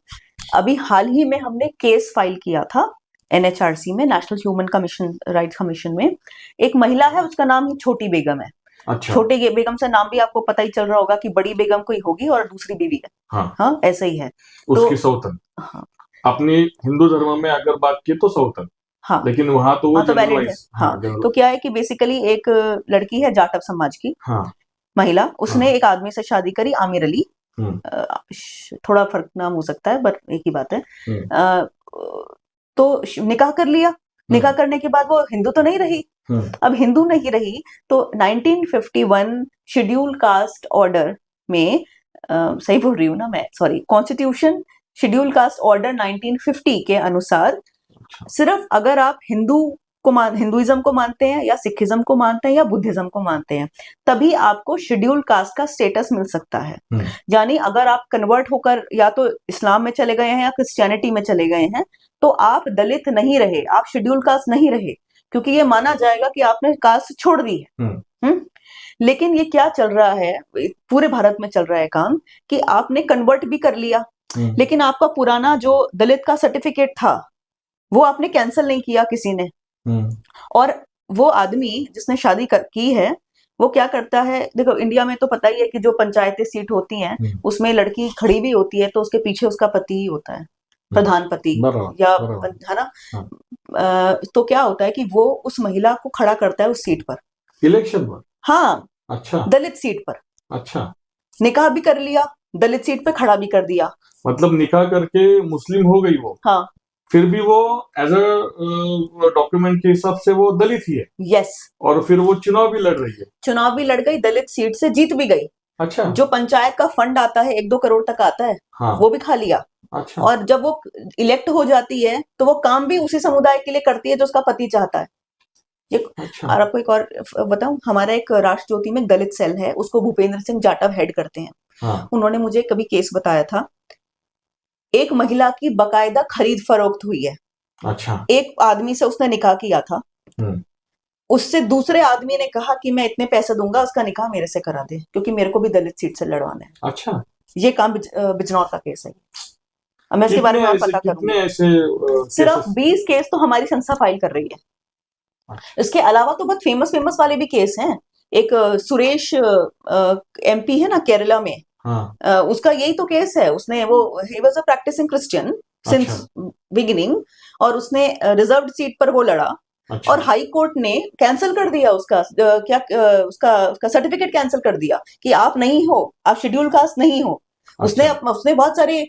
अभी हाल ही में हमने केस फाइल किया था NHRC में, national human commission rights commission में। एक महिला है, उसका नाम ही छोटी बेगम है। अच्छा। छोटी बेगम से नाम भी आपको पता ही चल रहा होगा कि बड़ी बेगम कोई होगी और दूसरी बीवी है। हाँ, ऐसा ही है। उसकी सौतन। हाँ। अपने हिंदू धर्म में अगर बात की तो सौतन। हाँ, लेकिन वहां तो वो वैलिड है। हाँ, तो क्या है कि बेसिकली एक लड़की है जाटव समाज की, हाँ, महिला, उसने एक आदमी से शादी करी, आमिर अली। थोड़ा फर्क नाम हो सकता है, बट एक ही बात है। तो निकाह कर लिया, निकाह करने के बाद वो हिंदू तो नहीं रही। अब हिंदू नहीं रही तो 1951 शेड्यूल कास्ट ऑर्डर में, सही बोल रही हूँ ना मैं, sorry, constitution schedule caste order 1950 के अनुसार सिर्फ अगर आप हिंदुइज्म को मानते हैं या सिखिज्म को मानते हैं या बुद्धिज्म को मानते हैं, तभी आपको शेड्यूल कास्ट का स्टेटस मिल सकता है। यानी अगर आप कन्वर्ट होकर या तो इस्लाम में चले गए हैं या क्रिश्चियनिटी में चले गए हैं, तो आप दलित नहीं रहे, आप शेड्यूल कास्ट नहीं रहे, क्योंकि ये माना जाएगा कि आपने कास्ट छोड़ दी है। लेकिन ये क्या चल रहा है, पूरे भारत में चल रहा है काम, कि आपने कन्वर्ट भी कर लिया, लेकिन आपका पुराना जो दलित का सर्टिफिकेट था वो आपने कैंसिल नहीं किया किसी ने। और वो आदमी जिसने शादी की है वो क्या करता है, देखो इंडिया में तो पता ही है कि जो पंचायती सीट होती हैं उसमें लड़की खड़ी भी होती है तो उसके पीछे उसका पति ही होता है, प्रधानपति या, है ना। तो क्या होता है कि वो उस महिला को खड़ा करता है उस सीट पर, इलेक्शन पर। हाँ, अच्छा, दलित सीट पर। अच्छा, निकाह भी कर लिया, दलित सीट पे खड़ा भी कर दिया, मतलब निकाह करके मुस्लिम हो गई वो। हाँ, फिर भी वो एज अ डॉक्यूमेंट के हिसाब से वो दलित ही है। यस। और फिर वो चुनाव भी लड़ रही है, चुनाव भी लड़ गई, दलित सीट से जीत भी गई। अच्छा। जो पंचायत का फंड आता है 1-2 करोड़ तक आता है, हाँ, वो भी खा लिया। अच्छा। और जब वो इलेक्ट हो जाती है तो वो काम भी उसी समुदाय के लिए करती है जो उसका पति चाहता है। अच्छा। और आपको एक और बताऊं, हमारा एक राष्ट्र ज्योति में दलित सेल है, उसको भूपेंद्र सिंह जाटव हेड करते हैं। हाँ। उन्होंने मुझे कभी केस बताया था, एक महिला की बकायदा खरीद फरोख्त हुई है। अच्छा। एक आदमी से उसने निकाह किया था, उससे दूसरे आदमी ने कहा कि मैं इतने पैसे दूंगा, उसका निकाह मेरे से करा दे, क्योंकि मेरे को भी दलित सीट से लड़वाना है। अच्छा। ये काम बिजनौर का केस है। अब मैं इसके बारे में पता करूंगी। सिर्फ 20 केस तो हमारी संस्था फाइल कर रही है। अच्छा। इसके अलावा तो बहुत फेमस वाले भी केस हैं। एक सुरेश MP है ना केरला में, हाँ। उसका यही तो केस है। उसने he was a practising Christian since beginning, और उसने रिजर्व्ड सीट पर वो लड़ा। अच्छा। और हाई कोर्ट ने कैंसिल कर दिया उसका उसका सर्टिफिकेट कैंसिल कर दिया कि आप नहीं हो, आप शेड्यूल कास्ट नहीं हो। अच्छा। उसने बहुत सारे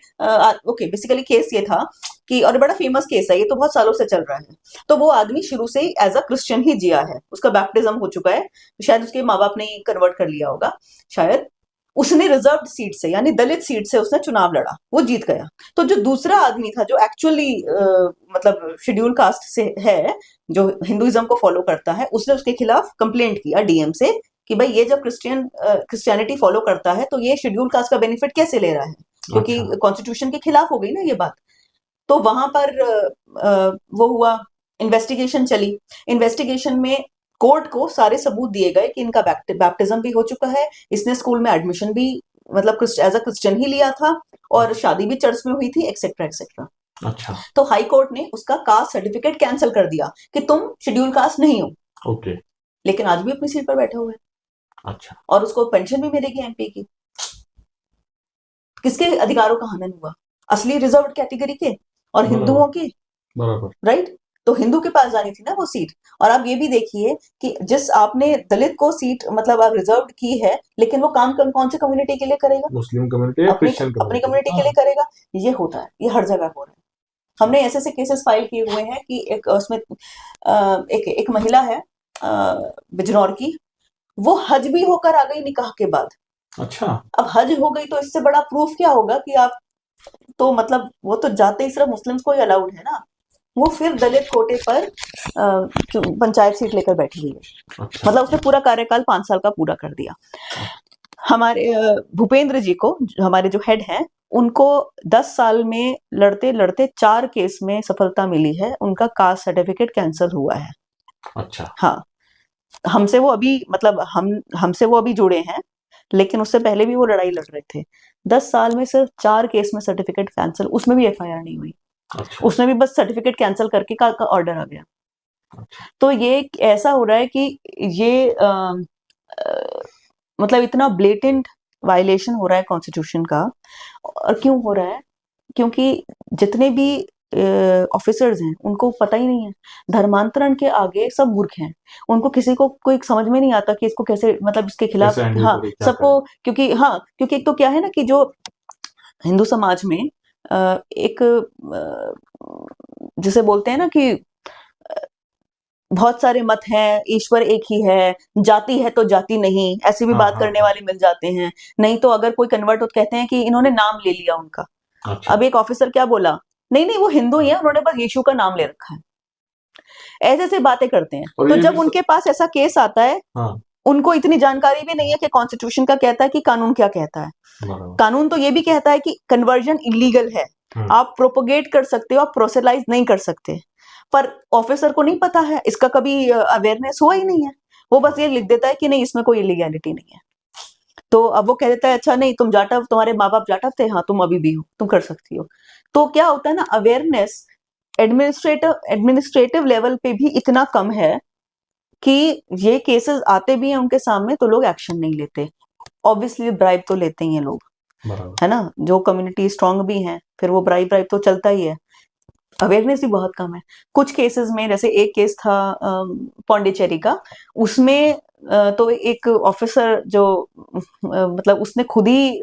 ओके, बेसिकली केस ये था कि, और बड़ा फेमस केस है ये, तो बहुत सालों से चल रहा है। तो वो आदमी शुरू से ही एज अ क्रिश्चियन ही जिया है, उसका बैप्टिज्म हो चुका है, शायद उसके माँ बाप ने कन्वर्ट कर लिया होगा शायद। उसने रिजर्व्ड सीट से, यानी दलित सीट से उसने चुनाव लड़ा, वो जीत गया। तो जो दूसरा आदमी था जो एक्चुअली मतलब शेड्यूल कास्ट से है, जो हिंदुइज्म को फॉलो करता है, उसने उसके खिलाफ कंप्लेंट किया DM से कि भाई ये जब क्रिश्चियनिटी फॉलो करता है तो ये शेड्यूल कास्ट का बेनिफिट कैसे ले रहा है, क्योंकि कॉन्स्टिट्यूशन के खिलाफ हो गई ना ये बात। तो वहां पर वो हुआ, इन्वेस्टिगेशन चली। इन्वेस्टिगेशन में कोर्ट को सारे सबूत दिए गए कि इनका बैप्टिज्म भी हो चुका है, इसने स्कूल में एडमिशन भी मतलब एज अ क्रिश्चियन ही लिया था, और शादी भी चर्च में हुई थी, एक्सेट्रा एक्सेट्रा। अच्छा। तो हाई कोर्ट ने उसका कास्ट सर्टिफिकेट कैंसिल कर दिया कि तुम शेड्यूल कास्ट नहीं हो। ओके। लेकिन आज भी अपनी सीट पर बैठे हुए। अच्छा। और उसको पेंशन भी मिलेगी MP की। किसके अधिकारों का हनन हुआ? असली रिजर्व्ड कैटेगरी के और हिंदुओं के। बराबर। राइट। तो हिंदू के पास जानी थी ना वो सीट। और आप ये भी देखिए कि जिस आपने दलित को सीट मतलब आप रिजर्व्ड की है, लेकिन वो काम कौन से कम्युनिटी के लिए करेगा? मुस्लिम कम्युनिटी या क्रिश्चियन कम्युनिटी? अपनी कम्युनिटी के लिए करेगा। ये होता है, ये हर जगह हो रहा है। हमने ऐसे केसेस फाइल किए हुए हैं कि एक उसमें एक महिला है बिजनौर की, वो हज भी होकर आ गई निकाह के बाद। अच्छा। अब हज हो गई तो इससे बड़ा प्रूफ क्या होगा कि आप तो मतलब वो तो जाते ही सिर्फ मुस्लिम्स को ही अलाउड है ना, वो फिर दलित कोटे पर पंचायत सीट लेकर बैठी हुई है। अच्छा। मतलब उसने पूरा कार्यकाल 5 साल का पूरा कर दिया। हमारे भूपेंद्र जी को, हमारे जो हेड हैं, उनको 10 साल में लड़ते लड़ते 4 केस में सफलता मिली है, उनका कास्ट सर्टिफिकेट कैंसिल हुआ है। अच्छा। हाँ, हमसे वो अभी मतलब हमसे वो अभी जुड़े हैं, लेकिन उससे पहले भी वो लड़ाई लड़ रहे थे। 10 साल में सिर्फ 4 केस में सर्टिफिकेट कैंसिल, उसमें भी FIR नहीं हुई। अच्छा। उसमें भी बस सर्टिफिकेट कैंसिल करके का ऑर्डर आ गया। अच्छा। तो ये ऐसा हो रहा है कि ये मतलब इतना ब्लेटेंट वायलेशन हो रहा है कॉन्स्टिट्यूशन का। और क्यों हो रहा है? क्योंकि जितने भी ऑफिसर्स हैं उनको पता ही नहीं है। धर्मांतरण के आगे सब मूर्ख हैं, उनको किसी को कोई समझ में नहीं आता कि इसको कैसे, मतलब इसके खिलाफ, कैसे हैंडल हाँ करें, क्या सबको, करें। क्योंकि एक तो क्या है ना कि जो हिंदू समाज में एक जिसे बोलते हैं ना कि बहुत सारे मत हैं, ईश्वर एक ही है, जाति है तो जाति नहीं, ऐसी भी हाँ बात हाँ करने हाँ। वाले मिल जाते हैं। नहीं तो अगर कोई कन्वर्ट हो तो कहते हैं कि इन्होंने नाम ले लिया उनका। अच्छा। अब एक ऑफिसर क्या बोला, नहीं नहीं वो हिंदू ही है, उन्होंने बस यीशु का नाम ले रखा है। ऐसे ऐसे बातें करते हैं। और तो ये जब भी उनके पास ऐसा केस आता है, हाँ उनको इतनी जानकारी भी नहीं है कि कॉन्स्टिट्यूशन का कहता है कि कानून क्या कहता है। बराबर। कानून तो ये भी कहता है कि कन्वर्जन इलीगल है, आप प्रोपोगेट कर सकते हो, आप प्रोसेलाइज नहीं कर सकते। पर ऑफिसर को नहीं पता है, इसका कभी अवेयरनेस हुआ ही नहीं है। वो बस ये लिख देता है कि नहीं इसमें कोई इलीगैलिटी नहीं है। तो अब वो कह देता है अच्छा नहीं तुम जाटव, तुम्हारे माँ बाप जाटव थे, हाँ तुम अभी भी हो, तुम कर सकती हो। तो क्या होता है ना, अवेयरनेस एडमिनिस्ट्रेटिव लेवल पे भी इतना कम है कि ये केसेस आते भी हैं उनके सामने तो लोग एक्शन नहीं लेते। ऑब्वियसली ब्राइब तो लेते ही हैं लोग, बराबर। है ना, जो कम्युनिटी स्ट्रांग भी है फिर वो ब्राइब तो चलता ही है। अवेयरनेस भी बहुत कम है। कुछ केसेस में, जैसे एक केस था पौंडीचेरी का, उसमें तो एक ऑफिसर जो मतलब उसने खुद ही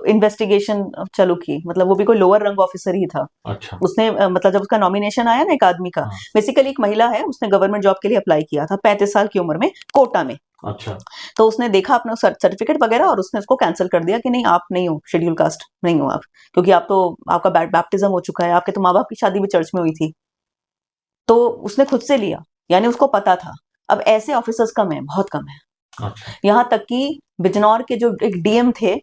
इन्वेस्टिगेशन चालू की, मतलब वो भी कोई लोअर रंग ऑफिसर ही था। अच्छा। उसने मतलब जब उसका नॉमिनेशन आया ना एक आदमी का, हाँ। बेसिकली एक महिला है, उसने गवर्नमेंट जॉब के लिए अप्लाई किया था 35 साल की उम्र में, कोटा में। अच्छा। तो उसने देखा अपना सर्टिफिकेट वगैरह और उसने उसको कैंसिल कर दिया कि नहीं आप नहीं हो, शेड्यूल कास्ट नहीं हो आप, क्योंकि आप तो, आपका बैप्टिज्म हो चुका है, आपके तो माँ बाप की शादी भी चर्च में हुई थी। तो उसने खुद से लिया, यानी उसको पता था। अब ऐसे ऑफिसर्स कम है, बहुत कम है। अच्छा। यहाँ तक कि बिजनौर के जो एक डीएम थे,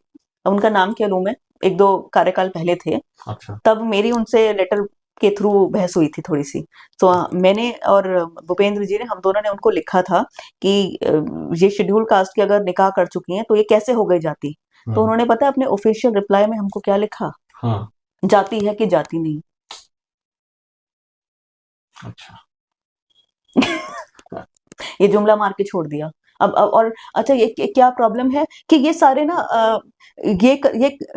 उनका नाम क्या लूं मैं, एक दो कार्यकाल पहले थे, अच्छा। तब मेरी उनसे लेटर के थ्रू बहस हुई थी थोड़ी सी। तो मैंने और भूपेंद्र जी ने, हम दोनों ने उनको लिखा था कि ये शेड्यूल कास्ट की अगर निकाह कर चुकी हैं तो ये कैसे हो गई जाति। तो उन्होंने पता है अपने ऑफिशियल रिप्लाई में हमको क्या लिखा, हाँ। जाति है कि जाति नहीं। अच्छा। ये जुमला मार के छोड़ दिया। अब और अच्छा ये क्या प्रॉब्लम है कि ये सारे ना ये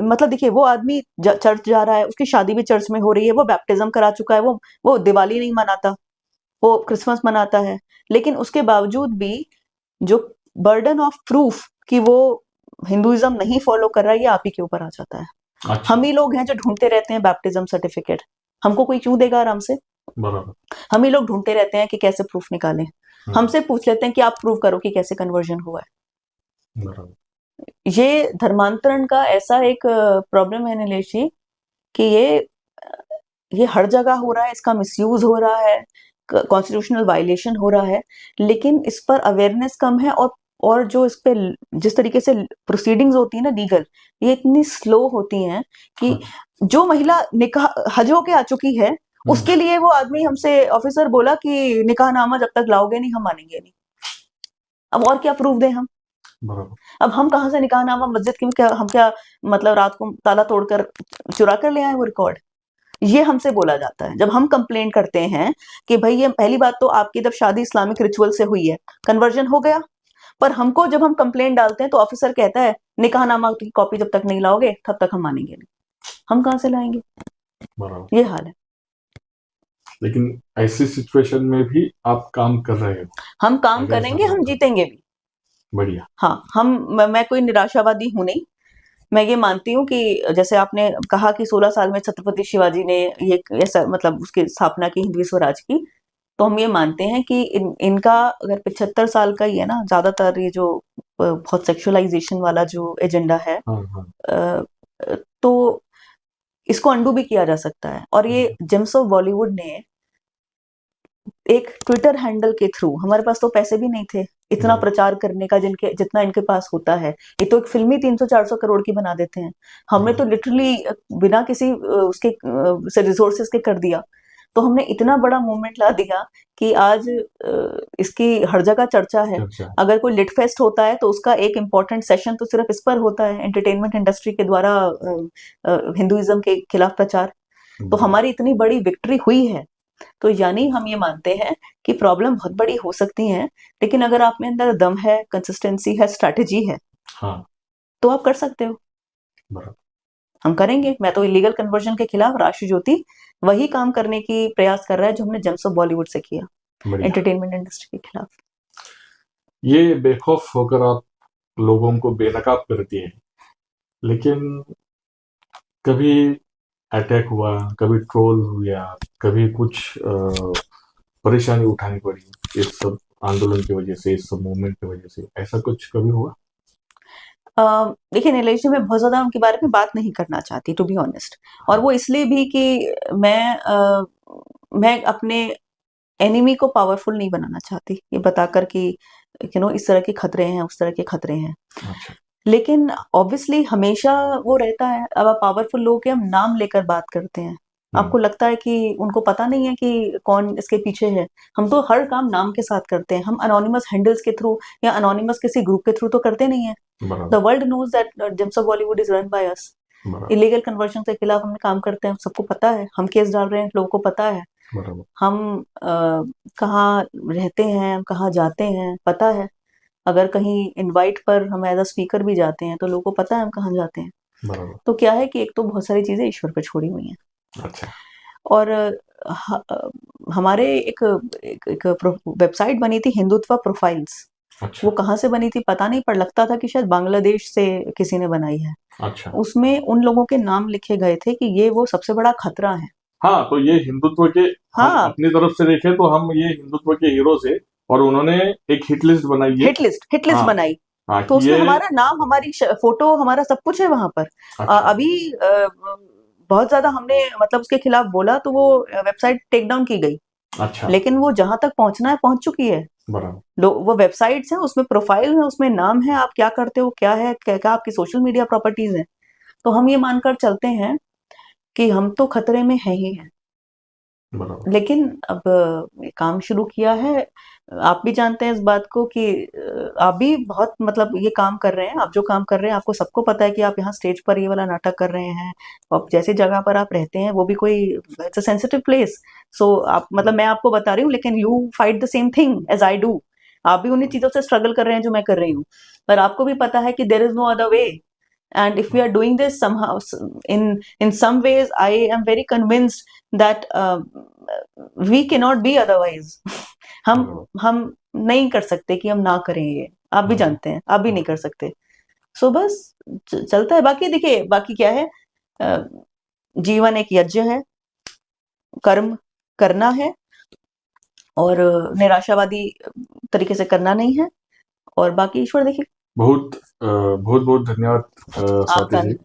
मतलब देखिए, वो आदमी चर्च जा रहा है, उसकी शादी भी चर्च में हो रही है, वो बैप्टिज्म करा चुका है, वो दिवाली नहीं मनाता, वो क्रिसमस मनाता है, लेकिन उसके बावजूद भी जो बर्डन ऑफ प्रूफ कि वो हिंदुइज्म नहीं फॉलो कर रहा है, ये आप ही के ऊपर आ जाता है। अच्छा। हम ही लोग हैं जो ढूंढते रहते हैं बैप्टिज्म सर्टिफिकेट, हमको कोई क्यों देगा आराम से। बराबर। हम ही लोग ढूंढते रहते हैं कि कैसे प्रूफ निकालें। हमसे पूछ लेते हैं कि आप प्रूव करो कि कैसे कन्वर्जन हुआ है। बराबर। ये धर्मांतरण का ऐसा एक प्रॉब्लम है नीलेश जी कि ये हर जगह हो रहा है, इसका मिसयूज हो रहा है, कॉन्स्टिट्यूशनल वायलेशन हो रहा है, लेकिन इस पर अवेयरनेस कम है। और जो इस पे जिस तरीके से प्रोसीडिंग्स होती है ना लीगल, ये इतनी स्लो होती हैं कि जो महिला निकाह हज होके आ चुकी है, उसके लिए वो आदमी हमसे ऑफिसर बोला कि निकाहनामा जब तक लाओगे नहीं हम मानेंगे नहीं। अब और क्या प्रूफ दें हम। बराबर। अब हम कहाँ से निकाहनामा, मस्जिद की क्या, हम क्या मतलब रात को ताला तोड़कर चुरा कर ले आए वो रिकॉर्ड। ये हमसे बोला जाता है जब हम कंप्लेन करते हैं कि भाई ये पहली बात तो आपकी जब शादी इस्लामिक रिचुअल से हुई है, कन्वर्जन हो गया, पर हमको जब हम कंप्लेन डालते हैं तो ऑफिसर कहता है निकाहनामा की कॉपी जब तक नहीं लाओगे तब तक हम मानेंगे नहीं। हम कहाँ से लाएंगे। बराबर। ये हाल है। लेकिन ऐसी सिचुएशन में भी आप काम कर रहे हो। हम काम करेंगे, हम जीतेंगे भी। बढ़िया। हाँ, मैं कोई निराशावादी हूं नहीं। मैं ये मानती हूँ कि जैसे आपने कहा कि 16 साल में छत्रपति शिवाजी ने ये ऐसा मतलब उसकी स्थापना की हिंदवी स्वराज की, तो हम ये मानते हैं कि इनका अगर 75 साल का ही है ना, ज्यादातर ये जो बहुत सेक्सुअलाइजेशन वाला जो एजेंडा है, हाँ हाँ। तो इसको अंडू भी किया जा सकता है। और ये जेम्स ऑफ बॉलीवुड ने एक ट्विटर हैंडल के थ्रू, हमारे पास तो पैसे भी नहीं थे इतना प्रचार करने का जितना इनके पास होता है। ये तो एक फिल्मी 300-400 करोड़ की बना देते हैं, हमने तो लिटरली बिना किसी उसके से रिसोर्सेज के कर दिया। तो हमने इतना बड़ा मूवमेंट ला दिया कि आज इसकी हर जगह चर्चा है। अगर कोई लिट फेस्ट होता है तो उसका एक इम्पॉर्टेंट सेशन तो सिर्फ इस पर होता है, एंटरटेनमेंट इंडस्ट्री के द्वारा हिंदुइज्म के खिलाफ प्रचार। तो हमारी इतनी बड़ी विक्ट्री हुई है, तो यानी हम ये मानते हैं कि प्रॉब्लम बहुत बड़ी हो सकती है, लेकिन अगर आप में अंदर दम है, कंसिस्टेंसी है, स्ट्रैटेजी है, हाँ। तो आप कर सकते हो। हम करेंगे। मैं तो इलीगल कन्वर्जन के खिलाफ राष्ट्रीय ज्योति वही काम करने की प्रयास कर रहा है जो हमने जेम्स ऑफ बॉलीवुड से किया, बढ़िया। एंटरटेनमेंट इंडस्ट्री के खिलाफ। ये बेखौफ होकर आप लोगों को बेनकाब करती है, लेकिन कभी अटैक हुआ, कभी ट्रोल हुआ, कभी कुछ परेशानी उठानी पड़ी इस सब आंदोलन की वजह से, इस सब मूवमेंट की वजह से, ऐसा कुछ कभी हुआ? देखिए नीलेश जी, मैं बहुत ज्यादा उनके बारे में बात नहीं करना चाहती टू बी ऑनेस्ट, और वो इसलिए भी कि मैं अपने एनिमी को पावरफुल नहीं बनाना चाहती, ये बताकर कि इस तरह के खतरे हैं, उस तरह के खतरे हैं। अच्छा। लेकिन ऑब्वियसली हमेशा वो रहता है, अब आप पावरफुल लोग के हम नाम लेकर बात करते हैं, आपको लगता है कि उनको पता नहीं है कि कौन इसके पीछे है। हम तो हर काम नाम के साथ करते हैं, हम अनोनिमस हैंडल्स के थ्रू या अनोनिमस किसी ग्रुप के थ्रू तो करते नहीं है। The world knows that gems of Bollywood is run by us. Illegal conversion के खिलाफ हमने काम करते हैं, सबको पता है, हम केस डाल रहे हैं, लोगों को पता है, हम कहाँ रहते हैं, हम कहाँ जाते हैं, पता है। अगर कहीं इनवाइट पर हम एज अ स्पीकर भी जाते हैं तो लोगों को पता है हम कहाँ जाते हैं। तो क्या है कि एक तो बहुत सारी चीजें ईश्वर पे छोड़ी हुई हैं। अच्छा। और हमारे एक वेबसाइट बनी थी, हिंदुत्व प्रोफाइल्स। अच्छा। वो कहाँ से बनी थी पता नहीं, पर लगता था कि शायद बांग्लादेश से किसी ने बनाई है। अच्छा। उसमें उन लोगों के नाम लिखे गए थे कि ये वो सबसे बड़ा खतरा है। हाँ, तो ये हिंदुत्व के, हाँ, हम अपनी तरफ से देखें तो हम ये हिंदुत्व के हीरो थे, और उन्होंने एक हिट लिस्ट बनाई है। हिट लिस्ट हाँ, बनाई। हाँ, तो उसमें ये हमारा नाम, हमारी फोटो, हमारा सब कुछ है वहां पर। अच्छा। अभी बहुत ज्यादा हमने मतलब उसके खिलाफ बोला तो वो वेबसाइट टेक डाउन की गई। अच्छा। लेकिन वो जहां तक पहुंचना है पहुंच चुकी है। बराबर। वो वेबसाइट्स हैं, उसमें प्रोफाइल है, उसमें नाम है, आप क्या करते हो, क्या है, क्या आपकी सोशल मीडिया प्रॉपर्टीज है। तो हम ये मानकर चलते हैं कि हम तो खतरे में है ही हैं। लेकिन अब काम शुरू किया है, आप भी जानते हैं इस बात को कि आप भी बहुत मतलब ये काम कर रहे हैं, आप जो काम कर रहे हैं आपको सबको पता है कि आप यहाँ स्टेज पर ये वाला नाटक कर रहे हैं, और जैसे जगह पर आप रहते हैं वो भी कोई it's a sensitive place. So आप मतलब मैं आपको बता रही हूँ, लेकिन you fight the same thing as I do. आप भी उन्हीं चीजों से स्ट्रगल कर रहे हैं जो मैं कर रही हूँ, पर आपको भी पता है कि there is no other way. And if we are doing this somehow, in some ways, I am very convinced that we cannot be otherwise. हम नहीं कर सकते कि हम ना करें, ये आप भी जानते हैं, आप भी नहीं कर सकते। सो बस चलता है। बाकी देखिए, बाकी क्या है, जीवन एक यज्ञ है, कर्म करना है, और निराशावादी तरीके से करना नहीं है, और बाकी ईश्वर देखिए। बहुत बहुत धन्यवाद स्वाति जी।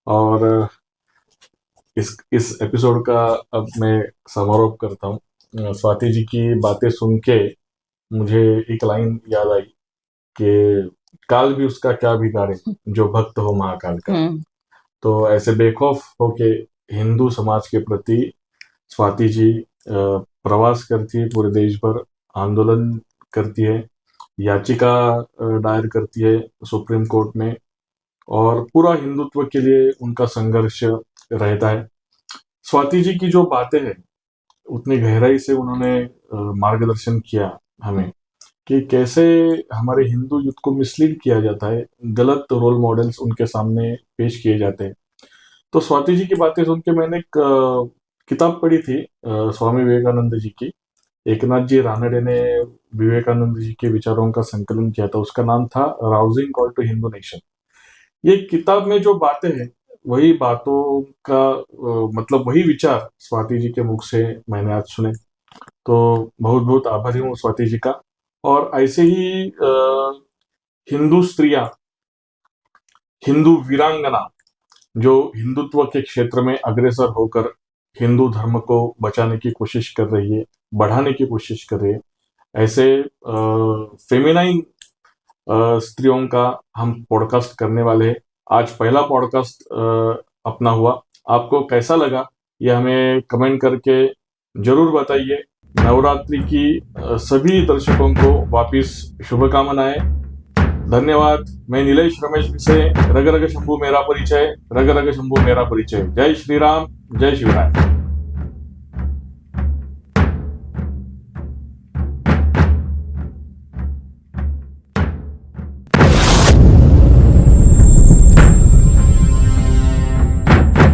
और इस एपिसोड का अब मैं समारोह करता हूँ। स्वाति जी की बातें सुन के मुझे एक लाइन याद आई कि काल भी उसका क्या बिगाड़े, जो भक्त हो महाकाल का। तो ऐसे बेखौफ होके हिंदू समाज के प्रति स्वाति जी प्रवास करती है, पूरे देश भर आंदोलन करती है, याचिका दायर करती है सुप्रीम कोर्ट में, और पूरा हिंदुत्व के लिए उनका संघर्ष रहता है। स्वाति जी की जो बातें हैं, उतनी गहराई से उन्होंने मार्गदर्शन किया हमें कि कैसे हमारे हिंदू यूथ को मिसलीड किया जाता है, गलत रोल मॉडल्स उनके सामने पेश किए जाते हैं। तो स्वाति जी की बातें सुन के मैंने एक किताब पढ़ी थी स्वामी विवेकानंद जी की। एकनाथ जी रानडे ने विवेकानंद जी के विचारों का संकलन किया था, उसका नाम था rousing call to Hindu nation. ये किताब में जो बातें हैं, वही बातों का मतलब वही विचार स्वाति जी के मुख से मैंने आज सुने। तो बहुत बहुत आभारी हूँ स्वाति जी का। और ऐसे ही हिंदू स्त्रियां, हिंदू वीरांगना जो हिंदुत्व के क्षेत्र में अग्रसर होकर हिंदू धर्म को बचाने की कोशिश कर रही है, बढ़ाने की कोशिश कर रही है, ऐसे फेमिनाइन स्त्रियों का हम पॉडकास्ट करने वाले हैं। आज पहला पॉडकास्ट अपना हुआ, आपको कैसा लगा ये हमें कमेंट करके जरूर बताइए। नवरात्रि की सभी दर्शकों को वापिस शुभकामनाएं। धन्यवाद। मैं नीलेश रमेश से, रग रग शंभू मेरा परिचय, रग रग शंभू मेरा परिचय। जय श्री राम, जय शिवराय।